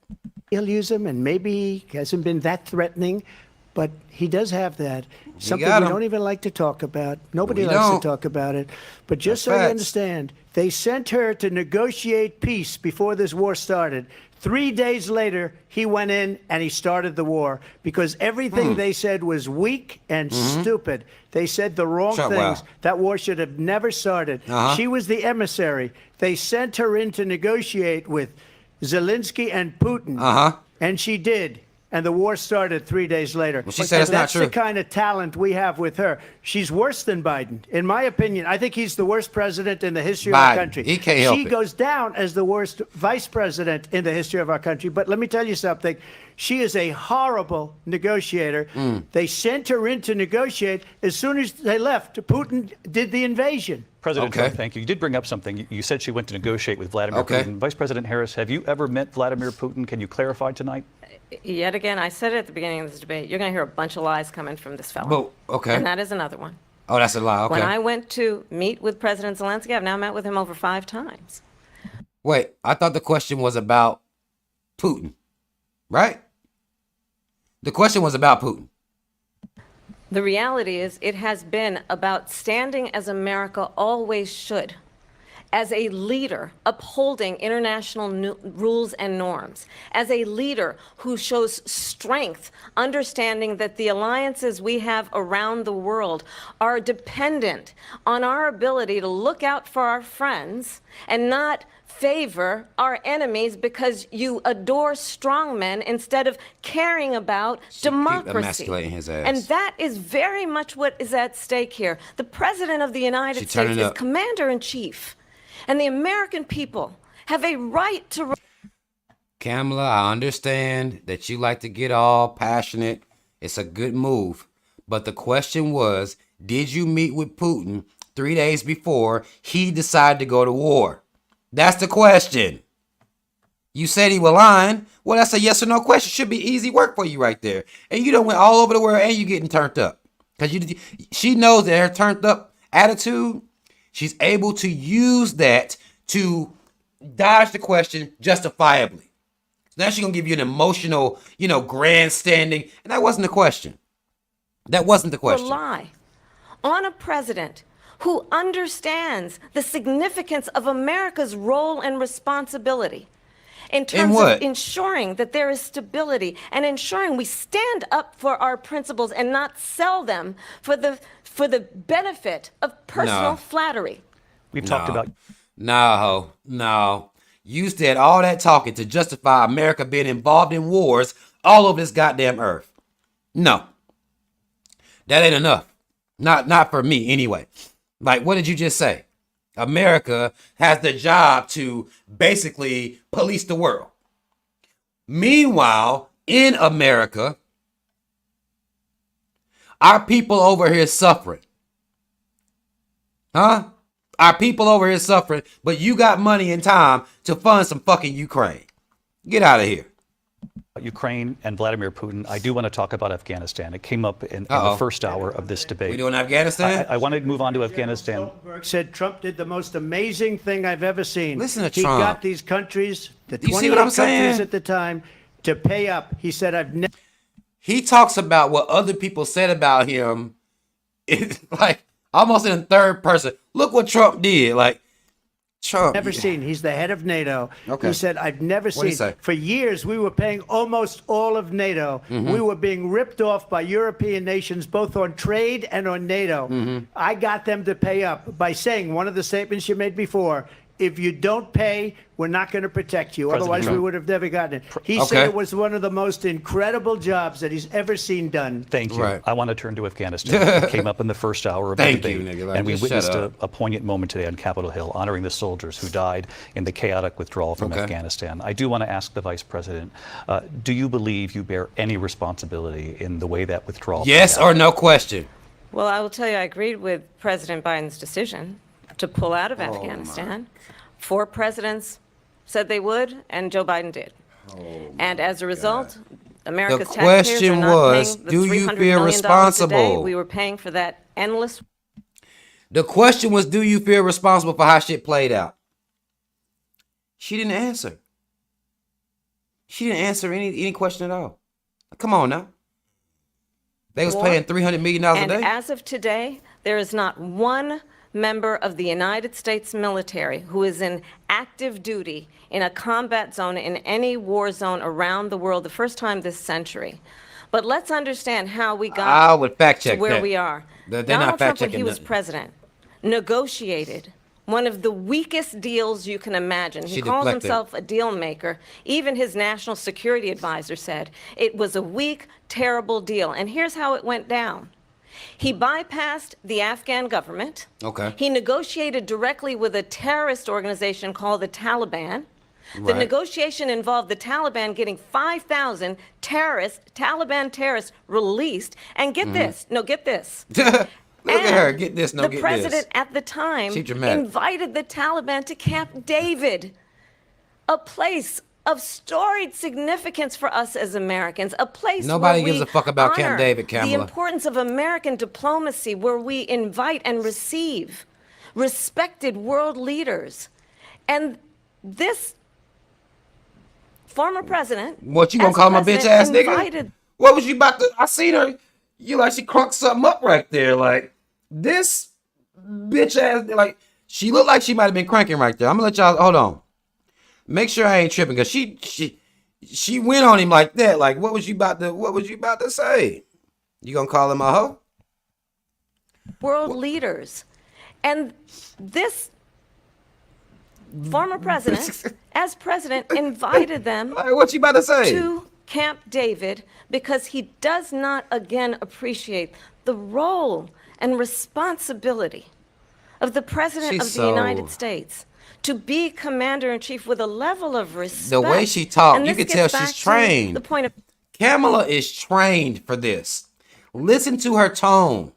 He'll use them, and maybe he hasn't been that threatening, but he does have that. Something we don't even like to talk about. Nobody likes to talk about it. But just so you understand, they sent her to negotiate peace before this war started. 3 days later, he went in and he started the war because everything they said was weak and stupid. They said the wrong things. Wow. That war should have never started. She was the emissary. They sent her in to negotiate with Zelensky and Putin. And she did. And the war started 3 days later. Well, she said it's not true. That's the kind of talent we have with her. She's worse than Biden. In my opinion, I think he's the worst president in the history of our country. He can't help She it. goes down as the worst vice president in the history of our country. But let me tell you something. She is a horrible negotiator. They sent her in to negotiate. As soon as they left, Putin did the invasion. President Trump, thank you. You did bring up something. You said she went to negotiate with Vladimir Putin. Vice President Harris, have you ever met Vladimir Putin? Can you clarify tonight? Yet again, I said it at the beginning of this debate, you're going to hear a bunch of lies coming from this fellow. Well, And that is another one. Oh, that's a lie. Okay. When I went to meet with President Zelensky, I've now met with him over 5 times. Wait, I thought the question was about Putin, right? The question was about Putin. The reality is it has been about standing as America always should, as a leader upholding international rules and norms, as a leader who shows strength, understanding that the alliances we have around the world are dependent on our ability to look out for our friends and not favor our enemies because you adore strongmen instead of caring about democracy. Emasculating his ass. And that is very much what is at stake here. The President of the United States is Commander-in-Chief. And the American people have a right to... Kamala, I understand that you like to get all passionate. It's a good move. But the question was, did you meet with Putin 3 days before he decided to go to war? That's the question. You said he was lying. Well, that's a yes or no question. Should be easy work for you right there. And you done went all over the world and you getting turned up. Because she knows that her turned up attitude, she's able to use that to dodge the question justifiably. So now she's going to give you an emotional, grandstanding. And that wasn't the question. That wasn't the question. Rely on a president who understands the significance of America's role and responsibility in terms of ensuring that there is stability and ensuring we stand up for our principles and not sell them for the benefit of personal flattery. We've talked about... No. You said all that talking to justify America being involved in wars all over this goddamn earth. No. That ain't enough. Not for me anyway. Like, what did you just say? America has the job to basically police the world. Meanwhile, in America, our people over here suffering. Huh? our people over here suffering, but you got money and time to fund some fucking Ukraine. Get out of here. Ukraine and Vladimir Putin. I do want to talk about Afghanistan. It came up in the first hour of this debate. We doing Afghanistan? I want to move on to Afghanistan. Stoltenberg said Trump did the most amazing thing I've ever seen. Listen to he Trump. He got these countries, the You see 28 what I'm countries saying? at the time, to pay up. He said, I've never. He talks about what other people said about him. It's like almost in third person. Look what Trump did. Like, Trump. Never seen. He's the head of NATO. Okay. He said, I've never What'd he seen. say? For years, we were paying almost all of NATO. We were being ripped off by European nations, both on trade and on NATO. I got them to pay up by saying one of the statements you made before, if you don't pay, we're not going to protect you. President Otherwise, we Trump. would have never gotten it. He Okay. said it was one of the most incredible jobs that he's ever seen done. Thank you. Right. I want to turn to Afghanistan. It came up in the first hour of the Thank debate. you, nigga. Like, and we just witnessed shut up. a poignant moment today on Capitol Hill, honoring the soldiers who died in the chaotic withdrawal from Okay. Afghanistan. I do want to ask the Vice President, do you believe you bear any responsibility in the way that withdrawal Yes played out? or no question. Well, I will tell you, I agreed with President Biden's decision to pull out of Afghanistan. 4 presidents said they would, and Joe Biden did. And as a result, America's The taxpayers are question not was, paying the do you $300 feel million responsible? a day we were paying for that endless. The question was, do you feel responsible for how shit played out? She didn't answer. She didn't answer any question at all. Come on now. They was war. paying $300 million a And day. as of today, there is not one member of the United States military who is in active duty in a combat zone in any war zone around the world, the first time this century. But let's understand how we I got would fact check to where that. we are. They're not Donald fact Trump, when he checking was nothing. president, negotiated one of the weakest deals you can imagine. He She calls deflected. himself a deal maker. Even his national security advisor said it was a weak, terrible deal. And here's how it went down. He bypassed the Afghan government. Okay. He negotiated directly with a terrorist organization called the Taliban. The Right. negotiation involved the Taliban getting 5,000 Taliban terrorists released. And get this, get this. Look at And her. Get this, no the get president this. at the time She dramatic. invited the Taliban to Camp David, a place of storied significance for us as Americans, a place Nobody where gives we a fuck about Camp honor David, the Kamala. importance of American diplomacy, where we invite and receive respected world leaders. And this former president, What, you gonna as call my bitch ass president, nigga? invited What was you about to? I seen her. You like she crunked something up right there. Like this bitch ass. Like she looked like she might have been cranking right there. I'm gonna let y'all hold on. Make sure I ain't tripping because she went on him like that. Like what was you about to say? You gonna call him a hoe? world leaders. And this former president, as president, invited them Like what you about to say? to Camp David because he does not again appreciate the role and responsibility of the president She's of the so- United States to be commander-in-chief with a level of respect. The way she talked, And you this could tell gets she's back to trained. The point of Kamala is trained for this. Listen to her tone.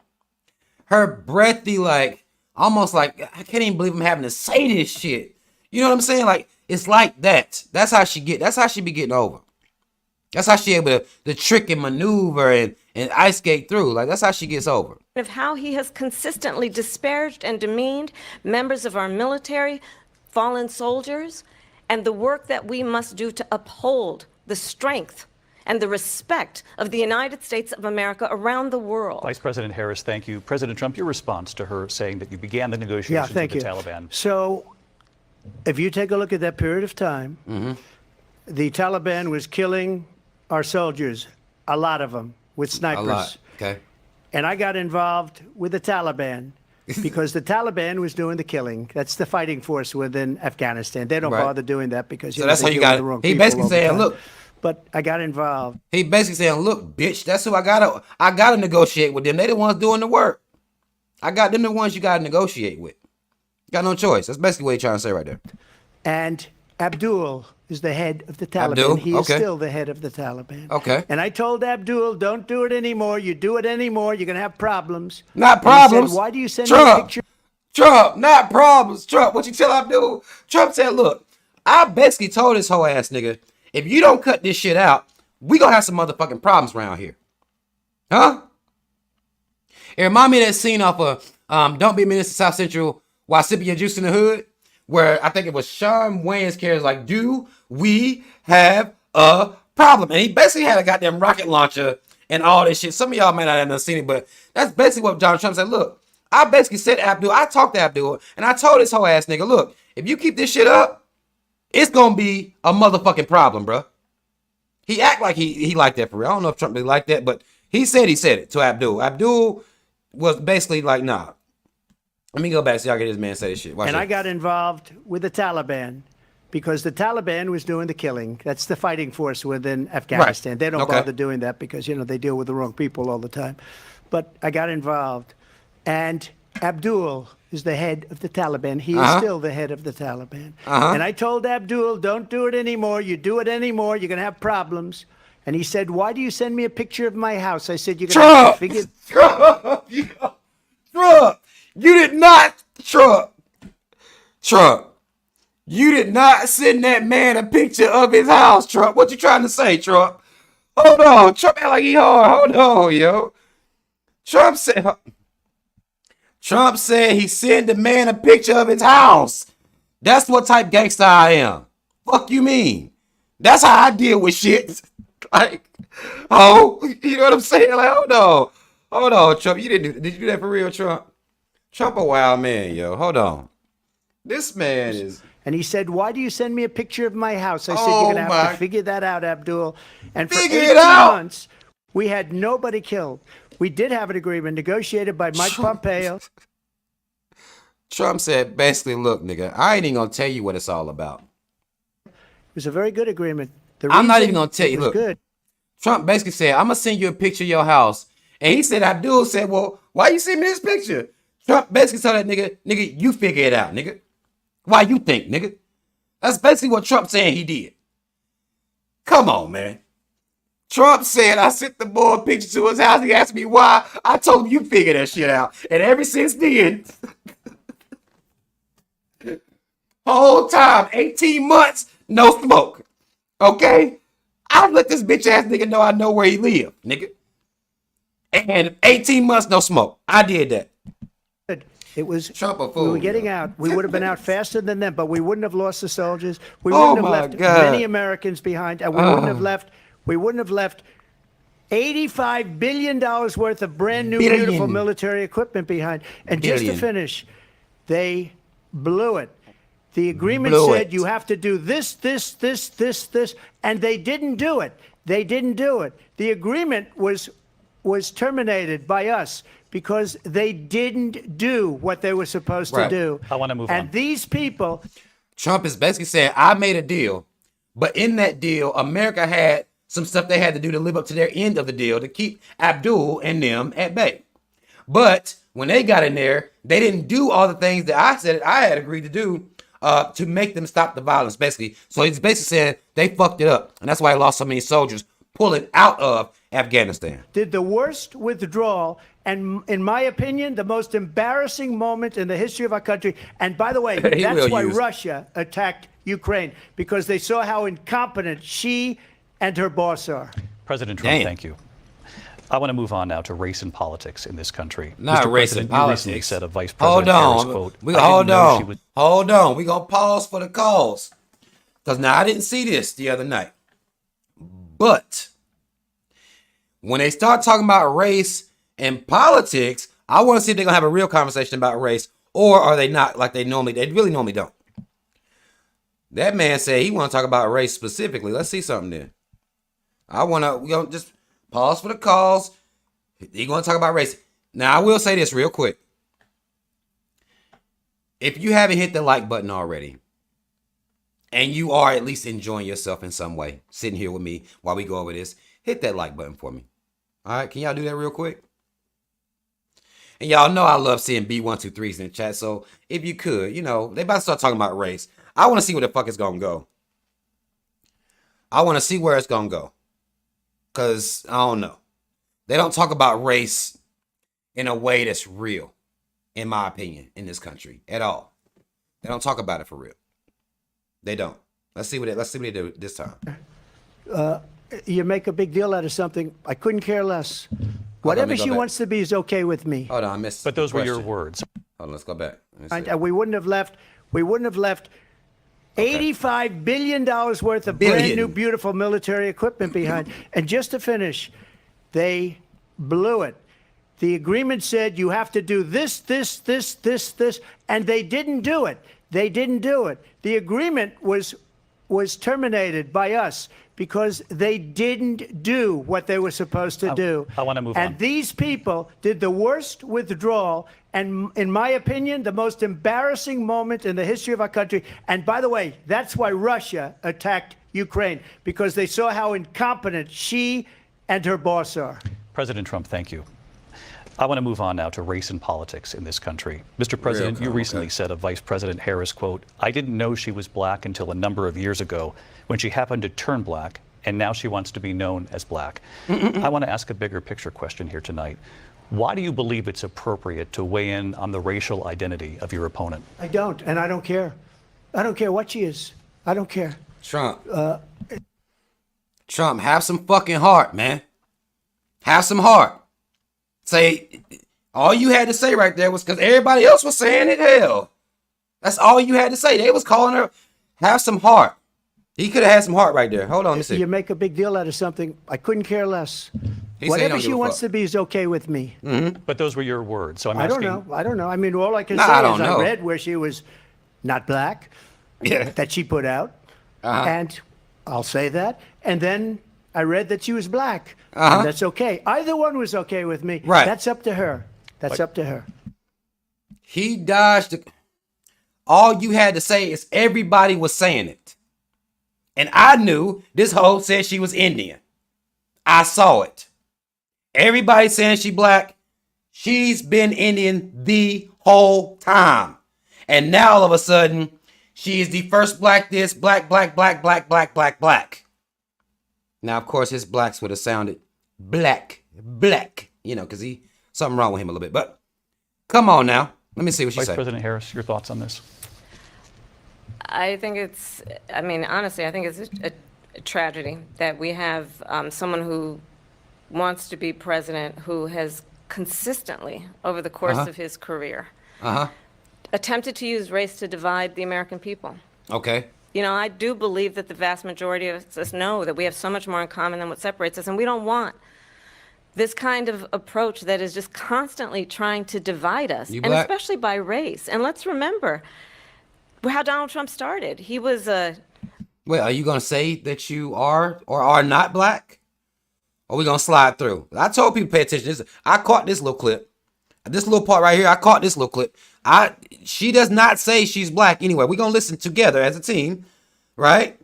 Her breathy, like, almost like, I can't even believe I'm having to say this shit. You know what I'm saying? Like, it's like that. That's how she be getting over. That's how she able to trick and maneuver and ice skate through. Like, that's how she gets over. of how he has consistently disparaged and demeaned members of our military, fallen soldiers, and the work that we must do to uphold the strength and the respect of the United States of America around the world. Vice President Harris, thank you. President Trump, your response to her saying that you began the Yeah, negotiations thank with you. the Taliban. So, if you take a look at that period of time, the Taliban was killing our soldiers, a lot of them, with A snipers. lot. Okay. And I got involved with the Taliban because the Taliban was doing the killing. That's the fighting force within Afghanistan. They don't Right. bother doing that because So that's how they you deal with got the wrong it. He people basically all the saying, time. look. But I got involved. He basically saying, look, bitch, that's who I gotta negotiate with them. They the ones doing the work. I got them the ones you gotta negotiate with. Got no choice. That's basically what he's trying to say right there. And Abdul is the head of the Taliban. Abdul? He is Okay. still the head of the Taliban. Okay. And I told Abdul, don't do it anymore. You do it anymore, you're going to have problems. Not And he said, problems. why do you send me Trump. pictures? Trump, not problems. Trump, what you tell Abdul? Trump said, look, I basically told this whole ass nigga, if you don't cut this shit out, we gonna have some motherfucking problems around here. Huh? It remind me of that scene off of Don't Be a Menace to South Central while sipping your juice in the hood, where I think it was Sean Wayne's character like, do we have a problem? And he basically had a goddamn rocket launcher and all this shit. Some of y'all might not have seen it, but that's basically what Donald Trump said. Look, I basically said to Abdul, I talked to Abdul, and I told this whole ass nigga, look, if you keep this shit up, it's gonna be a motherfucking problem, bro. He act like he liked that for real. I don't know if Trump really liked that, but he said it to Abdul. Abdul was basically like, nah. Let me go back so y'all get this man say this shit. Watch and it. I got involved with the Taliban because the Taliban was doing the killing. That's the fighting force within Afghanistan. Right. They don't bother doing that because, you know, they deal with the wrong people all the time. But I got involved. And Abdul is the head of the Taliban. He is still the head of the Taliban. And I told Abdul, don't do it anymore. You do it anymore, you're going to have problems. And he said, why do you send me a picture of my house? I said, you're going to have to figure... Trump! You did not, Trump, you did not send that man a picture of his house, Trump. What you trying to say, Trump? Hold on. Trump act like he hard. Hold on, yo. Trump said he sent the man a picture of his house. That's what type gangster I am. Fuck you mean? That's how I deal with shit. Like, oh, you know what I'm saying? Like, hold on, Trump. Did you do that for real, Trump? Trump a wild man, yo. Hold on. This man is... And he said, why do you send me a picture of my house? I said, you're going to have to figure that out, Abdul. And for 18 months, we had nobody killed. We did have an agreement negotiated by Mike Pompeo. Trump said, basically, look, nigga, I ain't even going to tell you what it's all about. It was a very good agreement. I'm not even going to tell you. Look, good. Trump basically said, I'm going to send you a picture of your house. And he said, Abdul said, well, why you send me this picture? Trump basically told that nigga, you figure it out, nigga. Why you think, nigga? That's basically what Trump saying he did. Come on, man. Trump said I sent the boy a picture to his house. He asked me why. I told him you figure that shit out. And ever since then, whole time, 18 months, no smoke. Okay? I've let this bitch ass nigga know I know where he live, nigga. And 18 months, no smoke. I did that. It was Trump a fool. We were getting out. We would have been out faster than them, but we wouldn't have lost the soldiers. We wouldn't have left many Americans behind, and we wouldn't have left $85 billion worth of brand new, beautiful military equipment behind. And just to finish, they blew it. The agreement said you have to do this, and they didn't do it. They didn't do it. The agreement was terminated by us because they didn't do what they were supposed to do. I want to move on. And these people... Trump is basically saying, I made a deal, but in that deal, America had some stuff they had to do to live up to their end of the deal to keep Abdul and them at bay. But when they got in there, they didn't do all the things that I said I had agreed to do to make them stop the violence, basically. So he's basically saying they fucked it up. And that's why he lost so many soldiers pulling out of Afghanistan. Did the worst withdrawal, and in my opinion, the most embarrassing moment in the history of our country. And by the way, that's why Russia attacked Ukraine, because they saw how incompetent she and her boss are. President Trump, thank you. I want to move on now to race and politics in this country. Not Mr. race and politics. You recently said a Vice President Harris quote. Hold on. We're going to pause for the cause. Because now I didn't see this the other night. But when they start talking about race and politics, I want to see if they're going to have a real conversation about race, or are they not like they really normally don't. That man said he want to talk about race specifically. Let's see something there. We're going to just pause for the calls. He's going to talk about race. Now, I will say this real quick. If you haven't hit the like button already, and you are at least enjoying yourself in some way, sitting here with me while we go over this, hit that like button for me. All right, can y'all do that real quick? And y'all know I love seeing B123s in the chat, so if you could, they about to start talking about race. I want to see where the fuck it's going to go. I want to see where it's going to go. Because, I don't know. They don't talk about race in a way that's real. in my opinion, in this country at all. They don't talk about it for real. They don't. Let's see what they do this time. You make a big deal out of something. I couldn't care less. Whatever she wants to be is okay with me. Hold on, I missed. But those were your words. Hold on, let's go back. And we wouldn't have left. We wouldn't have left $85 billion worth of brand new, beautiful military equipment behind. And just to finish, they blew it. The agreement said you have to do this, and they didn't do it. They didn't do it. The agreement was terminated by us because they didn't do what they were supposed to do. I want to move on. And these people did the worst withdrawal, and in my opinion, the most embarrassing moment in the history of our country. And by the way, that's why Russia attacked Ukraine, because they saw how incompetent she and her boss are. President Trump, thank you. I want to move on now to race and politics in this country. Mr. President, you recently said of Vice President Harris, quote, "I didn't know she was black until a number of years ago when she happened to turn black, and now she wants to be known as black." I want to ask a bigger picture question here tonight. Why do you believe it's appropriate to weigh in on the racial identity of your opponent? I don't, and I don't care. I don't care what she is. I don't care. Trump, have some fucking heart, man. Have some heart. Say, all you had to say right there was because everybody else was saying it. Hell, that's all you had to say. They was calling her. Have some heart. He could have had some heart right there. Hold on, let me see. You make a big deal out of something. I couldn't care less. Whatever she wants to be is okay with me. But those were your words, so I'm asking. I don't know. I mean, all I can say is I read where she was not black, that she put out, and I'll say that. And then I read that she was black, and that's okay. Either one was okay with me. Right. That's up to her. That's up to her. He dodged. All you had to say is everybody was saying it. And I knew this hoe said she was Indian. I saw it. Everybody saying she black. She's been Indian the whole time. And now all of a sudden, she is the first black this, black. Now, of course, his blacks would have sounded black, you know, because something wrong with him a little bit. But come on now. Let me see what she said. Vice President Harris, your thoughts on this? I think honestly, I think it's a tragedy that we have someone who wants to be president who has consistently, over the course of his career, attempted to use race to divide the American people. Okay. You know, I do believe that the vast majority of us know that we have so much more in common than what separates us, and we don't want this kind of approach that is just constantly trying to divide us, and especially by race. And let's remember how Donald Trump started. He was a... Well, are you going to say that you are or are not black? Or are we going to slide through? I told people pay attention. I caught this little clip. This little part right here, I caught this little clip. She does not say she's black anyway. We're going to listen together as a team, right?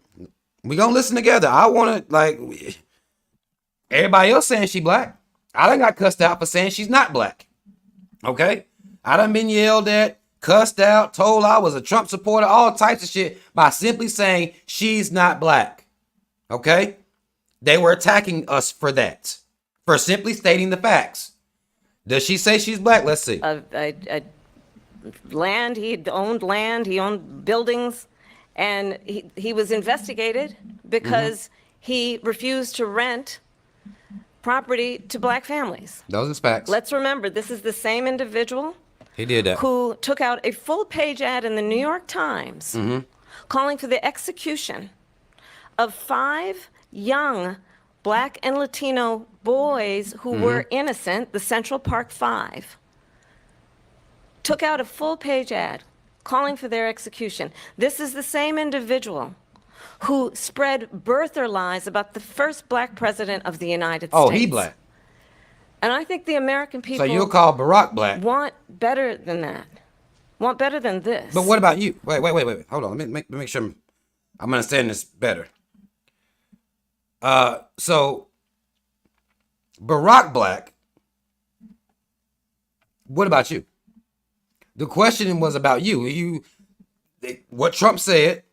We're going to listen together. I want to, everybody else saying she black. I done got cussed out for saying she's not black. Okay? I done been yelled at, cussed out, told I was a Trump supporter, all types of shit by simply saying she's not black. Okay? They were attacking us for that. For simply stating the facts. Does she say she's black? Let's see. Land, he owned buildings, and he was investigated because he refused to rent property to black families. Those are facts. Let's remember, this is the same individual he did that. Who took out a full-page ad in the New York Times calling for the execution of 5 young black and Latino boys who were innocent, the Central Park 5. Took out a full-page ad calling for their execution. This is the same individual who spread birther lies about the first black president of the United States. Oh, he black. And I think the American people... So you'll call Barack black? ...want better than that. Want better than this. But what about you? Wait. Hold on. Let me make sure I'm understanding this better. So Barack black. What about you? The question was about you. What Trump said.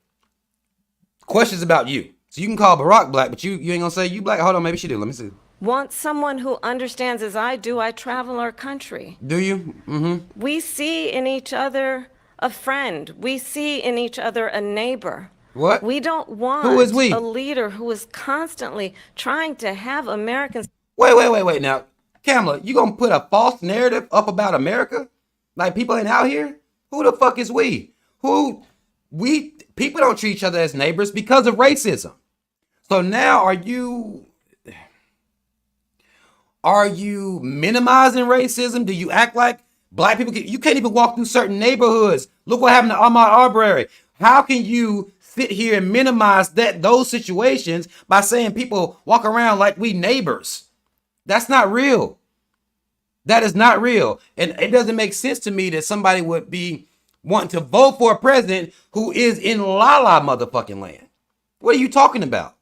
Questions about you. So you can call Barack black, but you ain't gonna say you black. Hold on, maybe she do. Let me see. want someone who understands, as I do. I travel our country. Do you? Mm-hmm. We see in each other a friend. We see in each other a neighbor. What? We don't want Who is we? a leader who is constantly trying to have Americans. Wait. Now, Kamala, you gonna put a false narrative up about America? Like people ain't out here? Who the fuck is we? People don't treat each other as neighbors because of racism. So now are you minimizing racism? Do you act like black people you can't even walk through certain neighborhoods? Look what happened to Ahmaud Arbery. How can you sit here and minimize those situations by saying people walk around like we neighbors? That's not real. That is not real. And it doesn't make sense to me that somebody would be wanting to vote for a president who is in la motherfucking land. What are you talking about?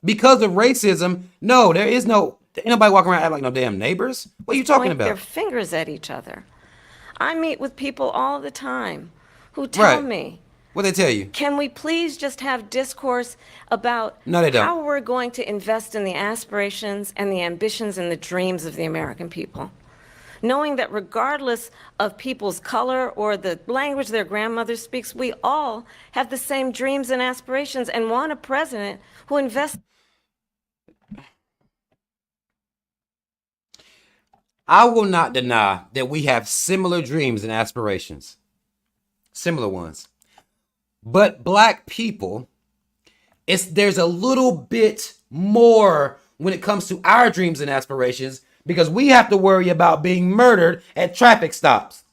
Because of racism? No, ain't nobody walking around acting like no damn neighbors. What are you talking about? Their fingers at each other. I meet with people all the time who tell me, what they tell you? Can we please just have discourse about how we're going to invest in the aspirations and the ambitions and the dreams of the American people? Knowing that regardless of people's color or the language their grandmother speaks, we all have the same dreams and aspirations and want a president who invests. I will not deny that we have similar dreams and aspirations. Similar ones. But black people, there's a little bit more when it comes to our dreams and aspirations because we have to worry about being murdered at traffic stops.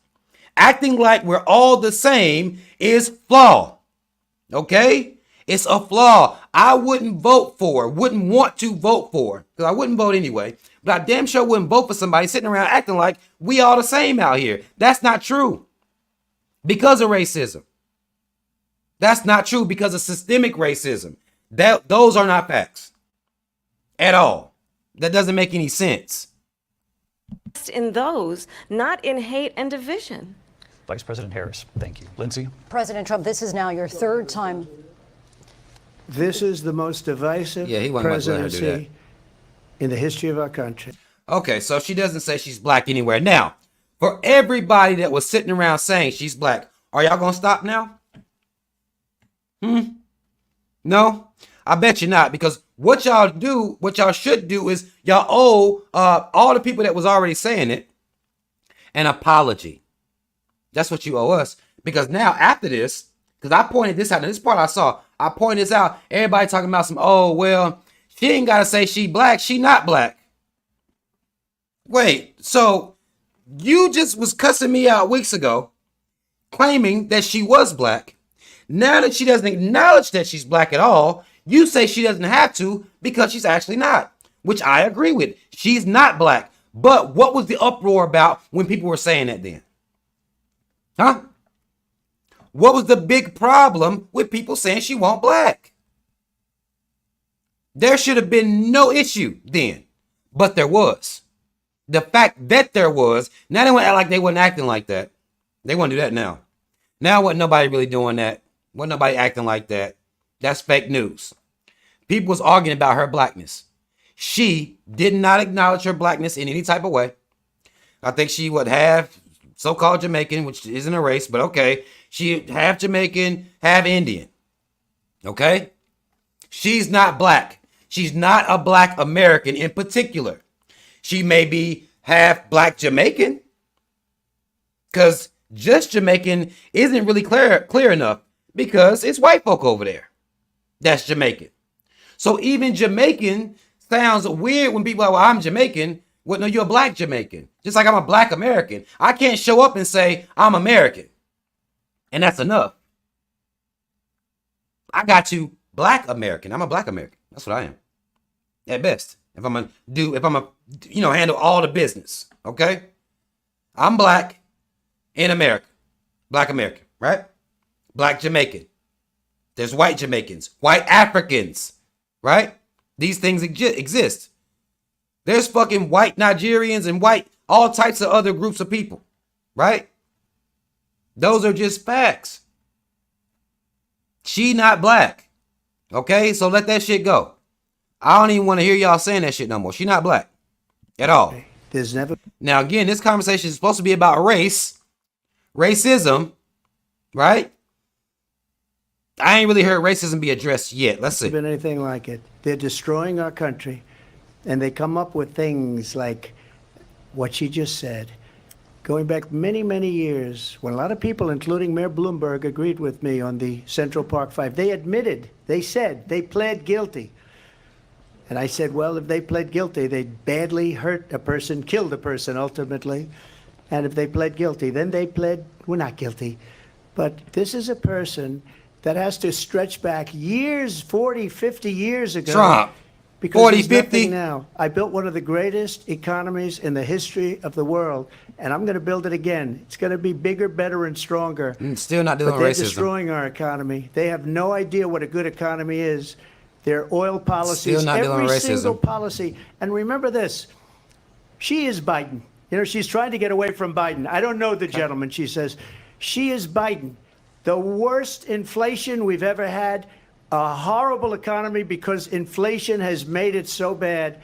Acting like we're all the same is flaw. Okay? It's a flaw. I wouldn't want to vote for, because I wouldn't vote anyway, but I damn sure wouldn't vote for somebody sitting around acting like we all the same out here. That's not true. Because of racism. That's not true because of systemic racism. Those are not facts. At all. That doesn't make any sense. In those, not in hate and division. Vice President Harris, thank you. Lindsay? President Trump, this is now your third time. This is the most divisive presidency in the history of our country. Okay, so she doesn't say she's black anywhere. Now, for everybody that was sitting around saying she's black, are y'all going to stop now? No? I bet you not, because what y'all should do is y'all owe all the people that was already saying it an apology. That's what you owe us. Because now after this, because I pointed this out, and this part I pointed this out, everybody talking about she ain't got to say she black, she not black. Wait, so you just was cussing me out weeks ago, claiming that she was black. Now that she doesn't acknowledge that she's black at all, you say she doesn't have to because she's actually not, which I agree with. She's not black. But what was the uproar about when people were saying that then? Huh? What was the big problem with people saying she wasn't black? There should have been no issue then, but there was. The fact that there was, now they want to act like they wasn't acting like that. They want to do that now. Now wasn't nobody really doing that. Wasn't nobody acting like that. That's fake news. People was arguing about her blackness. She did not acknowledge her blackness in any type of way. I think she would have so-called Jamaican, which isn't a race, but okay. She half Jamaican, half Indian. Okay? She's not black. She's not a black American in particular. She may be half black Jamaican, because just Jamaican isn't really clear enough, because it's white folk over there that's Jamaican. So even Jamaican sounds weird when people are like, well, I'm Jamaican. Well, no, you're a black Jamaican. Just like I'm a black American. I can't show up and say I'm American. And that's enough. I got you black American. I'm a black American. That's what I am. At best. If I'm gonna handle all the business. Okay? I'm black in America. Black American, right? Black Jamaican. There's white Jamaicans, white Africans, right? These things exist. There's fucking white Nigerians and all types of other groups of people, right? Those are just facts. She not black. Okay, so let that shit go. I don't even want to hear y'all saying that shit no more. She not black at all. There's never. Now, again, this conversation is supposed to be about race, racism, right? I ain't really heard racism be addressed yet. Let's see. Been anything like it. They're destroying our country, and they come up with things like what she just said. Going back many, many years, when a lot of people, including Mayor Bloomberg, agreed with me on the Central Park Five, they admitted, they said, they pled guilty. And I said, well, if they pled guilty, they badly hurt a person, killed a person ultimately. And if they pled guilty, then they pled, we're not guilty. But this is a person that has to stretch back years, 40, 50 years ago. Trump. Because 40, he's 50. nothing now. I built one of the greatest economies in the history of the world, and I'm going to build it again. It's going to be bigger, better, and stronger. Still not dealing But with they're racism. destroying our economy. They have no idea what a good economy is. Their oil policies, Still not dealing every with racism. single policy. And remember this, she is Biden. You know, she's trying to get away from Biden. I don't know the gentleman, she says. She is Biden. The worst inflation we've ever had, a horrible economy because inflation has made it so bad,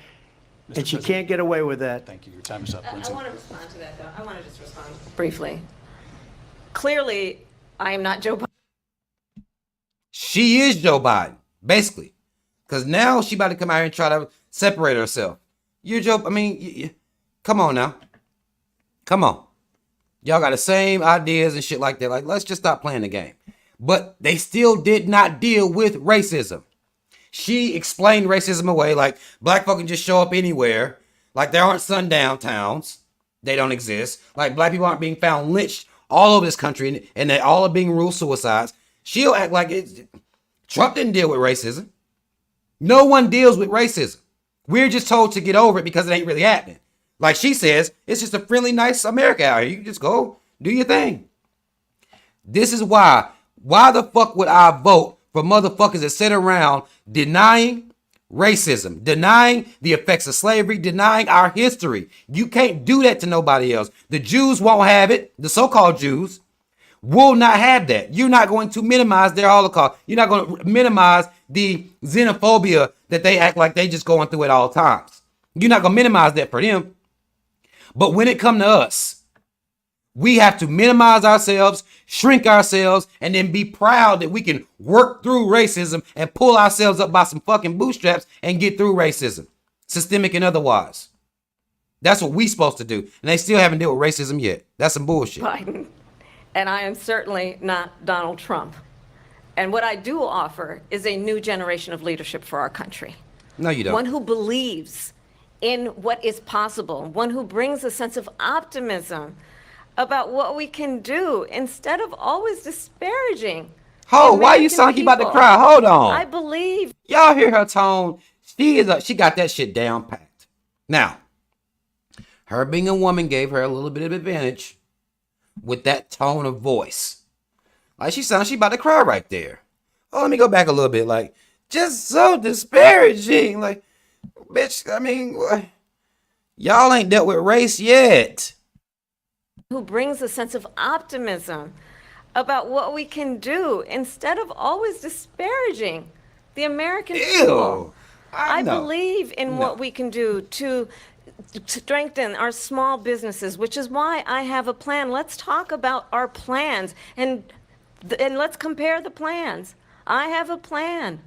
and she can't get away with that. Thank you. Your time is up, I Lindsay. want to respond to that, though. I want to just respond briefly. Clearly, I am not Joe Biden. She is Joe Biden, basically. Because now she about to come out here and try to separate herself. You're Joe, I mean, come on now. Come on. Y'all got the same ideas and shit like that. Like, let's just stop playing the game. But they still did not deal with racism. She explained racism away like black folk can just show up anywhere. Like there aren't sundown towns. They don't exist. Like black people aren't being found lynched all over this country and they all are being ruled suicides. She'll act like Trump didn't deal with racism. No one deals with racism. We're just told to get over it because it ain't really happening. Like she says, it's just a friendly, nice America out here. You can just go do your thing. This is why the fuck would I vote for motherfuckers that sit around denying racism, denying the effects of slavery, denying our history? You can't do that to nobody else. The Jews won't have it. The so-called Jews will not have that. You're not going to minimize their Holocaust. You're not going to minimize the xenophobia that they act like they just going through at all times. You're not going to minimize that for them. But when it comes to us, we have to minimize ourselves, shrink ourselves, and then be proud that we can work through racism and pull ourselves up by some fucking bootstraps and get through racism, systemic and otherwise. That's what we supposed to do. And they still haven't dealt with racism yet. That's some bullshit. Biden, and I am certainly not Donald Trump. And what I do offer is a new generation of leadership for our country. No, you don't. One who believes in what is possible, one who brings a sense of optimism about what we can do instead of always disparaging. Oh, why you sound like you about to cry? Hold on. I believe. Y'all hear her tone. She got that shit down packed. Now, her being a woman gave her a little bit of advantage with that tone of voice. Like she sounds, she about to cry right there. Oh, let me go back a little bit. Like, just so disparaging. Like, bitch, I mean, y'all ain't dealt with race yet. Who brings a sense of optimism about what we can do instead of always disparaging the American people. I believe in what we can do to strengthen our small businesses, which is why I have a plan. Let's talk about our plans and let's compare the plans. I have a plan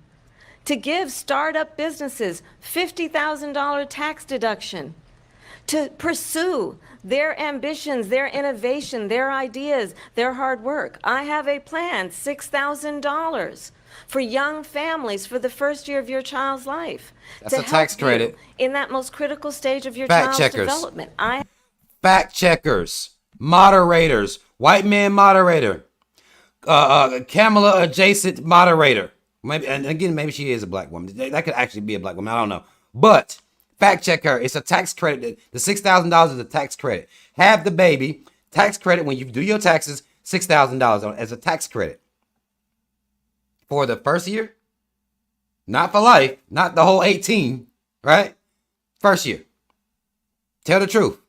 to give startup businesses $50,000 tax deduction, to pursue their ambitions, their innovation, their ideas, their hard work. I have a plan, $6,000 for young families for the first year of your child's life. That's a tax credit. In that most critical stage of your Fact child's checkers. development. Fact checkers, moderators, white man moderator, Kamala adjacent moderator. Maybe, and again, maybe she is a black woman. That could actually be a black woman. I don't know. But fact check her. It's a tax credit. The $6,000 is a tax credit. Have the baby. Tax credit when you do your taxes, $6,000 as a tax credit. For the first year. Not for life. Not the whole 18. Right? First year. Tell the truth.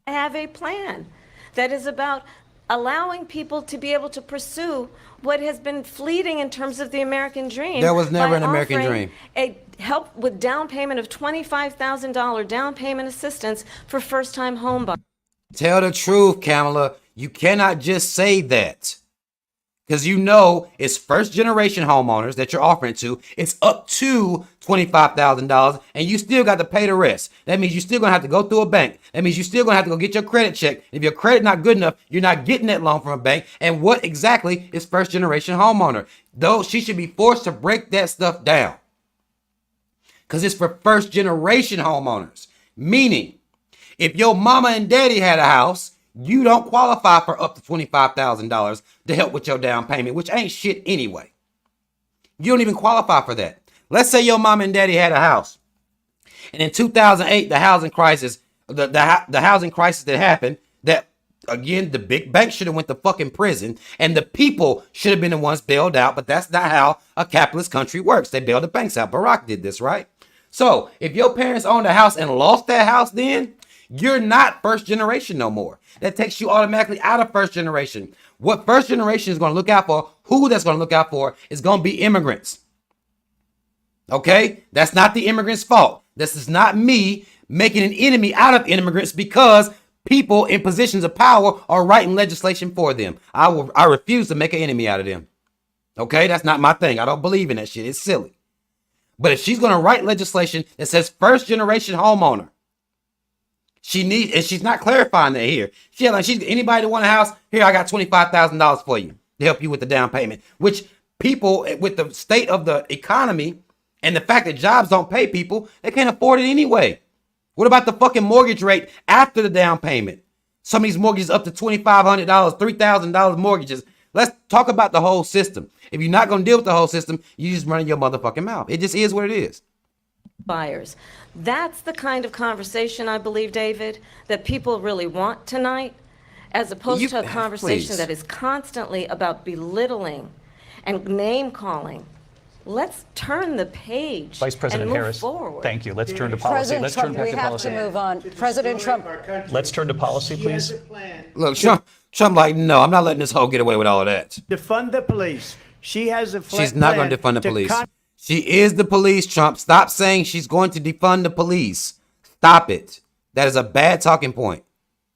I have a plan that is about allowing people to be able to pursue what has been fleeting in terms of the American dream. There was never by an American offering dream. A help with down payment of $25,000 down payment assistance for first-time home buyers. Tell the truth, Kamala. You cannot just say that. Because you know it's first-generation homeowners that you're offering to. It's up to $25,000, and you still got to pay the rest. That means you're still going to have to go through a bank. That means you're still going to have to go get your credit checked. If your credit not good enough, you're not getting that loan from a bank. And what exactly is first-generation homeowner? Though she should be forced to break that stuff down. Because it's for first-generation homeowners. Meaning, if your mama and daddy had a house, you don't qualify for up to $25,000 to help with your down payment, which ain't shit anyway. You don't even qualify for that. Let's say your mom and daddy had a house, and in 2008, the housing crisis, the housing crisis that happened, that again, the big bank should have went to fucking prison, and the people should have been the ones bailed out. But that's not how a capitalist country works. They bailed the banks out. Barack did this, right? So if your parents owned a house and lost that house, then you're not first generation no more. That takes you automatically out of first generation. What first generation is going to look out for, who that's going to look out for, is going to be immigrants. Okay? That's not the immigrants' fault. This is not me making an enemy out of immigrants because people in positions of power are writing legislation for them. I refuse to make an enemy out of them. Okay? That's not my thing. I don't believe in that shit. It's silly. But if she's going to write legislation that says first generation homeowner, and she's not clarifying that here. Anybody that want a house, here, I got $25,000 for you to help you with the down payment, which people with the state of the economy and the fact that jobs don't pay people, they can't afford it anyway. What about the fucking mortgage rate after the down payment? Some of these mortgages up to $2,500, $3,000 mortgages. Let's talk about the whole system. If you're not going to deal with the whole system, you just running your motherfucking mouth. It just is what it is. Buyers. That's the kind of conversation, I believe, David, that people really want tonight, as opposed to a conversation that is constantly about belittling and name-calling. Let's turn the page Vice President and move Harris, forward. thank you. Let's turn to policy. President Trump, we have to move on. President Trump. Let's turn to policy, please. Look, Trump like, no, I'm not letting this hoe get away with all of that. Defund the police. She has a She's not going to defund the police. She is the police, Trump. Stop saying she's going to defund the police. Stop it. That is a bad talking point.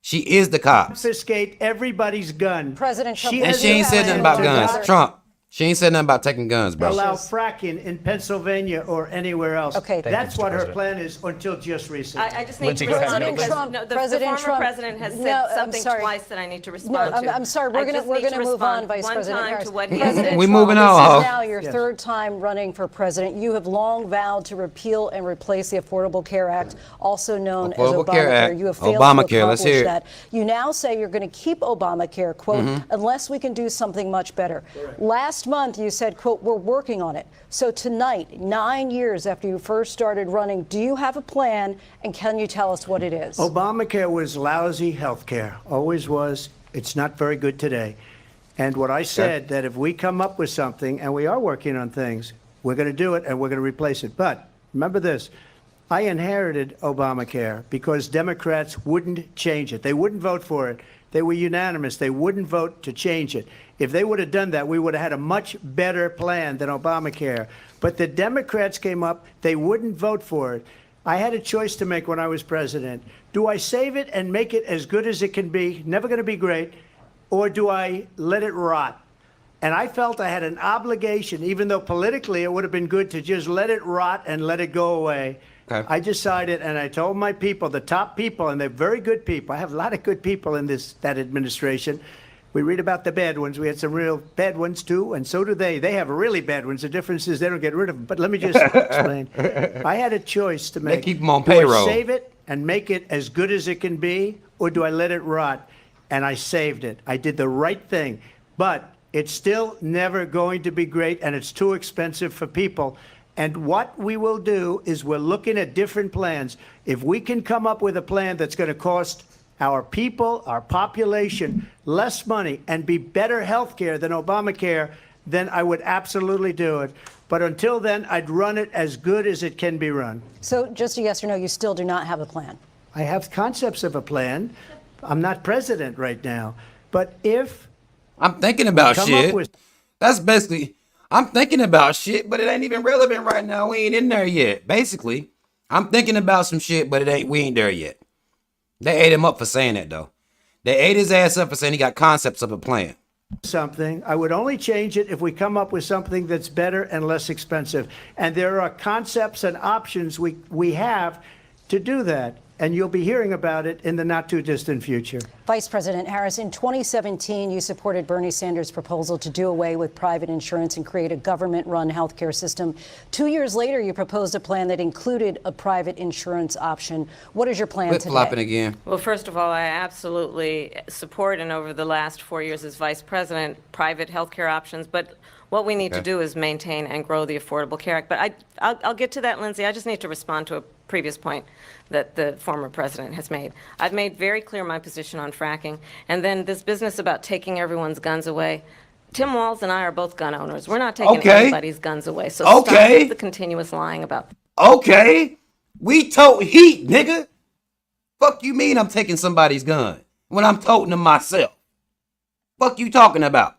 She is the cops. Confiscate everybody's gun. President Trump. And she ain't said nothing about guns. Trump. She ain't said nothing about taking guns, bro. Allow fracking in Pennsylvania or anywhere else. Okay, that's what her President. plan is until just recently. I just need Lindsay, to go ahead. respond because Trump, the President former Trump. president has said No, I'm something sorry. twice that I need to No, respond to. I'm sorry. We're going to move on, Vice President Harris. President We Trump, moving this on. is now your third time running for president. You have long vowed to repeal and replace the Affordable Care Act, also known as Affordable Care Obamacare. Act. You have failed Obamacare, to let's accomplish hear it. that. You now say you're going to keep Obamacare, quote, unless we can do something much better. Last month, you said, quote, we're working on it. So tonight, 9 years after you first started running, do you have a plan, and can you tell us what it is? Obamacare was lousy health care, always was. It's not very good today. And what I said, that if we come up with something, and we are working on things, we're going to do it and we're going to replace it. But remember this, I inherited Obamacare because Democrats wouldn't change it. They wouldn't vote for it. They were unanimous. They wouldn't vote to change it. If they would have done that, we would have had a much better plan than Obamacare. But the Democrats came up. They wouldn't vote for it. I had a choice to make when I was president. Do I save it and make it as good as it can be, never going to be great, or do I let it rot? And I felt I had an obligation, even though politically it would have been good to just let it rot and let it go away. Okay. I decided, and I told my people, the top people, and they're very good people. I have a lot of good people in that administration. We read about the bad ones. We had some real bad ones, too, and so do they. They have really bad ones. The difference is they don't get rid of them. But let me just explain. I had a choice to make. They keep them on Do I payroll. save it and make it as good as it can be, or do I let it rot? And I saved it. I did the right thing. But it's still never going to be great, and it's too expensive for people. And what we will do is we're looking at different plans. If we can come up with a plan that's going to cost our people, our population, less money and be better health care than Obamacare, then I would absolutely do it. But until then, I'd run it as good as it can be run. So just a yes or no, you still do not have a plan? I have concepts of a plan. I'm not president right now. But if I'm thinking about come shit. up with That's basically, I'm thinking about shit, but it ain't even relevant right now. We ain't in there yet. Basically, I'm thinking about some shit, but we ain't there yet. They ate him up for saying that though. They ate his ass up for saying he got concepts of a plan. something, I would only change it if we come up with something that's better and less expensive. And there are concepts and options we have to do that. And you'll be hearing about it in the not too distant future. Vice President Harris, in 2017, you supported Bernie Sanders' proposal to do away with private insurance and create a government-run healthcare system. 2 years later, you proposed a plan that included a private insurance option. What is your plan today? Flip-flopping again. Well, first of all, I absolutely support, and over the last 4 years as vice president, private healthcare options. But what we need to do is maintain and grow the Affordable Care Act. But I'll get to that, Lindsay. I just need to respond to a previous point that the former president has made. I've made very clear my position on fracking. And then this business about taking everyone's guns away. Tim Walz and I are both gun owners. We're not taking anybody's guns away. So stop with the continuous lying about that. Okay. We tote heat, nigga. Fuck you mean I'm taking somebody's gun when I'm toting them myself? Fuck you talking about?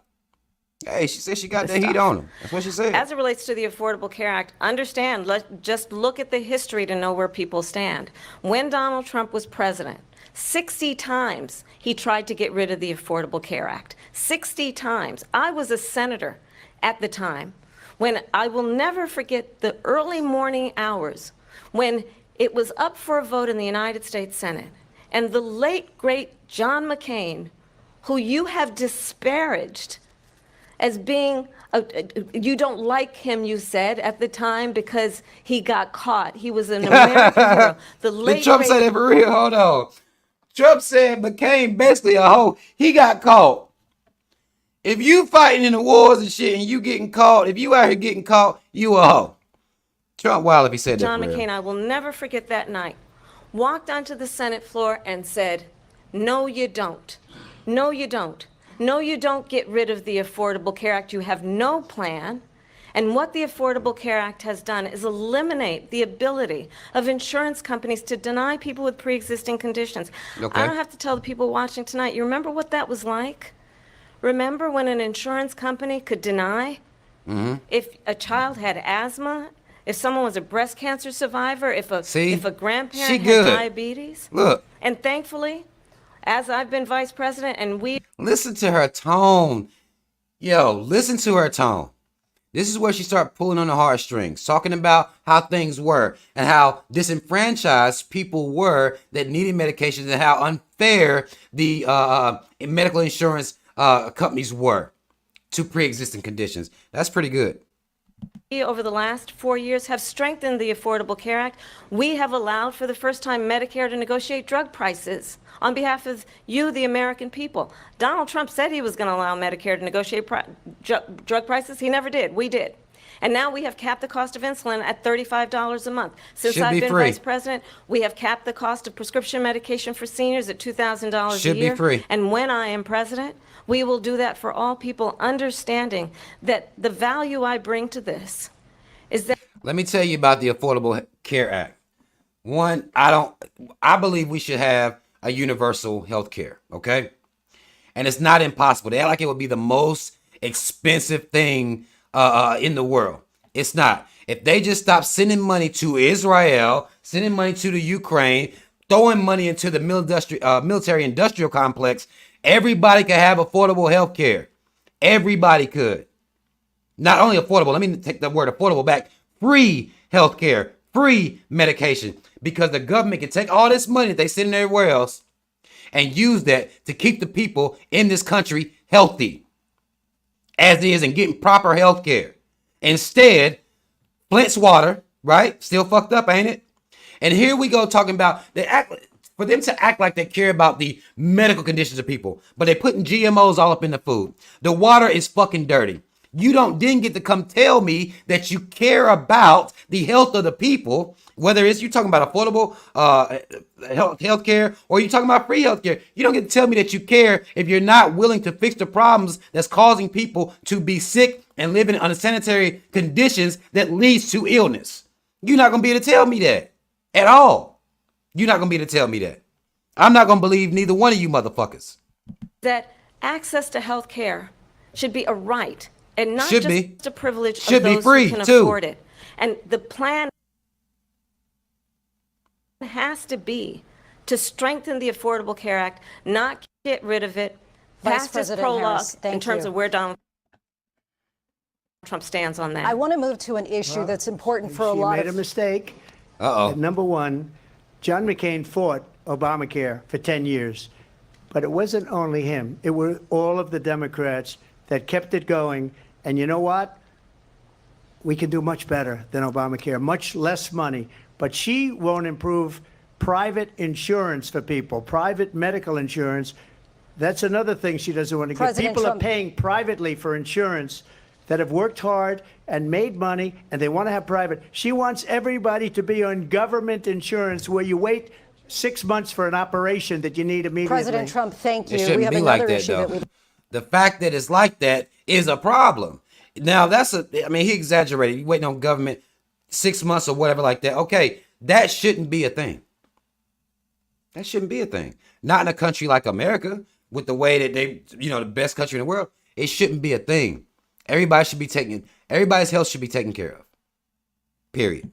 Hey, she said she got that heat on him. That's what she said. As it relates to the Affordable Care Act, understand, just look at the history to know where people stand. When Donald Trump was president, 60 times he tried to get rid of the Affordable Care Act. 60 times. I was a senator at the time when I will never forget the early morning hours when it was up for a vote in the United States Senate. And the late, great John McCain, who you have disparaged as being, you don't like him, you said at the time, because he got caught. He was an American hero. Did Trump say that for real? Hold on. Trump said McCain basically a hoe. He got caught. If you fighting in the wars and shit and you getting caught, if you out here getting caught, you a hoe. Trump wild if he said that John for real. McCain, I will never forget that night, walked onto the Senate floor and said, no, you don't. No, you don't. No, you don't get rid of the Affordable Care Act. You have no plan. And what the Affordable Care Act has done is eliminate the ability of insurance companies to deny people with pre-existing conditions. Okay. I don't have to tell the people watching tonight, you remember what that was like? Remember when an insurance company could deny if a child had asthma, if someone was a breast cancer survivor, if a grandparent had diabetes? Look. And thankfully, as I've been vice president and we... Listen to her tone. Yo, listen to her tone. This is where she started pulling on the heartstrings, talking about how things were and how disenfranchised people were that needed medications and how unfair the medical insurance companies were to pre-existing conditions. That's pretty good. Over the last 4 years have strengthened the Affordable Care Act. We have allowed for the first time Medicare to negotiate drug prices on behalf of you, the American people. Donald Trump said he was going to allow Medicare to negotiate drug prices. He never did. We did. And now we have capped the cost of insulin at $35 a month. Since I've been vice president, we have capped the cost of prescription medication for seniors at $2,000 a year. Should be free. And when I am president, we will do that for all people, understanding that the value I bring to this is that... Let me tell you about the Affordable Care Act. One, I believe we should have a universal health care, okay? And it's not impossible. They act like it would be the most expensive thing in the world. It's not. If they just stop sending money to Israel, sending money to the Ukraine, throwing money into the military-industrial complex, everybody could have affordable health care. Everybody could. Not only affordable, let me take the word affordable back. Free health care, free medication. Because the government can take all this money that they send everywhere else and use that to keep the people in this country healthy as is and getting proper health care. Instead, Flint's water, right? Still fucked up, ain't it? And here we go talking about for them to act like they care about the medical conditions of people, but they're putting GMOs all up in the food. The water is fucking dirty. You didn't get to come tell me that you care about the health of the people, whether it's you talking about affordable health care or you talking about free health care. You don't get to tell me that you care if you're not willing to fix the problems that's causing people to be sick and living in unsanitary conditions that leads to illness. You're not going to be able to tell me that at all. You're not going to be able to tell me that. I'm not going to believe neither one of you motherfuckers. That access to health care should be a right and not Should just be. a privilege Should of be those free, who can too. afford it. And the plan has to be to strengthen the Affordable Care Act, not get rid of it, Vice pass as President prologue Harris, thank in terms you. of where Donald Trump stands on that. I want to move to an issue that's important for a She lot made a of mistake. Uh-oh. Number one, John McCain fought Obamacare for 10 years. But it wasn't only him. It were all of the Democrats that kept it going. And you know what? We can do much better than Obamacare, much less money. But she won't improve private insurance for people, private medical insurance. That's another thing she doesn't want to get. President People Trump- are paying privately for insurance that have worked hard and made money, and they want to have private. She wants everybody to be on government insurance where you wait 6 months for an operation that you need immediately. President Trump, thank you. It shouldn't We have be another like that, issue though. that we The fact that it's like that is a problem. Now, I mean, he exaggerated. You waiting on government 6 months or whatever like that. Okay, that shouldn't be a thing. That shouldn't be a thing. Not in a country like America, with the way that they, the best country in the world. It shouldn't be a thing. Everybody's health should be taken care of. Period.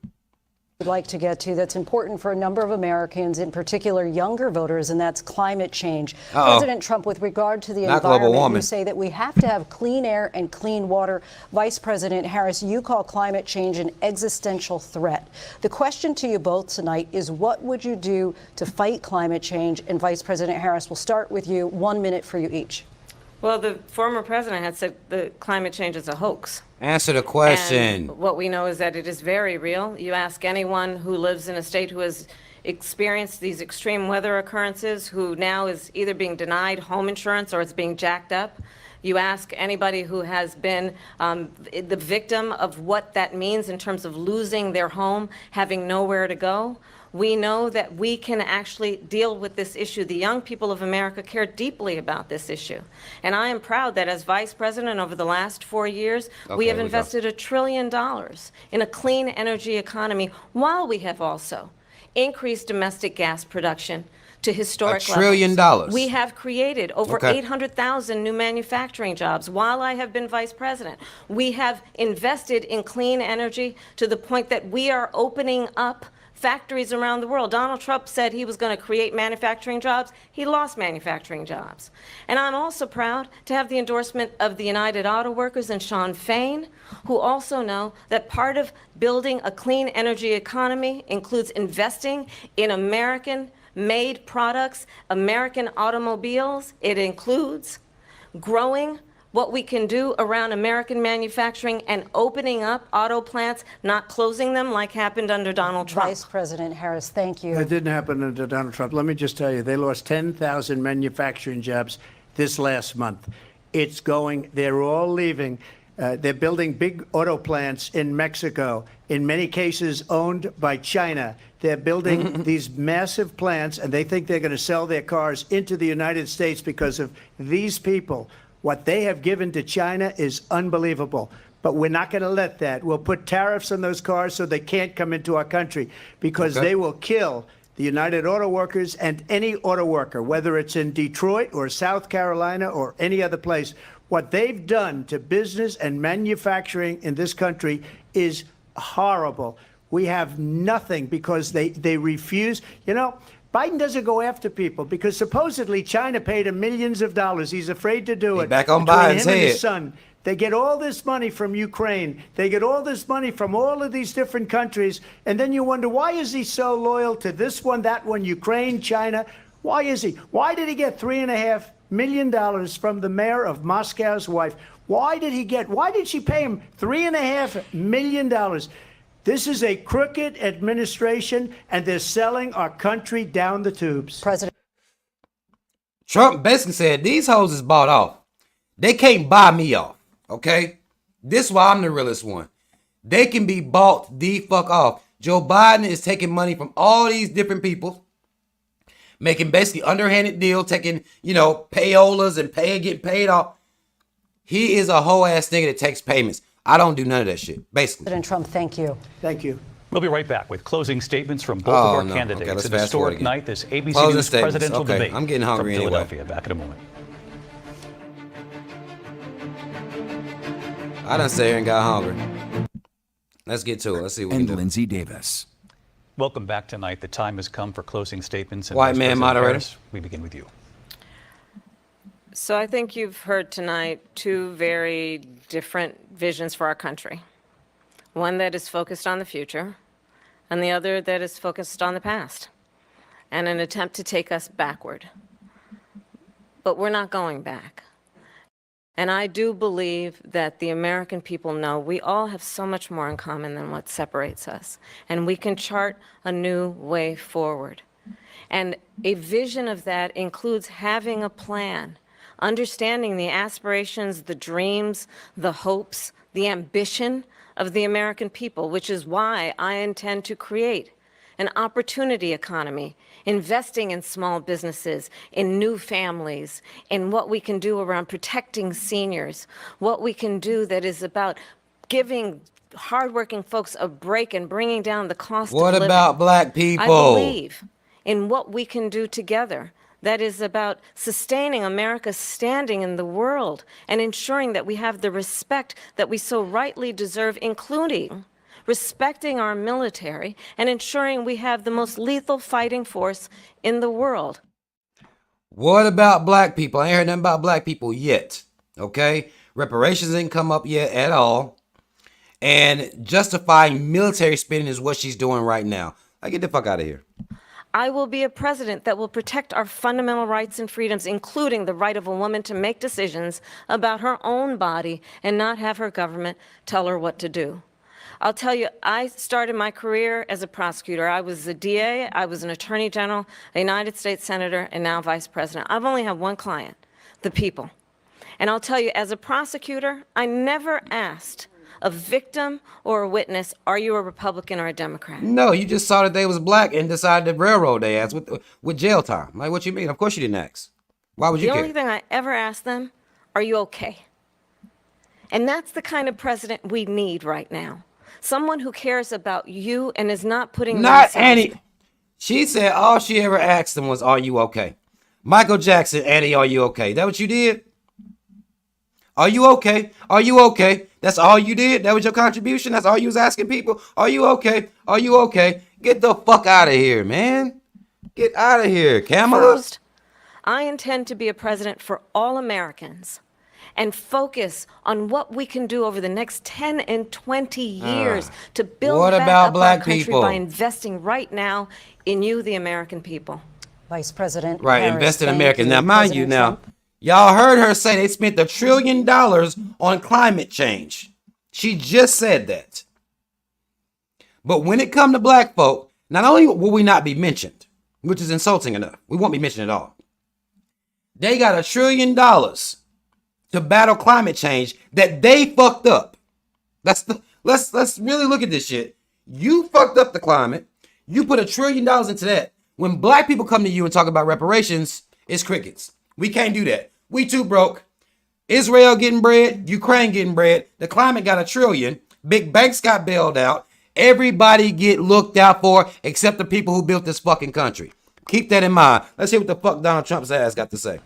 would like to get to that's important for a number of Americans, in particular younger voters, and that's climate change. President Trump, with regard to the Not global environment, warming. you say that we have to have clean air and clean water. Vice President Harris, you call climate change an existential threat. The question to you both tonight is, what would you do to fight climate change? And Vice President Harris, we'll start with you. 1 minute for you each. Well, the former president had said the climate change is a hoax. Answer the question. And what we know is that it is very real. You ask anyone who lives in a state who has experienced these extreme weather occurrences, who now is either being denied home insurance or it's being jacked up. You ask anybody who has been the victim of what that means in terms of losing their home, having nowhere to go. We know that we can actually deal with this issue. The young people of America care deeply about this issue. And I am proud that as vice president over the last 4 years, we have invested $1 trillion in a clean energy economy, while we have also increased domestic gas production to historic $1 trillion. levels. We have created over 800,000 new manufacturing jobs while I have been vice president. We have invested in clean energy to the point that we are opening up factories around the world. Donald Trump said he was going to create manufacturing jobs. He lost manufacturing jobs. And I'm also proud to have the endorsement of the United Auto Workers and Sean Fain, who also know that part of building a clean energy economy includes investing in American-made products, American automobiles. It includes growing what we can do around American manufacturing and opening up auto plants, not closing them like happened under Donald Trump. Vice President Harris, thank you. It didn't happen under Donald Trump. Let me just tell you, they lost 10,000 manufacturing jobs this last month. It's going, they're all leaving. They're building big auto plants in Mexico, in many cases owned by China. They're building these massive plants, and they think they're going to sell their cars into the United States because of these people. What they have given to China is unbelievable. But we're not going to let that. We'll put tariffs on those cars so they can't come into our country, because they will kill the United Auto Workers and any auto worker, whether it's in Detroit or South Carolina or any other place. What they've done to business and manufacturing in this country is horrible. We have nothing because they refuse. You know, Biden doesn't go after people because supposedly China paid him millions of dollars. He's afraid to do it. Back on Between Biden's him and his head. son. They get all this money from Ukraine. They get all this money from all of these different countries. And then you wonder, why is he so loyal to this one, that one, Ukraine, China? Why is he? Why did he get $3.5 million from the mayor of Moscow's wife? Why did she pay him $3.5 million? This is a crooked administration, and they're selling our country down the tubes. President Trump basically said these hoes is bought off. They can't buy me off, okay? This is why I'm the realest one. They can be bought the fuck off. Joe Biden is taking money from all these different people, making basically underhanded deal, taking, payolas and getting paid off. He is a whole ass nigga that takes payments. I don't do none of that shit, basically. President Trump, thank you. Thank you. We'll be right back with closing statements from both of our candidates. Okay, let's An fast forward historic again. night, this ABC Closing News statements. presidential Okay, debate I'm getting hungry from anyway. Philadelphia. Back in a moment. I done sat here and got hungry. Let's get to it. Let's see what we and can do. Lindsay Davis. Welcome back tonight. The time has come for closing statements. And White Vice man President moderator. Harris, we begin with you. So I think you've heard tonight two very different visions for our country. One that is focused on the future, and the other that is focused on the past, and an attempt to take us backward. But we're not going back. And I do believe that the American people know we all have so much more in common than what separates us, and we can chart a new way forward. And a vision of that includes having a plan, understanding the aspirations, the dreams, the hopes, the ambition of the American people, which is why I intend to create an opportunity economy, investing in small businesses, in new families, in what we can do around protecting seniors, what we can do that is about giving hardworking folks a break and bringing down the cost of living. What about black people? I believe in what we can do together. That is about sustaining America's standing in the world and ensuring that we have the respect that we so rightly deserve, including respecting our military and ensuring we have the most lethal fighting force in the world. What about black people? I ain't heard nothing about black people yet. Okay? Reparations didn't come up yet at all. And justifying military spending is what she's doing right now. Like, get the fuck out of here. I will be a president that will protect our fundamental rights and freedoms, including the right of a woman to make decisions about her own body and not have her government tell her what to do. I'll tell you, I started my career as a prosecutor. I was a DA, I was an attorney general, a United States senator, and now vice president. I've only had one client, the people. And I'll tell you, as a prosecutor, I never asked a victim or a witness, are you a Republican or a Democrat? No, you just saw that they was black and decided to railroad their ass with jail time. Like, what you mean? Of course you didn't ask. Why would you care? The only thing I ever asked them, are you okay? And that's the kind of president we need right now. Someone who cares about you and is not putting Not themselves- Annie. She said all she ever asked them was, are you okay? Michael Jackson, Annie, are you okay? That what you did? Are you okay? Are you okay? That's all you did? That was your contribution? That's all you was asking people? Are you okay? Are you okay? Get the fuck out of here, man. Get out of here, Kamala. First, I intend to be a president for all Americans and focus on what we can do over the next 10 and 20 years to build what back about up black our country people? by investing right now in you, the American people. Vice President Right, Harris, invest in thank Americans. you. Now, mind you, President now, Trump. y'all heard her say they spent $1 trillion on climate change. She just said that. But when it come to black folk, not only will we not be mentioned, which is insulting enough, we won't be mentioned at all. They got $1 trillion to battle climate change that they fucked up. Let's really look at this shit. You fucked up the climate. You put $1 trillion into that. When black people come to you and talk about reparations, it's crickets. We can't do that. We too broke. Israel getting bread, Ukraine getting bread. The climate got $1 trillion. Big banks got bailed out. Everybody get looked out for except the people who built this fucking country. Keep that in mind. Let's hear what the fuck Donald Trump's ass got to say.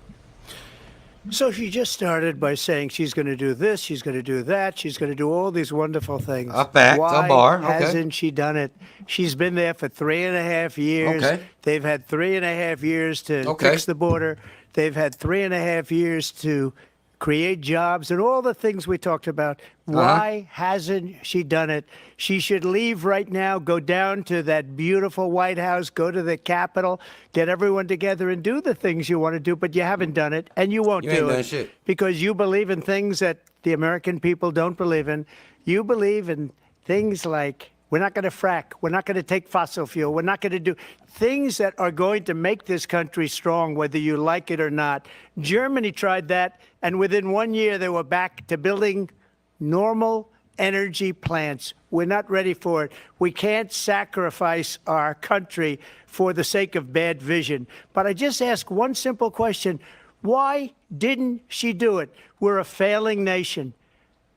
So she just started by saying she's going to do this, she's going to do that, she's going to do all these wonderful things. A fact, Why a bar. Okay. hasn't she done it? She's been there for 3.5 years. Okay. They've had 3.5 years to Okay. fix the border. They've had 3.5 years to create jobs and all the things we talked about. Why hasn't she done it? She should leave right now, go down to that beautiful White House, go to the Capitol, get everyone together and do the things you want to do, but you haven't done it and you won't You ain't do done it shit. because you believe in things that the American people don't believe in. You believe in things like we're not going to frack, we're not going to take fossil fuel, we're not going to do things that are going to make this country strong, whether you like it or not. Germany tried that, and within 1 year they were back to building normal energy plants. We're not ready for it. We can't sacrifice our country for the sake of bad vision. But I just ask one simple question. Why didn't she do it? We're a failing nation.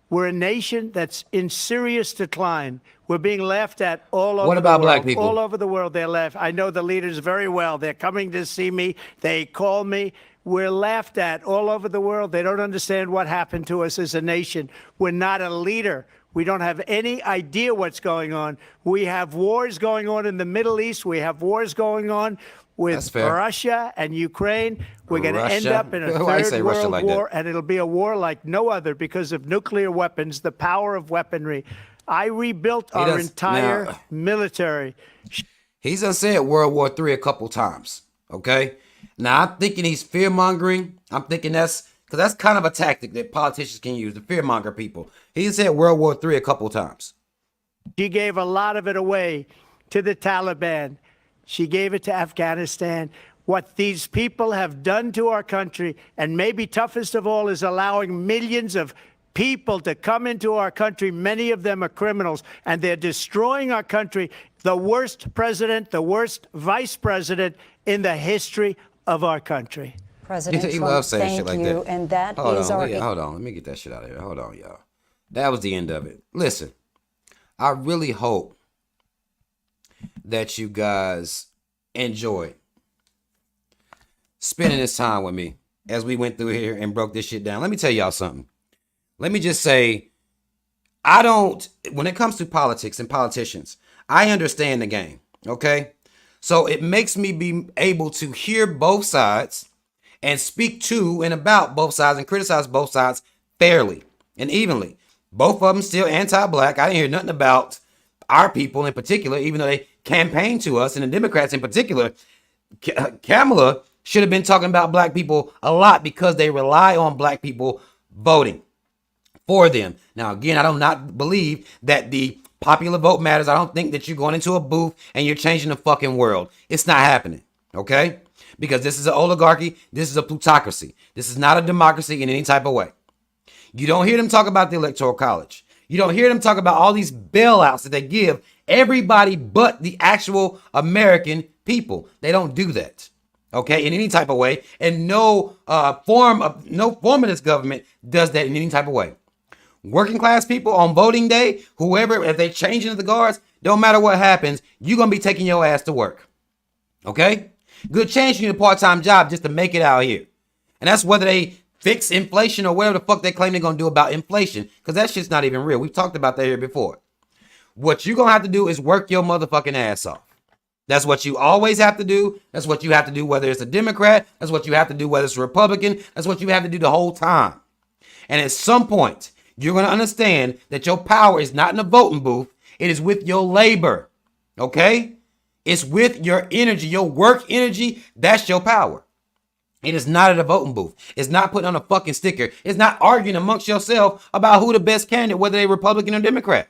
We're a nation that's in serious decline. We're being laughed at all over What the about world. black people? All over the world, they're laughed. I know the leaders very well. They're coming to see me. They call me. We're laughed at all over the world. They don't understand what happened to us as a nation. We're not a leader. We don't have any idea what's going on. We have wars going on in the Middle East. We have wars going on with Russia and Ukraine. We're going to end up in a third world war, and it'll be a war like no other because of nuclear weapons, the power of weaponry. I rebuilt our entire military. He's done said World War III a couple times, okay? Now, I'm thinking he's fear-mongering. I'm thinking because that's kind of a tactic that politicians can use, to fear-monger people. He said World War III a couple times. She gave a lot of it away to the Taliban. She gave it to Afghanistan. What these people have done to our country, and maybe toughest of all, is allowing millions of people to come into our country. Many of them are criminals, and they're destroying our country. The worst president, the worst vice president in the history of our country. President He Trump, loves saying shit like thank you. that. And that hold is on, our... hold on. Let me get that shit out of here. Hold on, y'all. That was the end of it. Listen, I really hope that you guys enjoyed spending this time with me as we went through here and broke this shit down. Let me tell y'all something. Let me just say, when it comes to politics and politicians, I understand the game, okay? So it makes me be able to hear both sides and speak to and about both sides and criticize both sides fairly and evenly. Both of them still anti-black. I didn't hear nothing about our people in particular, even though they campaigned to us, and the Democrats in particular. Kamala should have been talking about black people a lot because they rely on black people voting for them. Now, again, I do not believe that the popular vote matters. I don't think that you're going into a booth and you're changing the fucking world. It's not happening, okay? Because this is an oligarchy. This is a plutocracy. This is not a democracy in any type of way. You don't hear them talk about the Electoral College. You don't hear them talk about all these bailouts that they give everybody but the actual American people. They don't do that, okay, in any type of way. And no form of this government does that in any type of way. Working class people on voting day, whoever, if they change into the guards, don't matter what happens, you're going to be taking your ass to work. Okay? Good chance you need a part-time job just to make it out here. And that's whether they fix inflation or whatever the fuck they claim they're going to do about inflation, because that shit's not even real. We've talked about that here before. What you're going to have to do is work your motherfucking ass off. That's what you always have to do. That's what you have to do whether it's a Democrat. That's what you have to do whether it's a Republican. That's what you have to do the whole time. And at some point, you're going to understand that your power is not in a voting booth. It is with your labor. Okay? It's with your energy, your work energy. That's your power. It is not at a voting booth. It's not putting on a fucking sticker. It's not arguing amongst yourself about who the best candidate, whether they're Republican or Democrat.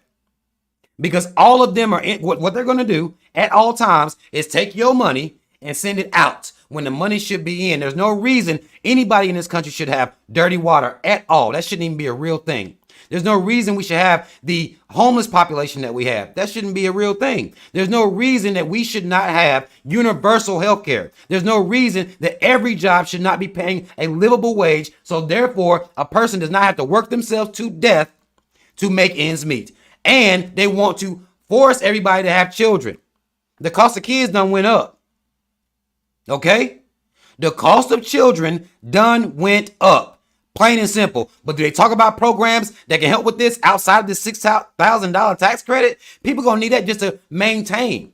Because all of them are what they're going to do at all times is take your money and send it out when the money should be in. There's no reason anybody in this country should have dirty water at all. That shouldn't even be a real thing. There's no reason we should have the homeless population that we have. That shouldn't be a real thing. There's no reason that we should not have universal health care. There's no reason that every job should not be paying a livable wage. So therefore, a person does not have to work themselves to death to make ends meet. And they want to force everybody to have children. The cost of kids done went up. Okay? The cost of children done went up. Plain and simple. But do they talk about programs that can help with this outside of the $6,000 tax credit? People gonna need that just to maintain.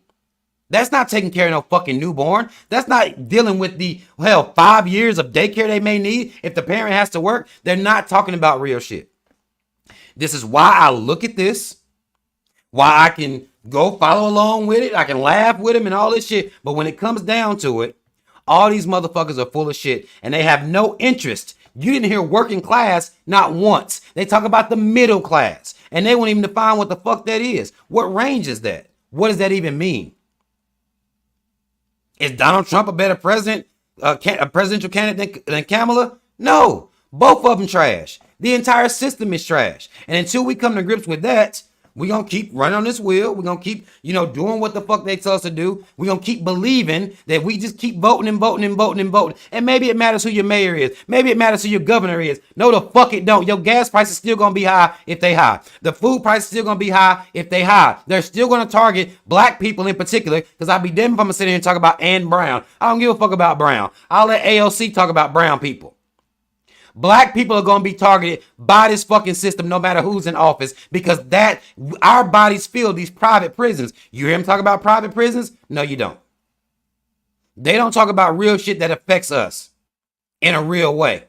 That's not taking care of no fucking newborn. That's not dealing with the 5 years of daycare they may need if the parent has to work. They're not talking about real shit. This is why I look at this, why I can go follow along with it. I can laugh with him and all this shit. But when it comes down to it, all these motherfuckers are full of shit and they have no interest. You didn't hear working class not once. They talk about the middle class and they won't even define what the fuck that is. What range is that? What does that even mean? Is Donald Trump a better president, a presidential candidate than Kamala? No, both of them trash. The entire system is trash. And until we come to grips with that, We're going to keep running on this wheel. We're going to keep, doing what the fuck they tell us to do. We're going to keep believing that we just keep voting and voting and voting and voting. And maybe it matters who your mayor is. Maybe it matters who your governor is. No, the fuck it don't. Your gas price is still going to be high if they high. The food price is still going to be high if they high. They're still going to target black people in particular, because I'd be damned if I'm going to sit here and talk about Ann Brown. I don't give a fuck about Brown. I'll let AOC talk about brown people. Black people are going to be targeted by this fucking system no matter who's in office, because our bodies fill these private prisons. You hear them talk about private prisons? No, you don't. They don't talk about real shit that affects us in a real way.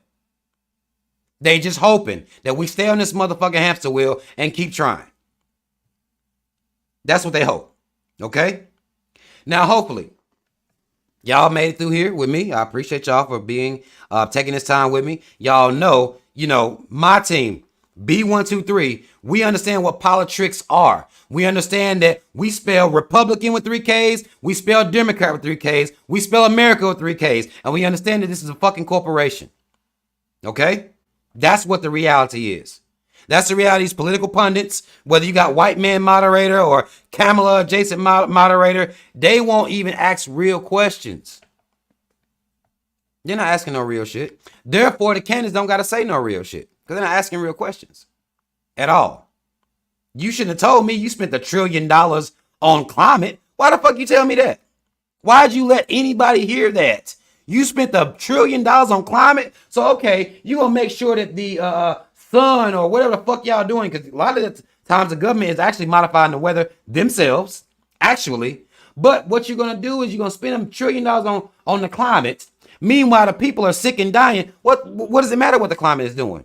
They just hoping that we stay on this motherfucking hamster wheel and keep trying. That's what they hope. Okay? Now, hopefully, y'all made it through here with me. I appreciate y'all for taking this time with me. Y'all know, my team, B123, we understand what politics are. We understand that we spell Republican with 3 Ks. We spell Democrat with 3 Ks. We spell America with 3 Ks. And we understand that this is a fucking corporation. Okay? That's what the reality is. That's the reality. These political pundits, whether you got white man moderator or Kamala adjacent moderator, they won't even ask real questions. They're not asking no real shit. Therefore, the candidates don't got to say no real shit, because they're not asking real questions at all. You shouldn't have told me you spent $1 trillion on climate. Why the fuck you tell me that? Why'd you let anybody hear that? You spent $1 trillion on climate. So, okay, you're going to make sure that the sun or whatever the fuck y'all doing, because a lot of the times the government is actually modifying the weather themselves, actually. But what you're going to do is you're going to spend $1 trillion on the climate. Meanwhile, the people are sick and dying. What does it matter what the climate is doing?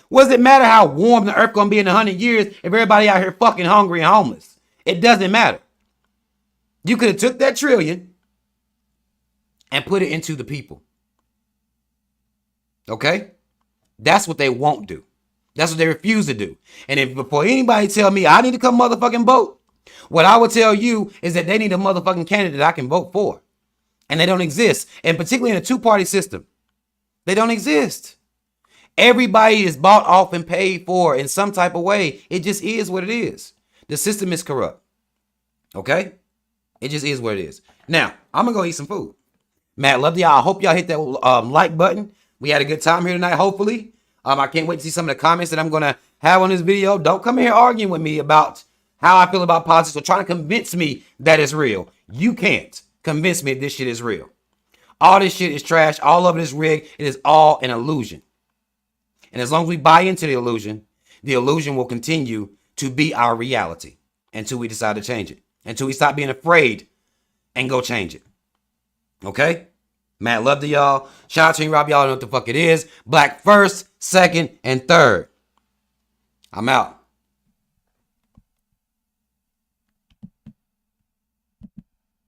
What does it matter how warm the earth going to be in 100 years if everybody out here fucking hungry and homeless? It doesn't matter. You could have took that trillion and put it into the people. Okay? That's what they won't do. That's what they refuse to do. And if before anybody tell me I need to come motherfucking vote, what I would tell you is that they need a motherfucking candidate I can vote for. And they don't exist. And particularly in a two-party system. They don't exist. Everybody is bought off and paid for in some type of way. It just is what it is. The system is corrupt. Okay? It just is what it is. Now, I'm going to go eat some food. Matt, love y'all. I hope y'all hit that like button. We had a good time here tonight, hopefully. I can't wait to see some of the comments that I'm going to have on this video. Don't come here arguing with me about how I feel about politics or trying to convince me that it's real. You can't convince me that this shit is real. All this shit is trash. All of it is rigged. It is all an illusion. And as long as we buy into the illusion will continue to be our reality until we decide to change it. Until we stop being afraid and go change it. Okay? Matt, love to y'all. Shout out to you, Rob. Y'all know what the fuck it is. Black first, second, and third. I'm out.